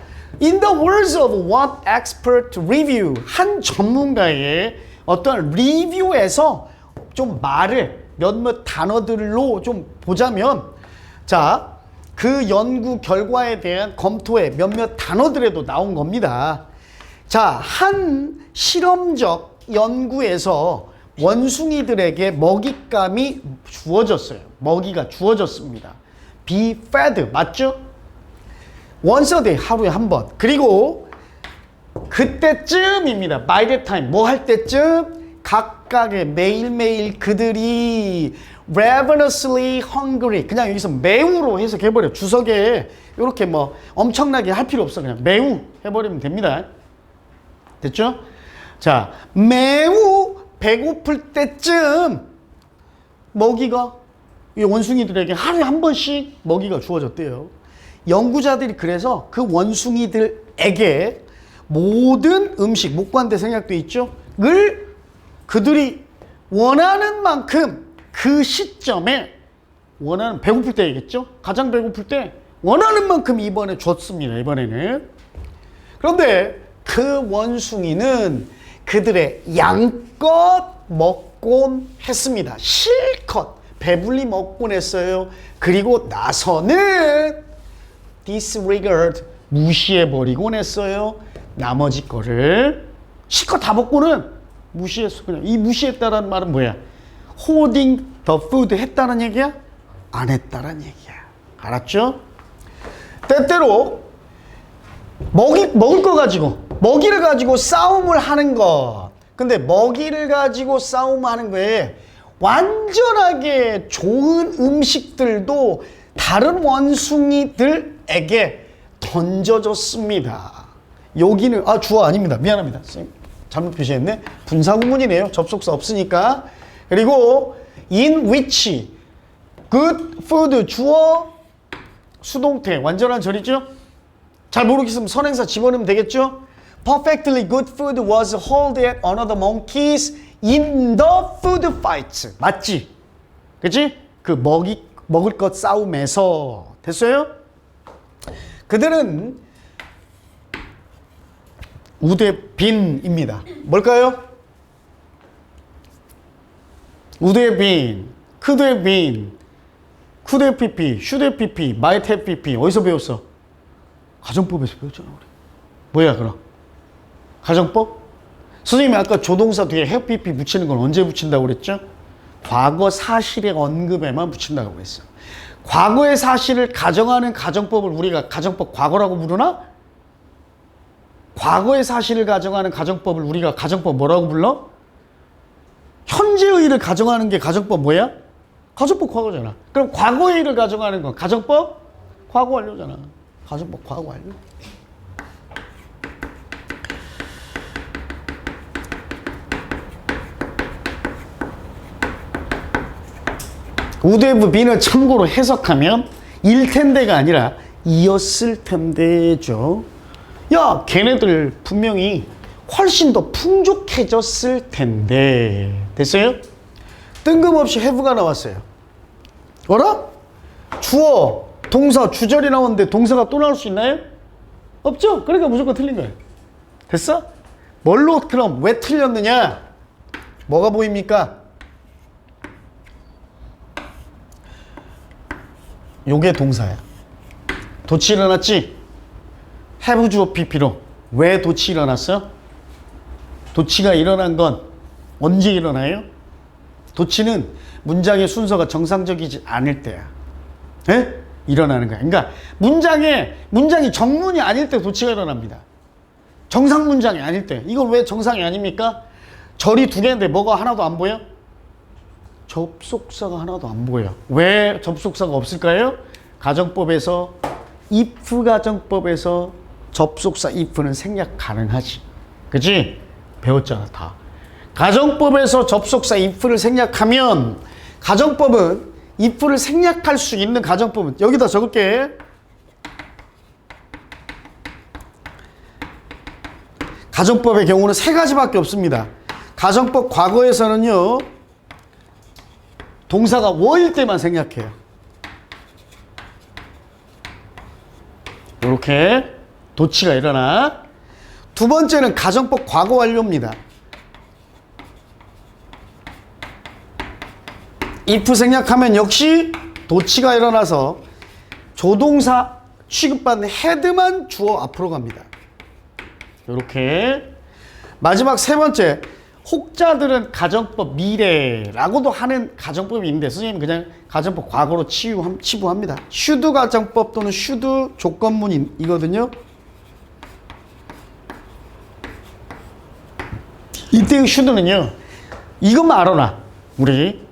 In the words of what expert review, 한 전문가의 어떤 리뷰에서 좀 말을 몇몇 단어들로 좀 보자면, 자, 그 연구 결과에 대한 검토에 몇몇 단어들에도 나온 겁니다. 자, 한 실험적 연구에서 원숭이들에게 먹잇감이 주어졌어요. 먹이가 주어졌습니다. Be fed, 맞죠? Once a day, 하루에 한 번. 그리고 그때쯤입니다. By that time, 뭐 할 때쯤? 각각의 매일매일 그들이 ravenously hungry, 그냥 여기서 매우로 해석해버려. 주석에 이렇게 뭐 엄청나게 할 필요 없어. 그냥 매우 해버리면 됩니다. 됐죠? 자, 매우 배고플 때쯤 먹이가 이 원숭이들에게 하루에 한 번씩 먹이가 주어졌대요. 연구자들이 그래서 그 원숭이들에게 모든 음식, 목관대 생략도 있죠? 을 그들이 원하는 만큼 그 시점에 원하는, 배고플 때이겠죠? 가장 배고플 때 원하는 만큼 이번에 줬습니다. 이번에는. 그런데 그 원숭이는 그들의 양껏 먹곤 했습니다. 실컷 배불리 먹곤 했어요. 그리고 나서는 disregard, 무시해버리곤 했어요. 나머지 거를 실컷 다 먹고는 무시했어. 그냥 이 무시했다라는 말은 뭐야? hoarding the food 했다는 얘기야? 안 했다는 얘기야. 알았죠? 때때로 먹을 거 가지고, 먹이를 가지고 싸움을 하는 것. 근데 먹이를 가지고 싸움하는 거에 완전하게 좋은 음식들도 다른 원숭이들에게 던져졌습니다. 여기는 주어 아닙니다. 미안합니다. 선생님 잘못 표시했네. 분사구문이네요. 접속사 없으니까. 그리고 in which good food, 주어 수동태 완전한 절이죠. 잘 모르겠으면 선행사 집어넣으면 되겠죠. Perfectly good food was hauled at another monkeys in the food fight. 맞지? 그치? 그 먹을 것 싸움에서. 됐어요? 그들은 우대 빈입니다. 뭘까요? 우대 빈, 크대 빈, 쿠대 피피, 슈대 피피, 마이테 피피. 어디서 배웠어? 가정법에서 배웠잖아 우리. 뭐야 그럼? 가정법? 선생님이 아까 조동사 뒤에 have pp 붙이는 건 언제 붙인다고 그랬죠? 과거 사실의 언급에만 붙인다고 그랬어. 과거의 사실을 가정하는 가정법을 우리가 가정법 과거라고 부르나? 과거의 사실을 가정하는 가정법을 우리가 가정법 뭐라고 불러? 현재의 일을 가정하는 게 가정법 뭐야? 가정법 과거잖아. 그럼 과거의 일을 가정하는 건 가정법 과거 완료잖아. 가정법 과거 완료. would have been을 참고로 해석하면 일 텐데가 아니라 이었을 텐데죠. 야, 걔네들 분명히 훨씬 더 풍족해졌을 텐데. 됐어요? 뜬금없이 have가 나왔어요. 어라? 주어, 동사, 주절이 나오는데 동사가 또 나올 수 있나요? 없죠? 그러니까 무조건 틀린 거예요. 됐어? 뭘로 그럼 왜 틀렸느냐? 뭐가 보입니까? 요게 동사야. 도치 일어났지? have 주어 pp로. 왜 도치 일어났어? 도치가 일어난 건 언제 일어나요? 도치는 문장의 순서가 정상적이지 않을 때야. 에? 일어나는 거야. 그러니까 문장이 정문이 아닐 때 도치가 일어납니다. 정상 문장이 아닐 때. 이건 왜 정상이 아닙니까? 절이 두 개인데 뭐가 하나도 안 보여? 접속사가 하나도 안 보여. 왜 접속사가 없을까요? 가정법에서 if 가정법에서 접속사 if는 생략 가능하지. 그치? 배웠잖아 다. 가정법에서 접속사 if를 생략하면 가정법은 if를 생략할 수 있는 가정법은 여기다 적을게. 가정법의 경우는 세 가지밖에 없습니다. 가정법 과거에서는요. 동사가 were 때만 생략해요. 이렇게 도치가 일어나. 두 번째는 가정법 과거 완료입니다. if 생략하면 역시 도치가 일어나서 조동사 취급받는 head만 주어 앞으로 갑니다. 이렇게. 마지막 세 번째, 혹자들은 가정법 미래라고도 하는 가정법이 있는데 선생님은 그냥 가정법 과거로 치부합니다. should 가정법 또는 should 조건문이거든요. 이때의 should는요. 이것만 알아놔. 우리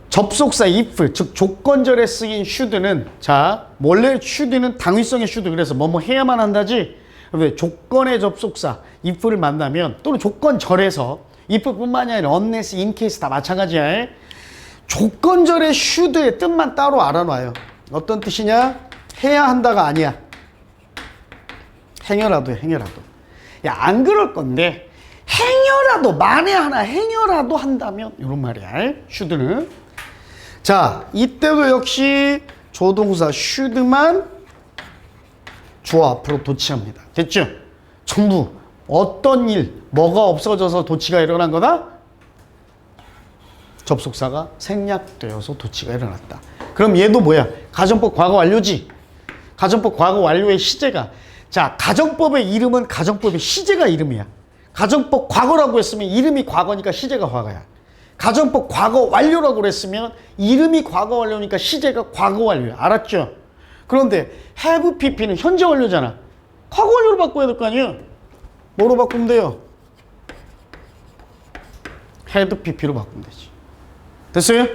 접속사 if, 즉 조건절에 쓰인 should는 자 원래 should는 당위성의 should 그래서 뭐뭐 해야만 한다지. 왜 조건의 접속사 if를 만나면 또는 조건절에서 if뿐만이 아니라 unless, in case 다 마찬가지야. 조건절의 should의 뜻만 따로 알아놔요. 어떤 뜻이냐? 해야 한다가 아니야. 행여라도 해, 행여라도. 야, 안 그럴 건데 행여라도 만에 하나 행여라도 한다면 이런 말이야. should는. 자, 이때도 역시 조동사 should만 주어 앞으로 도치합니다. 됐죠? 전부 어떤 일, 뭐가 없어져서 도치가 일어난 거다? 접속사가 생략되어서 도치가 일어났다. 그럼 얘도 뭐야? 가정법 과거 완료지? 가정법 과거 완료의 시제가 자, 가정법의 이름은 가정법의 시제가 이름이야. 가정법 과거라고 했으면 이름이 과거니까 시제가 과거야. 가정법 과거 완료라고 그랬으면 이름이 과거 완료니까 시제가 과거 완료야. 알았죠? 그런데 have pp는 현재 완료잖아. 과거 완료로 바꿔야 될 거 아니에요? 뭐로 바꾸면 돼요? had pp로 바꾸면 되지. 됐어요?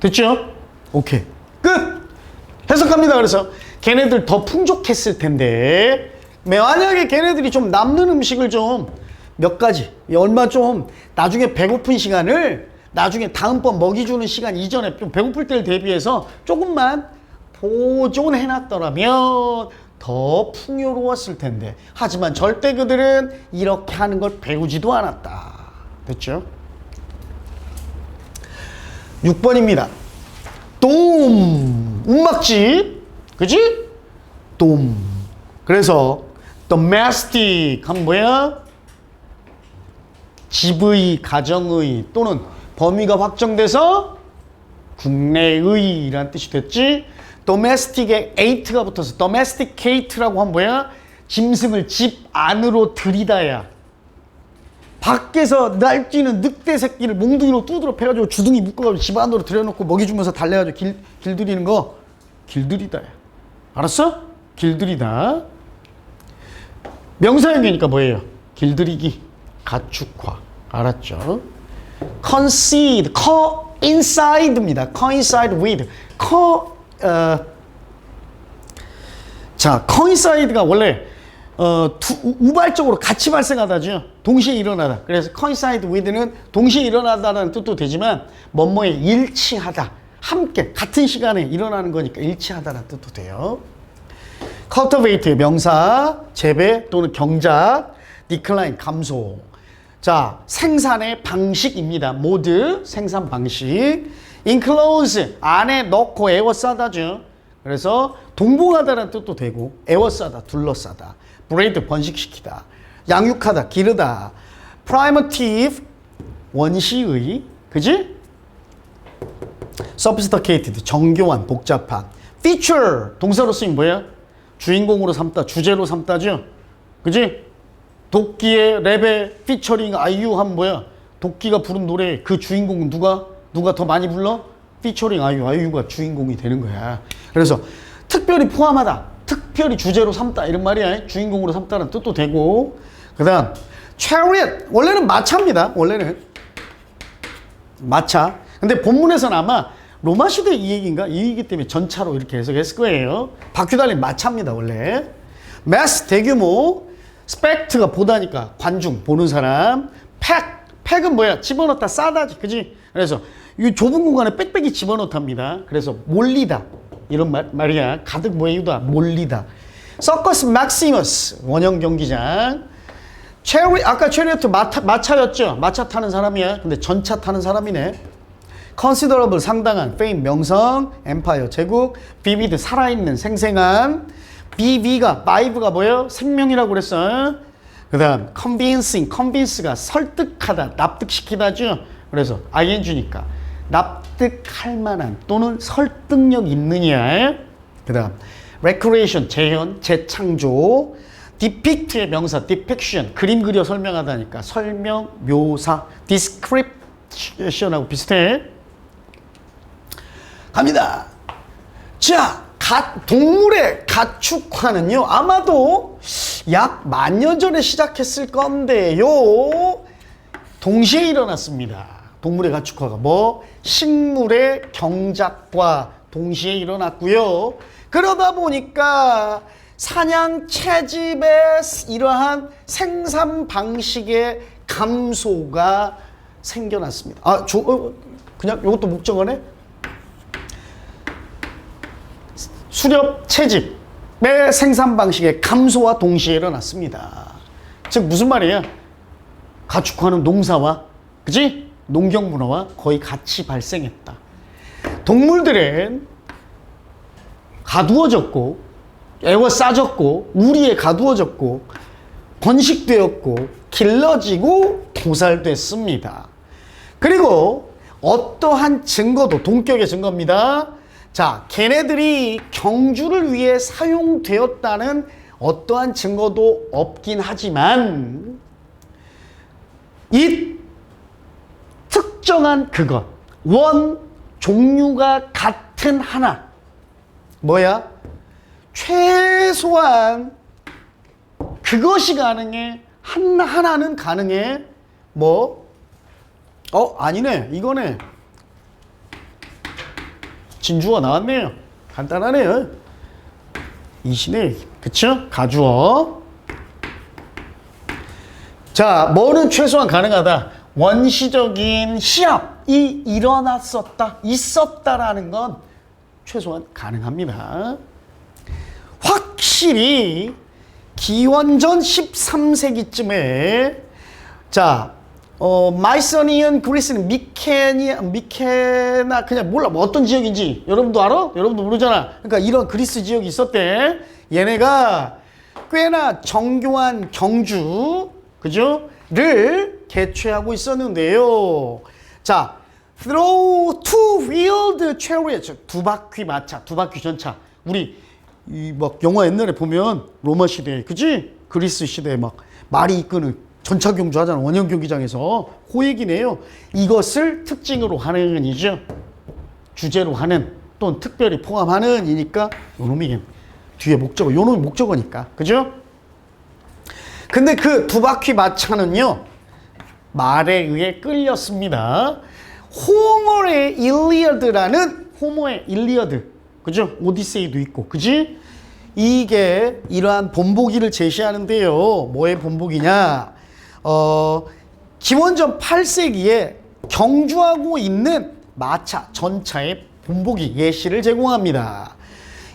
됐죠? 오케이. 끝! 해석합니다. 그래서 걔네들 더 풍족했을 텐데 만약에 걔네들이 좀 남는 음식을 좀 몇 가지 얼마 좀 나중에 배고픈 시간을 나중에 다음번 먹이 주는 시간 이전에 좀 배고플 때를 대비해서 조금만 보존해놨더라면 더 풍요로웠을 텐데 하지만 절대 그들은 이렇게 하는 걸 배우지도 않았다. 됐죠? 6번입니다. 돔 움막집 그지? 돔. 그래서 domestic 하면 뭐야? 집의, 가정의 또는 범위가 확정돼서 국내의 라는 뜻이 됐지. domestic에 ate가 붙어서 domesticate라고 하면 뭐야? 짐승을 집 안으로 들이다야. 밖에서 날뛰는 늑대 새끼를 몽둥이로 두드러 패가지고 주둥이 묶어가지고 집 안으로 들여놓고 먹이 주면서 달래가지고 길들이는 거 길들이다야. 알았어? 길들이다. 명사형이니까 뭐예요? 길들이기, 가축화. 알았죠? concede, coincide입니다. coincide with. 자, coincide가 원래 우발적으로 같이 발생하다죠. 동시에 일어나다. 그래서 coincide with는 동시에 일어나다라는 뜻도 되지만 뭐뭐에 일치하다. 함께 같은 시간에 일어나는 거니까 일치하다라는 뜻도 돼요. cultivate 명사, 재배 또는 경작, decline 감소. 자, 생산의 방식입니다. 모드 생산 방식. enclose 안에 넣고 에워싸다죠. 그래서 동봉하다라는 뜻도 되고 에워싸다, 둘러싸다. breed 번식시키다. 양육하다, 기르다. primitive 원시의, 그지? sophisticated 정교한, 복잡한. feature 동사로 쓰인 뭐야? 주인공으로 삼다, 주제로 삼다죠. 그지? 도끼의 랩에 피처링 아이유 한 뭐야? 도끼가 부른 노래 그 주인공은 누가 더 많이 불러? 피처링 아이유가 주인공이 되는 거야. 그래서 특별히 포함하다, 특별히 주제로 삼다 이런 말이야. 주인공으로 삼다는 뜻도 되고. 그다음 chariot 원래는 마차입니다. 원래는 마차. 근데 본문에서는 아마 로마 시대 이 얘기인가? 이 얘기 때문에 전차로 이렇게 해석했을 거예요. 바퀴 달린 마차입니다. 원래. mass 대규모, spect가 보다니까 관중 보는 사람, 팩은 뭐야? 집어넣다 싸다지, 그지? 그래서 이 좁은 공간에 빽빽이 집어넣답니다. 그래서 몰리다 이런 말이야. 가득 모이다 몰리다. 서커스 맥시머스 원형 경기장. 아까 체리어트 마차였죠? 마차 타는 사람이야. 근데 전차 타는 사람이네. considerable 상당한, fame 명성, empire 제국, vivid 살아있는 생생한, vive가 뭐예요? 생명이라고 그랬어. 그 다음 convince가 설득하다, 납득시키다죠. 그래서 ing니까 납득할 만한 또는 설득력 있느냐. 그 다음 recreation 재현, 재창조, depict의 명사 depiction 그림 그려 설명하다니까 설명, 묘사, description하고 비슷해. 갑니다. 자, 동물의 가축화는요 아마도 약 만년 전에 시작했을 건데요 동시에 일어났습니다. 동물의 가축화가 식물의 경작과 동시에 일어났고요. 그러다 보니까 사냥 채집의 이러한 생산 방식의 감소가 생겨났습니다. 그냥 이것도 목적어네. 수렵 채집의 생산 방식의 감소와 동시에 일어났습니다. 즉 무슨 말이에요? 가축화는 농사와 그지? 농경 문화와 거의 같이 발생했다. 동물들은 가두어졌고 애워싸졌고 우리에 가두어졌고 번식되었고 길러지고 도살됐습니다. 그리고 어떠한 증거도 동격의 증거입니다. 자, 걔네들이 경주를 위해 사용되었다는 어떠한 증거도 없긴 하지만 이 특정한 그것, 종류가 같은 하나 뭐야? 최소한 그것이 가능해. 하나는 가능해. 아니네. 이거네. 진주어 나왔네요. 간단하네요. 이시네. 그쵸? 가주어. 자, 뭐는 최소한 가능하다. 원시적인 시합이 있었다라는 건 최소한 가능합니다. 확실히 기원전 13세기쯤에 마이서니언 그리스는 미케나 그냥 몰라 어떤 지역인지 여러분도 알아? 여러분도 모르잖아. 그러니까 이런 그리스 지역이 있었대. 얘네가 꽤나 정교한 경주 그죠?를 개최하고 있었는데요. 자, throw two-wheeled chariot 두 바퀴 마차, 두 바퀴 전차. 우리 영화 옛날에 보면 로마 시대, 그지? 그리스 시대에 말이 이끄는 전차 경주 하잖아. 원형 경기장에서. 그 얘기네요. 이것을 특징으로 하는 이죠. 주제로 하는 또는 특별히 포함하는 이니까 요놈이 뒤에 목적어, 요놈이 목적어니까. 그죠? 근데 그 두 바퀴 마차는요. 말에 의해 끌렸습니다. 호머의 일리어드. 그죠? 오디세이도 있고. 그지? 이게 이러한 본보기를 제시하는데요. 뭐의 본보기냐? 기원전 8세기에 경주하고 있는 마차, 전차의 본보기, 예시를 제공합니다.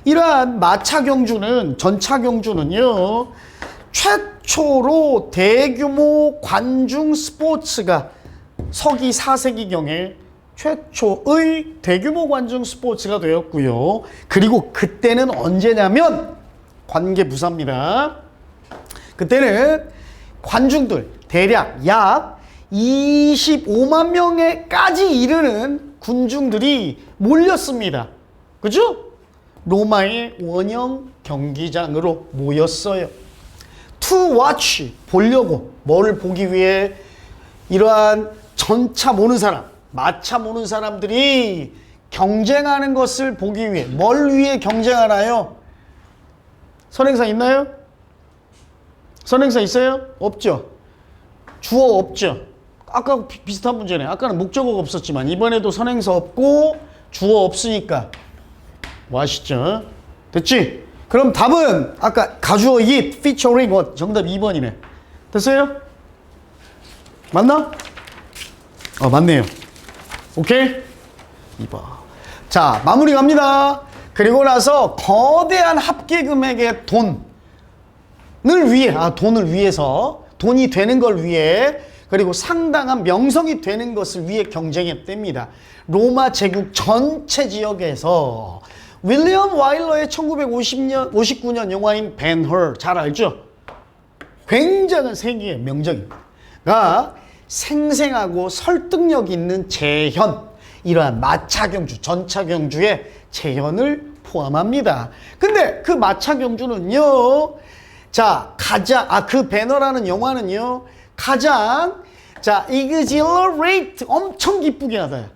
이러한 마차 경주는, 전차 경주는요, 최초로 대규모 관중 스포츠가 서기 4세기경에 최초의 대규모 관중 스포츠가 되었고요. 그리고 그때는 언제냐면 관계부사입니다. 그때는 관중들 대략 약 25만 명에까지 이르는 군중들이 몰렸습니다. 그죠? 로마의 원형 경기장으로 모였어요. to watch, 보려고. 뭐를 보기 위해? 이러한 전차 모는 사람, 마차 모는 사람들이 경쟁하는 것을 보기 위해. 뭘 위해 경쟁하나요? 선행사 있나요? 선행사 있어요? 없죠? 주어 없죠? 아까 비슷한 문제네. 아까는 목적어가 없었지만 이번에도 선행사 없고 주어 없으니까 뭐 아시죠? 됐지? 그럼 답은 아까 가주어 it, featuring what? 정답 2번이네. 됐어요? 맞나? 맞네요. 오케이? 2번. 자, 마무리 갑니다. 그리고 나서 거대한 합계 금액의 돈을 위해, 돈을 위해서, 돈이 되는 걸 위해, 그리고 상당한 명성이 되는 것을 위해 경쟁했답니다. 로마 제국 전체 지역에서 윌리엄 와일러의 1959년 영화인 벤허, 잘 알죠? 굉장한 세계의 명작입니다. 생생하고 설득력 있는 재현, 이러한 마차 경주, 전차 경주의 재현을 포함합니다. 근데 그 마차 경주는요, 자, 그 배너라는 영화는요, 가장, 자, exhilarate, 엄청 기쁘게 하다.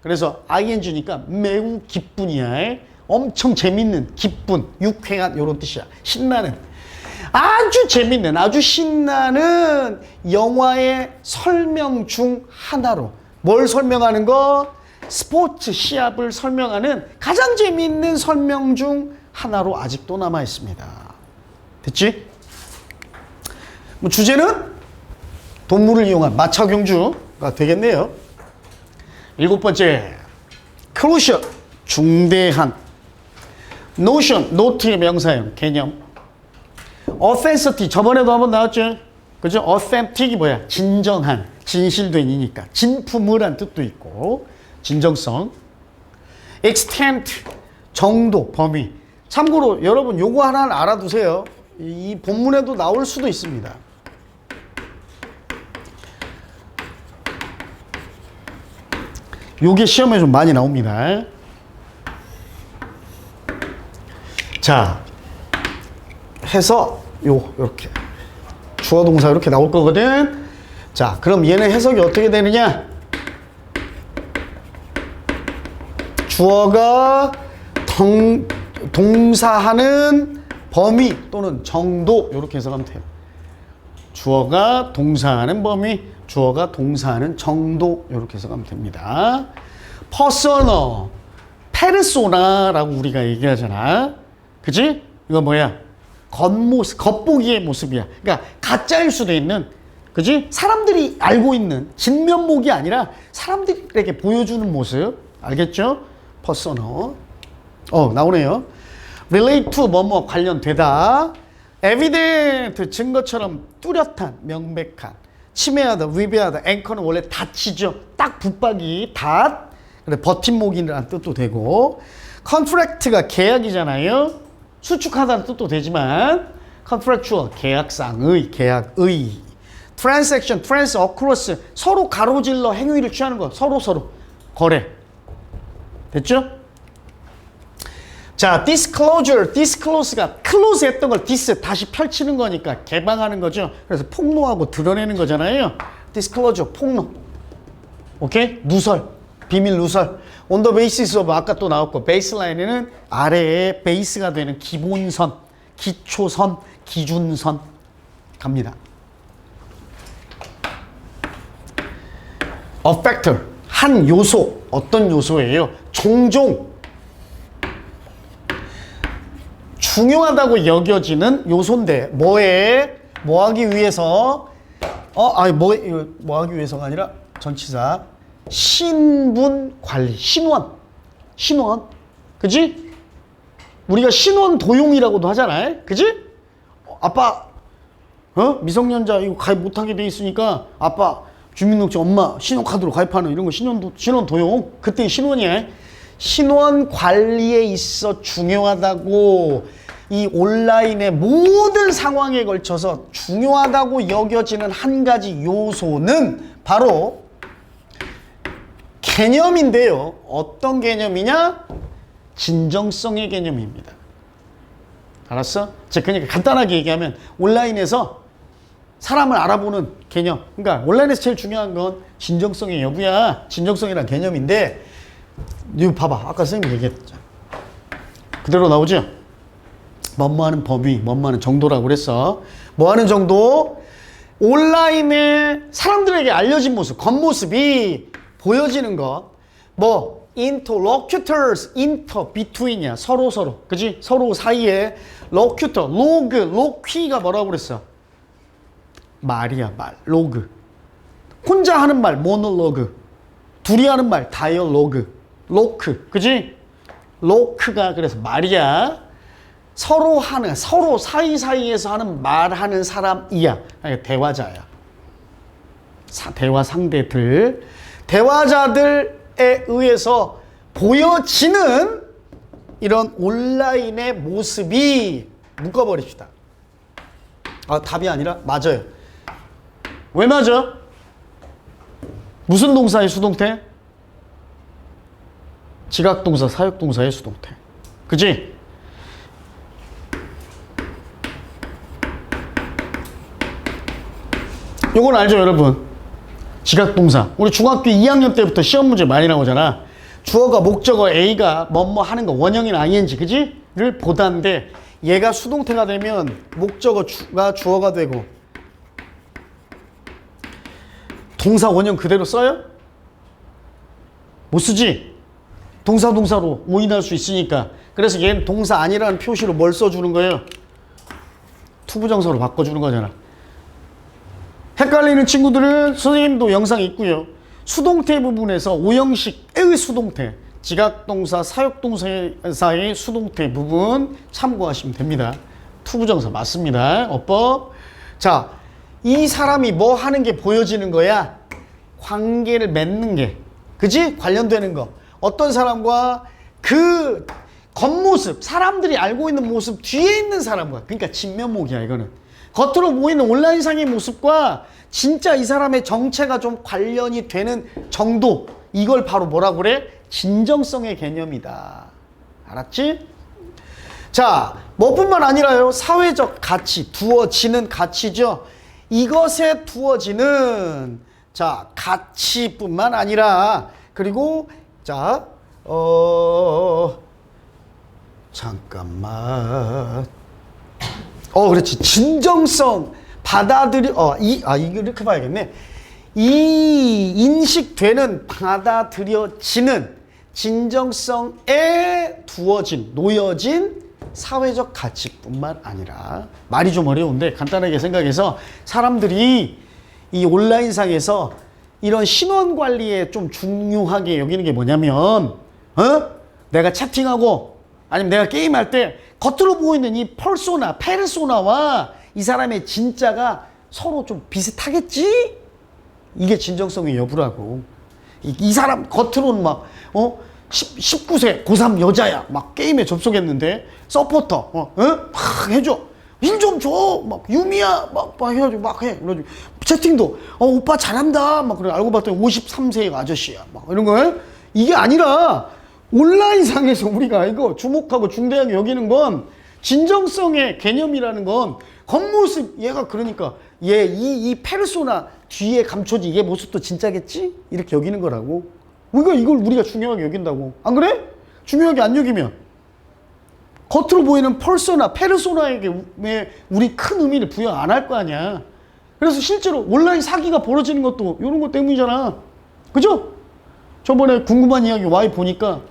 그래서 ing니까 매우 기쁜이야. 엄청 재밌는, 기쁜, 유쾌한, 요런 뜻이야. 신나는. 아주 재밌는, 아주 신나는 영화의 설명 중 하나로. 뭘 설명하는 거? 스포츠 시합을 설명하는 가장 재미있는 설명 중 하나로 아직도 남아 있습니다. 됐지? 뭐 주제는 동물을 이용한 마차 경주가 되겠네요. 7번째, crucial, 중대한. notion, note의 명사형, 개념. authenticity, 저번에도 한번 나왔죠? 그죠? authentic이 뭐야? 진정한, 진실된이니까. 진품을 한 뜻도 있고, 진정성. extent, 정도, 범위. 참고로 여러분 요거 하나는 알아두세요. 이 본문에도 나올 수도 있습니다. 요게 시험에 좀 많이 나옵니다. 자, 해서 요렇게 주어 동사 이렇게 나올 거거든. 자, 그럼 얘네 해석이 어떻게 되느냐? 주어가 동사하는 범위 또는 정도, 이렇게 해석하면 돼요. 주어가 동사하는 범위, 주어가 동사하는 정도, 이렇게 해석하면 됩니다. 퍼서너, 페르소나라고 우리가 얘기하잖아. 그치? 이거 뭐야? 겉모습, 겉보기의 모습이야. 그러니까 가짜일 수도 있는, 그치? 사람들이 알고 있는 진면목이 아니라 사람들에게 보여주는 모습. 알겠죠? 퍼서너. 나오네요. relate to 뭐뭐 관련되다. evident 증거처럼 뚜렷한, 명백한. 침해하다, 위배하다. 앵커는 원래 닫히죠. 딱 붙박이, 닫. 그래, 버팀목이라는 뜻도 되고. contract가 계약이잖아요. 수축하다는 뜻도 되지만 contractual, 계약상의, 계약의. transaction, trans, across, 서로 가로질러 행위를 취하는 거. 서로 거래. 됐죠? 자, disclosure, disclose가 close 했던 걸 다시 펼치는 거니까 개방하는 거죠. 그래서 폭로하고 드러내는 거잖아요. disclosure, 폭로. 오케이? 누설, 비밀 누설. on the basis of, 아까 또 나왔고, baseline에는 아래에 베이스가 되는 기본선, 기초선, 기준선 갑니다. a factor, 한 요소. 어떤 요소예요? 종종 중요하다고 여겨지는 요소인데 뭐 하기 위해서 뭐 하기 위해서가 아니라 전치사 신분 관리, 신원, 그지? 우리가 신원 도용이라고도 하잖아요, 그지? 아빠, 미성년자 이거 가입 못하게 돼 있으니까 아빠 주민등록증 엄마 신원카드로 가입하는 이런 거 신원 도용, 그때 신원이야. 신원 관리에 있어 중요하다고, 이 온라인의 모든 상황에 걸쳐서 중요하다고 여겨지는 한 가지 요소는 바로 개념인데요. 어떤 개념이냐? 진정성의 개념입니다. 알았어? 자, 그러니까 간단하게 얘기하면 온라인에서 사람을 알아보는 개념. 그러니까 온라인에서 제일 중요한 건 진정성의 여부야. 진정성이란 개념인데, 이거 봐봐. 아까 선생님이 얘기했죠. 그대로 나오죠? 뭐뭐하는 범위, 뭐뭐하는 정도라고 그랬어. 뭐하는 정도? 온라인에 사람들에게 알려진 모습, 겉모습이 보여지는 것. 뭐 interlocutors, inter, between이야. 서로. 그지? 서로 사이에 locutor, loqu가 뭐라고 그랬어? 말이야, 말. 로그. 혼자 하는 말, 모노로그. 둘이 하는 말, 다이얼로그. 로크. 그지? 로크가 그래서 말이야. 서로 사이사이에서 하는 말하는 사람이야. 그러니까 대화자야. 대화 상대들. 대화자들에 의해서 보여지는 이런 온라인의 모습이 묶어버립시다. 아, 답이 아니라 맞아요. 왜 맞아? 무슨 동사의 수동태? 지각동사, 사역동사의 수동태. 그치? 요건 알죠, 여러분? 지각동사. 우리 중학교 2학년 때부터 시험 문제 많이 나오잖아. 주어가 목적어 A가 뭐뭐 하는 거, 원형인 ing, 그지? 를 보다인데, 얘가 수동태가 되면 목적어가 주어가 되고, 동사 원형 그대로 써요? 못 쓰지? 동사로 오인할 수 있으니까. 그래서 얘는 동사 아니라는 표시로 뭘 써주는 거예요? 투부정사로 바꿔주는 거잖아. 헷갈리는 친구들은 선생님도 영상 있고요. 수동태 부분에서 오형식의 수동태, 지각동사, 사역동사의 수동태 부분 참고하시면 됩니다. 투부정사 맞습니다. 어법. 자, 이 사람이 뭐 하는 게 보여지는 거야? 관계를 맺는 게. 그지? 관련되는 거. 어떤 사람과 그 겉모습, 사람들이 알고 있는 모습 뒤에 있는 사람과, 그러니까 진면목이야, 이거는. 겉으로 보이는 온라인상의 모습과 진짜 이 사람의 정체가 좀 관련이 되는 정도, 이걸 바로 뭐라고 그래? 진정성의 개념이다. 알았지? 자, 뭐뿐만 아니라요, 사회적 가치, 두어지는 가치죠. 이것에 두어지는, 자, 가치뿐만 아니라, 그리고, 자, 잠깐만. 그렇지. 진정성, 이거 이렇게 봐야겠네. 이 인식되는, 받아들여지는 진정성에 놓여진 사회적 가치뿐만 아니라, 말이 좀 어려운데 간단하게 생각해서 사람들이 이 온라인상에서 이런 신원 관리에 좀 중요하게 여기는 게 뭐냐면, 내가 채팅하고 아니면 내가 게임할 때 겉으로 보이는 이 페르소나와 이 사람의 진짜가 서로 좀 비슷하겠지? 이게 진정성의 여부라고. 이 사람 겉으로는 막 19세 고3 여자야. 막 게임에 접속했는데 서포터 막 해줘. 일 좀 줘. 막 유미야 막 해가지고 막 해. 그래가지고 채팅도 오빠 잘한다. 막 그래. 알고 봤더니 53세의 아저씨야. 막 이런 거. 이게 아니라 온라인상에서 우리가 이거 주목하고 중대하게 여기는 건 진정성의 개념이라는 건 겉모습, 얘가 그러니까 이 페르소나 뒤에 감춰진 얘 모습도 진짜겠지? 이렇게 여기는 거라고. 이걸 우리가 중요하게 여긴다고. 안 그래? 중요하게 안 여기면 겉으로 보이는 페르소나에게 우리 큰 의미를 부여 안 할 거 아니야. 그래서 실제로 온라인 사기가 벌어지는 것도 이런 것 때문이잖아. 그죠? 저번에 궁금한 이야기 와이 보니까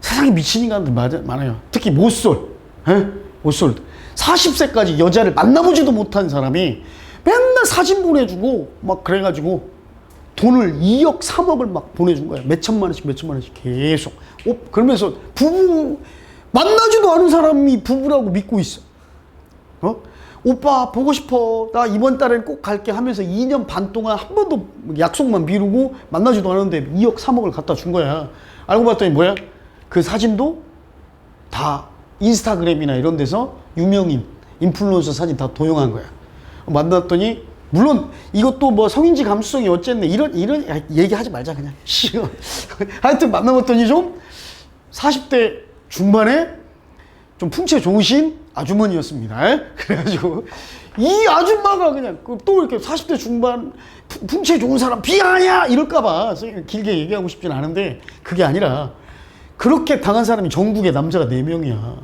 세상에 미친 인간들 많아요. 특히 모쏠. 40세까지 여자를 만나보지도 못한 사람이 맨날 사진 보내주고 막 그래가지고 돈을 2억, 3억을 막 보내준 거야. 몇천만 원씩 계속. 그러면서 만나지도 않은 사람이 부부라고 믿고 있어. 오빠 보고 싶어. 나 이번 달엔 꼭 갈게 하면서 2년 반 동안 한 번도 약속만 미루고 만나지도 않았는데 2억, 3억을 갖다 준 거야. 알고 봤더니 뭐야? 그 사진도 다 인스타그램이나 이런 데서 유명인, 인플루언서 사진 다 도용한 거야. 만났더니 물론 이것도 뭐 성인지 감수성이 어쨌네. 이런 얘기하지 말자 그냥. 하여튼 만나봤더니 좀 40대 중반에 좀 풍채 좋으신 아주머니였습니다. 그래가지고 이 아줌마가 그냥 또 이렇게 40대 중반 풍채 좋은 사람 비하냐 이럴까봐 길게 얘기하고 싶진 않은데 그게 아니라 그렇게 당한 사람이 전국에 남자가 4명이야.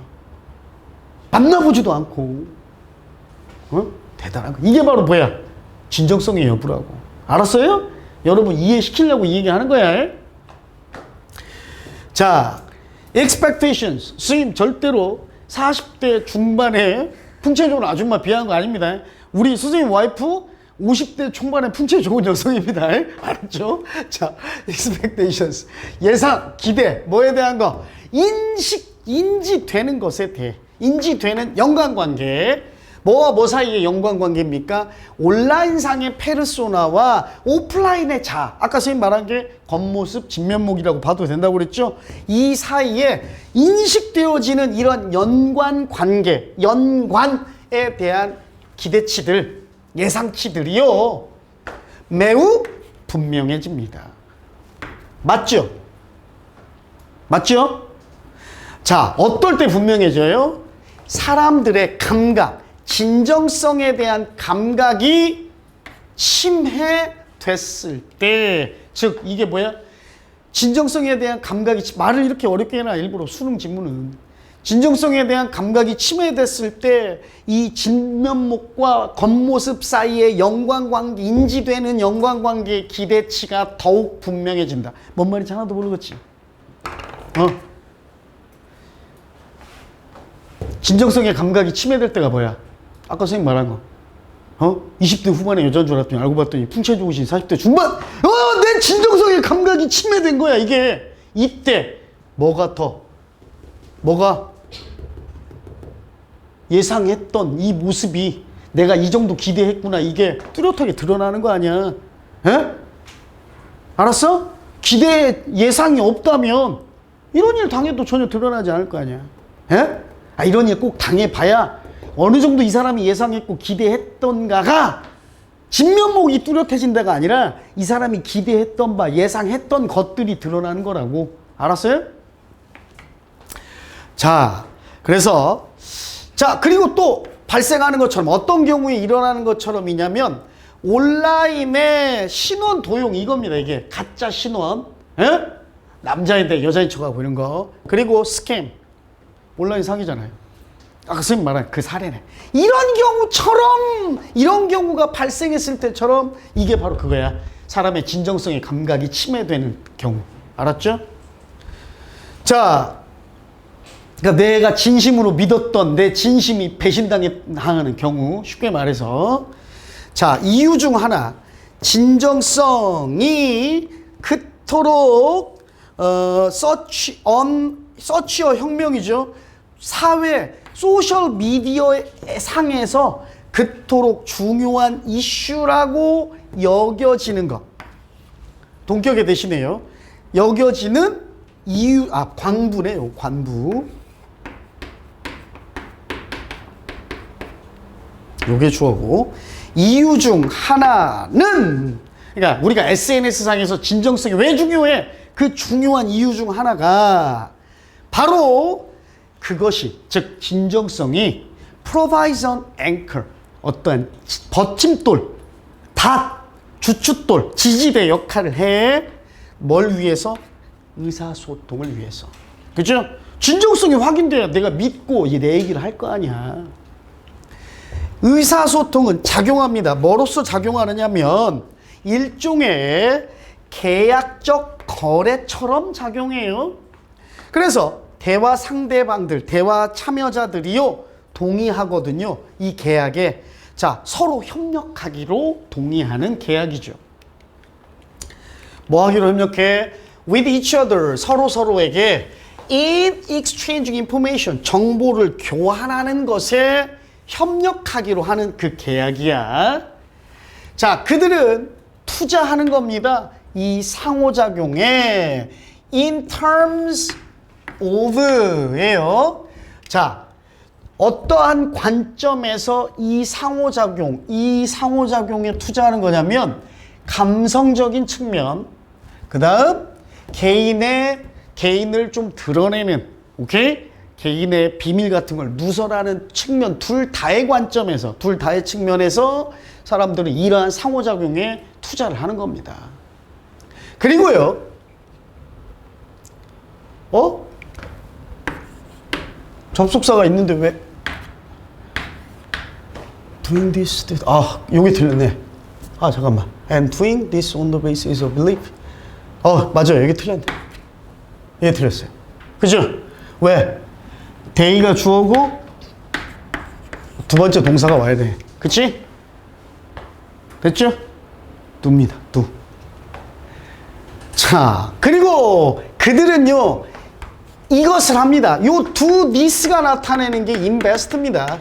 만나보지도 않고. 대단한 거. 이게 바로 뭐야? 진정성의 여부라고. 알았어요? 여러분 이해시키려고 이 얘기하는 거야. 자, expectations. 스님 절대로 40대 중반에 풍채 좋은 아줌마 비하한 거 아닙니다. 우리 선생님 와이프 50대 초반에 풍채 좋은 여성입니다. 알았죠? 자, expectations. 예상, 기대, 뭐에 대한 거? 인지되는 것에 대해. 인지되는 연관관계. 뭐와 뭐 사이의 연관관계입니까? 온라인상의 페르소나와 오프라인의 자아. 아까 선생님 말한 게 겉모습, 진면목이라고 봐도 된다고 그랬죠? 이 사이에 인식되어지는 이런 연관관계, 연관에 대한 기대치들, 예상치들이요. 매우 분명해집니다. 맞죠? 맞죠? 자, 어떨 때 분명해져요? 사람들의 감각, 진정성에 대한 감각이 침해됐을 때, 즉 이게 뭐야? 진정성에 대한 감각이, 말을 이렇게 어렵게 해놔 일부러 수능 지문은. 진정성에 대한 감각이 침해됐을 때 이 진면목과 겉모습 사이의 연관관계, 인지되는 연관관계의 기대치가 더욱 분명해진다. 뭔 말인지 하나도 모르겠지? 진정성의 감각이 침해될 때가 뭐야? 아까 선생님 말한 거. 20대 후반의 여자인 줄 알았더니 알고 봤더니 풍채 좋으신 40대 중반. 내 진정성의 감각이 침해된 거야 이게. 이때 뭐가 예상했던 이 모습이 내가 이 정도 기대했구나 이게 뚜렷하게 드러나는 거 아니야. 에? 알았어? 기대 예상이 없다면 이런 일 당해도 전혀 드러나지 않을 거 아니야. 에? 이런 일 꼭 당해봐야 어느 정도 이 사람이 예상했고 기대했던가가 진면목이 뚜렷해진다가 아니라 이 사람이 기대했던 바, 예상했던 것들이 드러나는 거라고. 알았어요? 자, 그래서 그리고 또 발생하는 것처럼 어떤 경우에 일어나는 것처럼이냐면 온라인의 신원 도용 이겁니다. 이게 가짜 신원. 남자인데 여자인 척하고 이런 거. 그리고 스캠. 온라인 사기잖아요. 아까 선생님 말한 그 사례네. 이런 경우가 발생했을 때처럼 이게 바로 그거야. 사람의 진정성의 감각이 침해되는 경우. 알았죠? 자, 그러니까 내가 진심으로 믿었던 내 진심이 배신당하는 경우. 쉽게 말해서. 자, 이유 중 하나. 진정성이 그토록 서치어 혁명이죠. 사회, 소셜 미디어 상에서 그토록 중요한 이슈라고 여겨지는 것. 동격에 대신에요. 여겨지는 이유, 광부네요. 관부. 요게 주어고. 이유 중 하나는, 그러니까 우리가 SNS상에서 진정성이 왜 중요해? 그 중요한 이유 중 하나가 바로 그것이, 즉 진정성이 provides an anchor, 어떤 버팀돌, 주춧돌, 지지대 역할을 해. 뭘 위해서? 의사소통을 위해서. 그죠? 진정성이 확인돼야 내가 믿고 내 얘기를 할 거 아니야. 의사소통은 작용합니다. 뭐로써 작용하느냐면 일종의 계약적 거래처럼 작용해요. 그래서 대화 상대방들, 대화 참여자들이요 동의하거든요. 이 계약에. 자, 서로 협력하기로 동의하는 계약이죠. 뭐 하기로 협력해? With each other, 서로에게 in exchanging information, 정보를 교환하는 것에 협력하기로 하는 그 계약이야. 자, 그들은 투자하는 겁니다. 이 상호작용에 in terms of예요. 자, 어떠한 관점에서 이 상호작용에 투자하는 거냐면 감성적인 측면, 그 다음 개인을 좀 드러내는, 오케이? 개인의 비밀 같은 걸 누설하는 측면 둘 다의 관점에서 둘 다의 측면에서 사람들은 이러한 상호작용에 투자를 하는 겁니다. 그리고요, 접속사가 있는데 왜 doing this, 요게 틀렸네. 잠깐만. And doing this on the basis of belief. 맞아요. 여기 틀렸네. 얘 틀렸어요. 그죠? 왜? 대의가 주어고 두 번째 동사가 와야 돼. 그치? 됐죠? do입니다. do. 자, 그리고 그들은요, 이것을 합니다. 요 do this가 나타내는 게 invest입니다.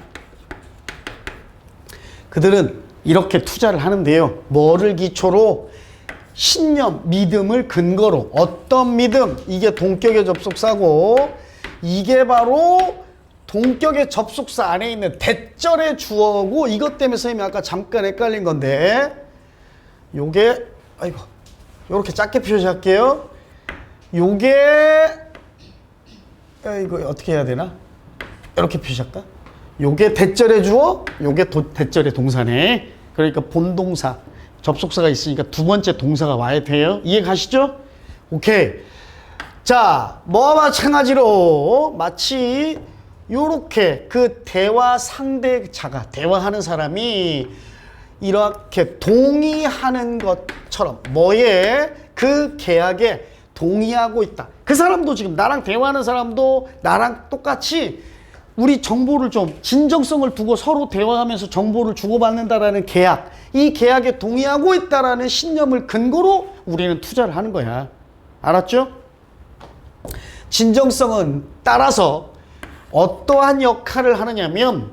그들은 이렇게 투자를 하는데요. 뭐를 기초로? 신념, 믿음을 근거로. 어떤 믿음? 이게 동격의 접속사고, 이게 바로 동격의 접속사 안에 있는 대절의 주어고, 이것 때문에 선생님이 아까 잠깐 헷갈린 건데, 요게, 요렇게 작게 표시할게요. 요게, 이거 어떻게 해야 되나? 이렇게 표시할까? 요게 대절의 주어, 요게 대절의 동사네. 그러니까 본동사, 접속사가 있으니까 두 번째 동사가 와야 돼요. 이해 가시죠? 오케이. 자, 뭐와 마찬가지로 마치 요렇게 그 대화 상대자가, 대화하는 사람이 이렇게 동의하는 것처럼 뭐에? 그 계약에 동의하고 있다. 그 사람도 지금 나랑 대화하는 사람도 나랑 똑같이 우리 정보를 좀 진정성을 두고 서로 대화하면서 정보를 주고받는다라는 계약, 이 계약에 동의하고 있다라는 신념을 근거로 우리는 투자를 하는 거야. 알았죠? 진정성은 따라서 어떠한 역할을 하느냐면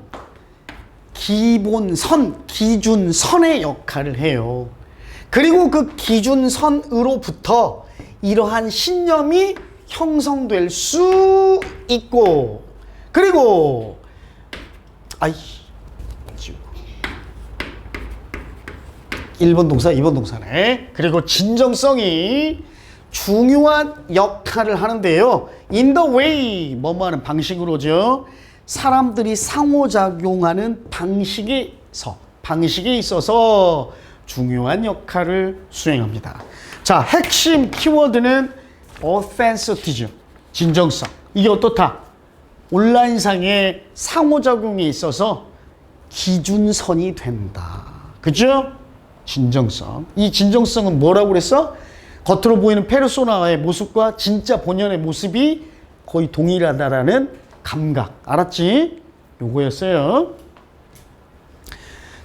기본선, 기준선의 역할을 해요. 그리고 그 기준선으로부터 이러한 신념이 형성될 수 있고, 그리고 1번 동사, 2번 동사네. 그리고 진정성이 중요한 역할을 하는데요. In the way, 뭐뭐 하는 방식으로죠. 사람들이 상호작용하는 방식에 있어서 중요한 역할을 수행합니다. 자, 핵심 키워드는 authentity죠. 진정성. 이게 어떻다? 온라인상의 상호작용에 있어서 기준선이 된다. 그죠? 진정성. 이 진정성은 뭐라고 그랬어? 겉으로 보이는 페르소나의 모습과 진짜 본연의 모습이 거의 동일하다라는 감각. 알았지? 요거였어요.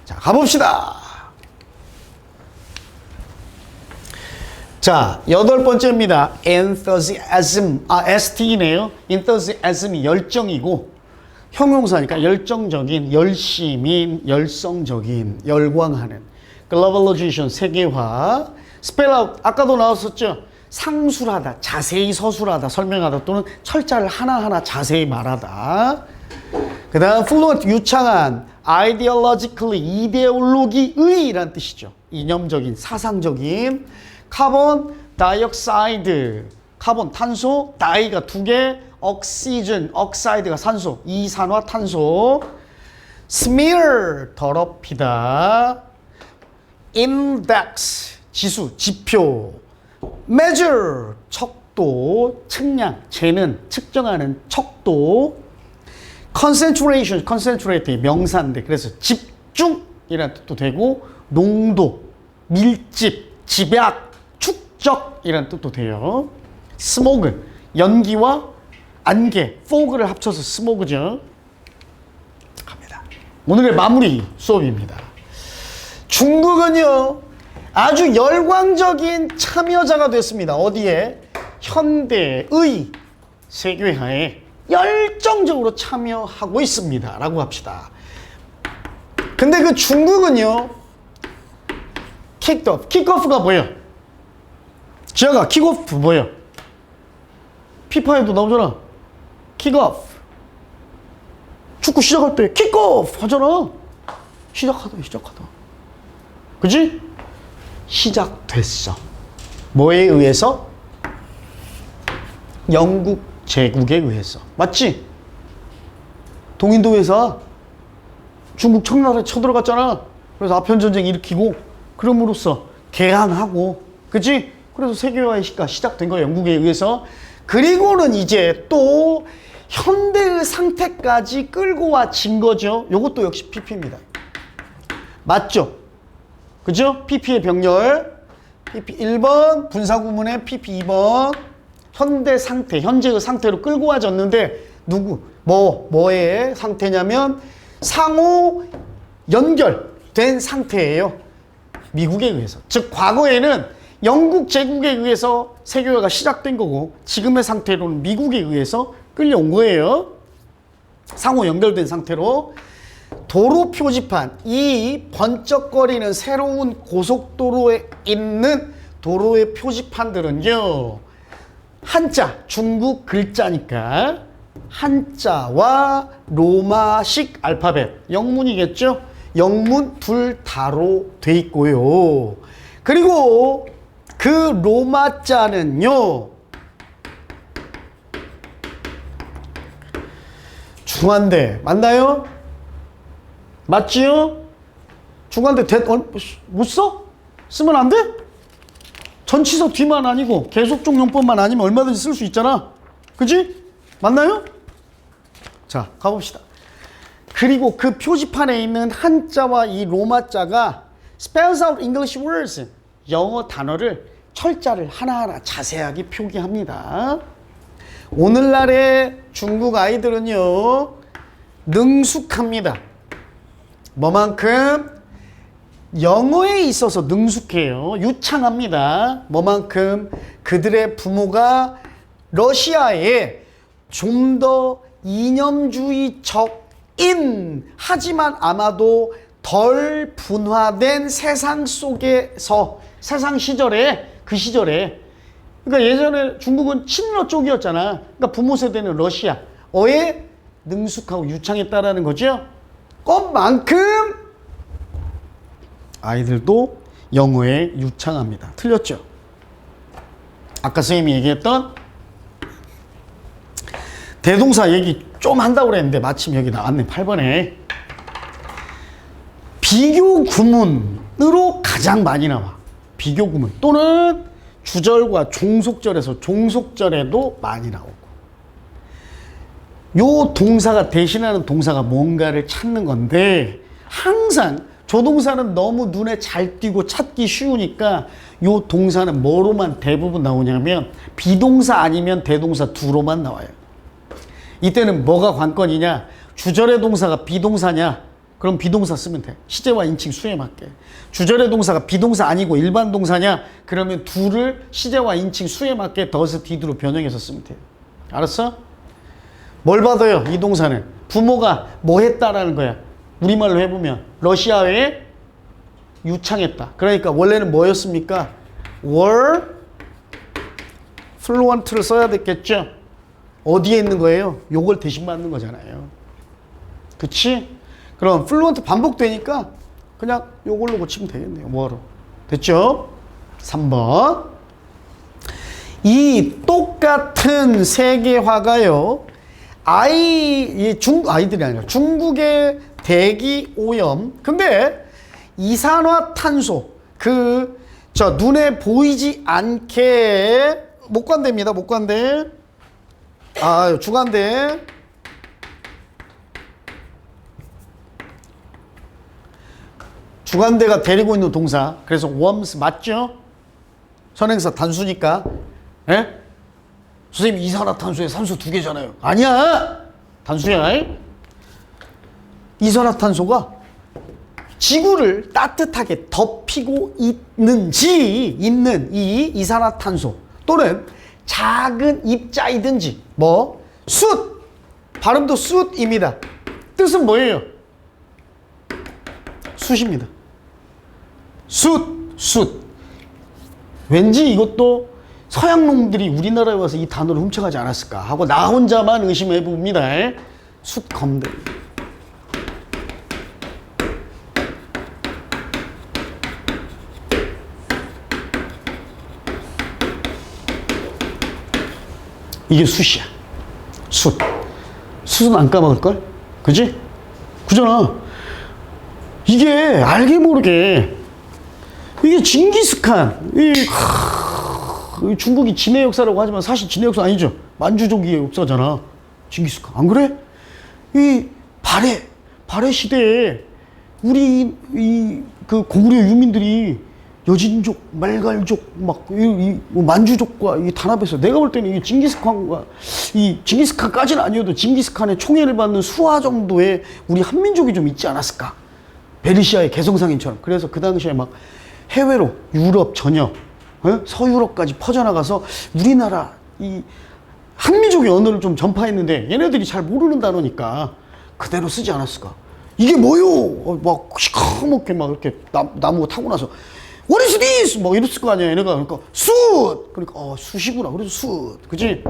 자, 가봅시다. 자, 8번째입니다. enthusiasm. st네요. enthusiasm이 열정이고, 형용사니까 열정적인, 열심인, 열성적인, 열광하는. globalization, 세계화. spell out, 아까도 나왔었죠. 상술하다, 자세히 서술하다, 설명하다, 또는 철자를 하나하나 자세히 말하다. 그 다음 fluent, 유창한, ideologically, 이데올로기의 라는 뜻이죠. 이념적인, 사상적인. 카본 다이옥사이드, 카본 탄소, 다이가 2개, 옥시즌, 옥사이드가 산소, 이산화탄소. smear, 더럽히다. index, 지수, 지표. measure, 척도, 측량, 재는, 측정하는 척도. concentration, concentrate, 명사인데 그래서 집중이라는 뜻도 되고, 농도, 밀집, 집약, 축적이라는 뜻도 돼요. 스모그, 연기와 안개, fog를 합쳐서 스모그죠. 갑니다. 오늘의 마무리 수업입니다. 중국은요, 아주 열광적인 참여자가 됐습니다. 어디에? 현대의 세계화에 열정적으로 참여하고 있습니다. 라고 합시다. 근데 그 중국은요, 킥오프. 킥오프가 뭐예요? 지아가 킥오프 뭐예요? 피파에도 나오잖아. 킥오프. 축구 시작할 때 킥오프 하잖아. 시작하다. 그지? 시작됐어. 뭐에 의해서? 영국 제국에 의해서. 맞지? 동인도 회사 중국 청나라에 쳐들어갔잖아. 그래서 아편전쟁 일으키고 그럼으로써 개항하고 그치? 그래서 세계화의 시가 시작된 거예요. 영국에 의해서. 그리고는 이제 또 현대의 상태까지 끌고 와진 거죠. 요것도 역시 PP입니다. 맞죠? 그죠? PP의 병렬. PP 1번 분사구문의 PP 2번 현대 상태, 현재의 상태로 끌고 와졌는데 뭐의 상태냐면 상호 연결된 상태예요. 미국에 의해서. 즉 과거에는 영국 제국에 의해서 세계화가 시작된 거고 지금의 상태로는 미국에 의해서 끌려온 거예요. 상호 연결된 상태로. 도로 표지판, 이 번쩍거리는 새로운 고속도로에 있는 도로의 표지판들은요, 한자, 중국 글자니까 한자와 로마식 알파벳, 영문이겠죠? 영문 둘 다로 돼 있고요. 그리고 그 로마자는요, 중한대 맞나요? 맞지요? 중간대 못 써? 쓰면 안 돼? 전치사 뒤만 아니고 계속적 용법만 아니면 얼마든지 쓸 수 있잖아. 그지? 맞나요? 자, 가봅시다. 그리고 그 표지판에 있는 한자와 이 로마자가 spells out English words, 영어 단어를 철자를 하나하나 자세하게 표기합니다. 오늘날의 중국 아이들은요, 능숙합니다. 뭐만큼? 영어에 있어서 능숙해요. 유창합니다. 뭐만큼? 그들의 부모가 러시아에 좀 더 이념주의적인, 하지만 아마도 덜 분화된 세상 속에서, 세상 시절에, 그 시절에, 그러니까 예전에 중국은 친러 쪽이었잖아. 그러니까 부모 세대는 러시아어에 능숙하고 유창했다라는 거죠. 것만큼 아이들도 영어에 유창합니다. 틀렸죠? 아까 선생님이 얘기했던 대동사 얘기 좀 한다고 그랬는데 마침 여기 나왔네. 8번에 비교구문으로 가장 많이 나와. 비교구문 또는 주절과 종속절에서 종속절에도 많이 나오고, 요 동사가 대신하는 동사가 뭔가를 찾는 건데, 항상 조동사는 너무 눈에 잘 띄고 찾기 쉬우니까 요 동사는 뭐로만 대부분 나오냐면 비동사 아니면 대동사 두로만 나와요. 이때는 뭐가 관건이냐? 주절의 동사가 비동사냐? 그럼 비동사 쓰면 돼. 시제와 인칭 수에 맞게. 주절의 동사가 비동사 아니고 일반 동사냐? 그러면 두를 시제와 인칭 수에 맞게 더스 디드로 변형해서 쓰면 돼요. 알았어? 뭘 받아요? 이 동사는 부모가 뭐 했다라는 거야. 우리말로 해보면 러시아에 유창했다. 그러니까 원래는 뭐였습니까? were fluent를 써야 됐겠죠? 어디에 있는 거예요? 요걸 대신 받는 거잖아요. 그치? 그럼 fluent 반복되니까 그냥 요걸로 고치면 되겠네요. 뭐로? 됐죠? 3번. 이 똑같은 세계화가요, 아이들이 아니라 중국의 대기 오염. 근데 이산화탄소, 눈에 보이지 않게, 목관대입니다. 목관대. 주관대. 주관대가 데리고 있는 동사. 그래서 warms 맞죠? 선행사 단수니까. 예? 선생님, 이산화탄소에 산소 2개잖아요. 아니야! 단수야. 이산화탄소가 지구를 따뜻하게 덮이고 있는 이 이산화탄소 또는 작은 입자이든지 숯! 발음도 숯입니다. 뜻은 뭐예요? 숯입니다. 숯. 왠지 이것도 서양 놈들이 우리나라에 와서 이 단어를 훔쳐가지 않았을까 하고 나 혼자만 의심해 봅니다. 숯검들. 이게 숯이야. 숯은 안 까먹을걸? 그지? 그잖아. 이게 알게 모르게 이게 징기스칸 이 중국이 진해 역사라고 하지만 사실 진해 역사 아니죠. 만주족의 역사잖아. 징기스칸. 안 그래? 이 발해 시대에 우리 그 고구려 유민들이 여진족, 말갈족, 뭐 만주족과 이 단합해서 내가 볼 때는 이 징기스칸까지는 아니어도 징기스칸의 총애를 받는 수하 정도의 우리 한민족이 좀 있지 않았을까? 베르시아의 개성상인처럼. 그래서 그 당시에 막 해외로 유럽 전역, 서유럽까지 퍼져나가서 우리나라 이 한민족의 언어를 좀 전파했는데 얘네들이 잘 모르는 단어니까 그대로 쓰지 않았을까? 이게 뭐요? 막 시커멓게 막 이렇게 나무가 타고 나서 What is this? 막 이랬을 거 아니야 얘네가. 그러니까 숯! 그러니까 숯이구나. 그래서 숯. 그치?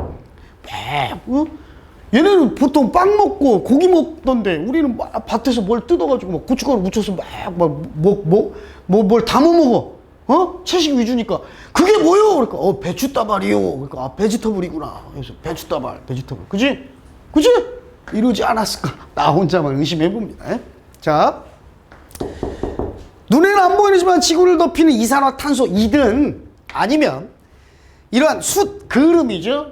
얘네는 보통 빵 먹고 고기 먹던데 우리는 막 밭에서 뭘 뜯어가지고 막 고춧가루 묻혀서 뭘 담아 먹어. 채식 위주니까 그게 뭐요? 그러니까 배추다발이요. 그러니까 베지터블이구나. 그래서 배추다발, 베지터블. 그지? 이러지 않았을까? 나 혼자만 의심해봅니다. 자, 눈에는 안 보이지만 지구를 덮이는 이산화탄소이든 아니면 이러한 숯 그름이죠.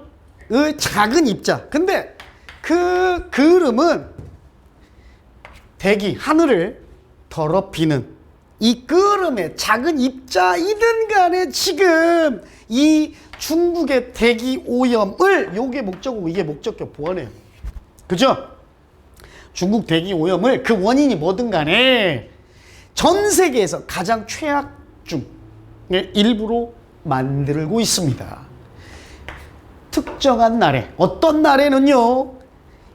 의 작은 입자. 근데 그 그름은 대기, 하늘을 더럽히는 이 그름의 작은 입자이든 간에 지금 이 중국의 대기 오염을 요게 목적이고 이게 목적격 보완해요. 그죠? 중국 대기 오염을 그 원인이 뭐든 간에 전 세계에서 가장 최악 중의 일부로 만들고 있습니다. 특정한 날에, 어떤 날에는요,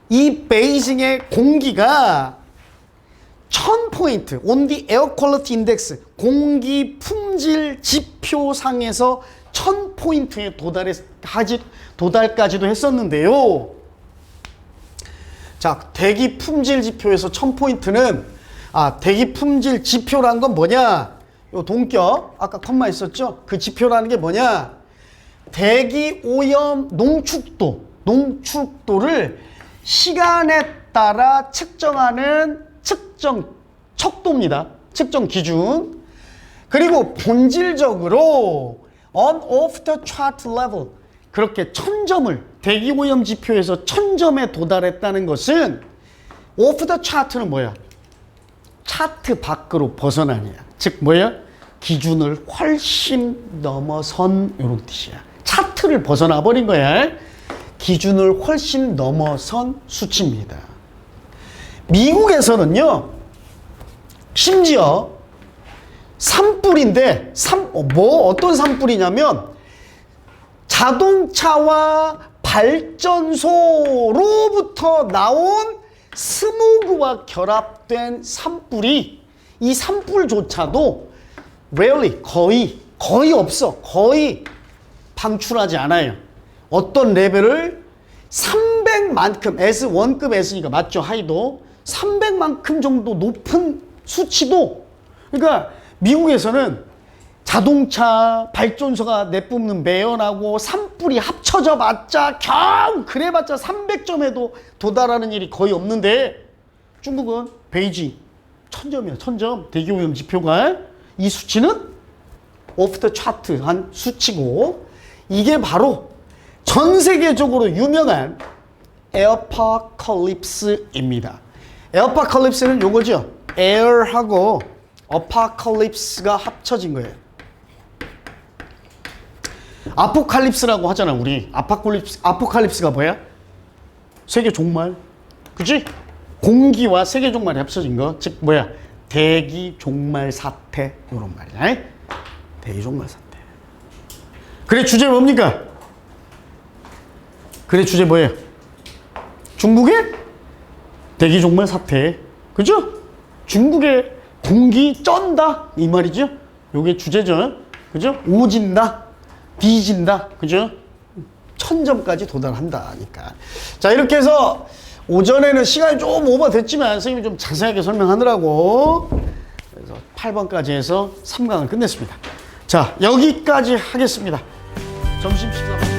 이 베이징의 공기가 1000포인트, on the air quality index, 공기 품질 지표상에서 1000포인트에 도달까지도 했었는데요. 자, 대기 품질 지표에서 1000포인트는, 대기 품질 지표란 건 뭐냐? 요 동격, 아까 컴마 있었죠? 그 지표라는 게 뭐냐? 대기 오염 농축도를 시간에 따라 측정하는 측정 척도입니다. 측정 기준. 그리고 본질적으로 on off the chart level, 그렇게 1000점을 대기 오염 지표에서 1000점에 도달했다는 것은 off the chart는 뭐야? 차트 밖으로 벗어나냐. 즉 뭐야? 기준을 훨씬 넘어선 이런 뜻이야. 차트를 벗어나 버린 거야. 기준을 훨씬 넘어선 수치입니다. 미국에서는요, 심지어 산불인데, 어떤 산불이냐면, 자동차와 발전소로부터 나온 스모그와 결합된 산불이, 이 산불조차도 rarely, 거의 없어. 거의 방출하지 않아요. 어떤 레벨을 300만큼, S1급 S니까 맞죠? 하이도 300만큼 정도 높은 수치도, 그러니까 미국에서는 자동차 발전소가 내뿜는 매연하고 산불이 합쳐져 봤자 겨우 그래봤자 300점에도 도달하는 일이 거의 없는데, 중국은 베이징 1000점이야. 1000점 대기오염 지표가. 이 수치는 오프 더 차트 한 수치고, 이게 바로 전 세계적으로 유명한 에어파컬립스입니다. 에어파컬립스는 요거죠. 에어하고 어파컬립스가 합쳐진 거예요. 아포칼립스라고 하잖아, 우리. 아포칼립스가 뭐야? 세계 종말. 그치? 공기와 세계 종말이 합쳐진 거. 즉, 뭐야? 대기 종말 사태. 요런 말이야. 대기 종말 사태. 그래, 주제 뭡니까? 그래, 주제 뭐예요? 중국의 대기 종말 사태. 그죠? 중국의 공기 쩐다. 이 말이죠? 요게 주제죠. 그죠? 오진다. 뒤진다. 그죠? 1000점까지 도달한다니까. 자, 이렇게 해서 오전에는 시간이 좀 오버됐지만 선생님이 좀 자세하게 설명하느라고 그래서 8번까지 해서 3강을 끝냈습니다. 자, 여기까지 하겠습니다. 점심 식사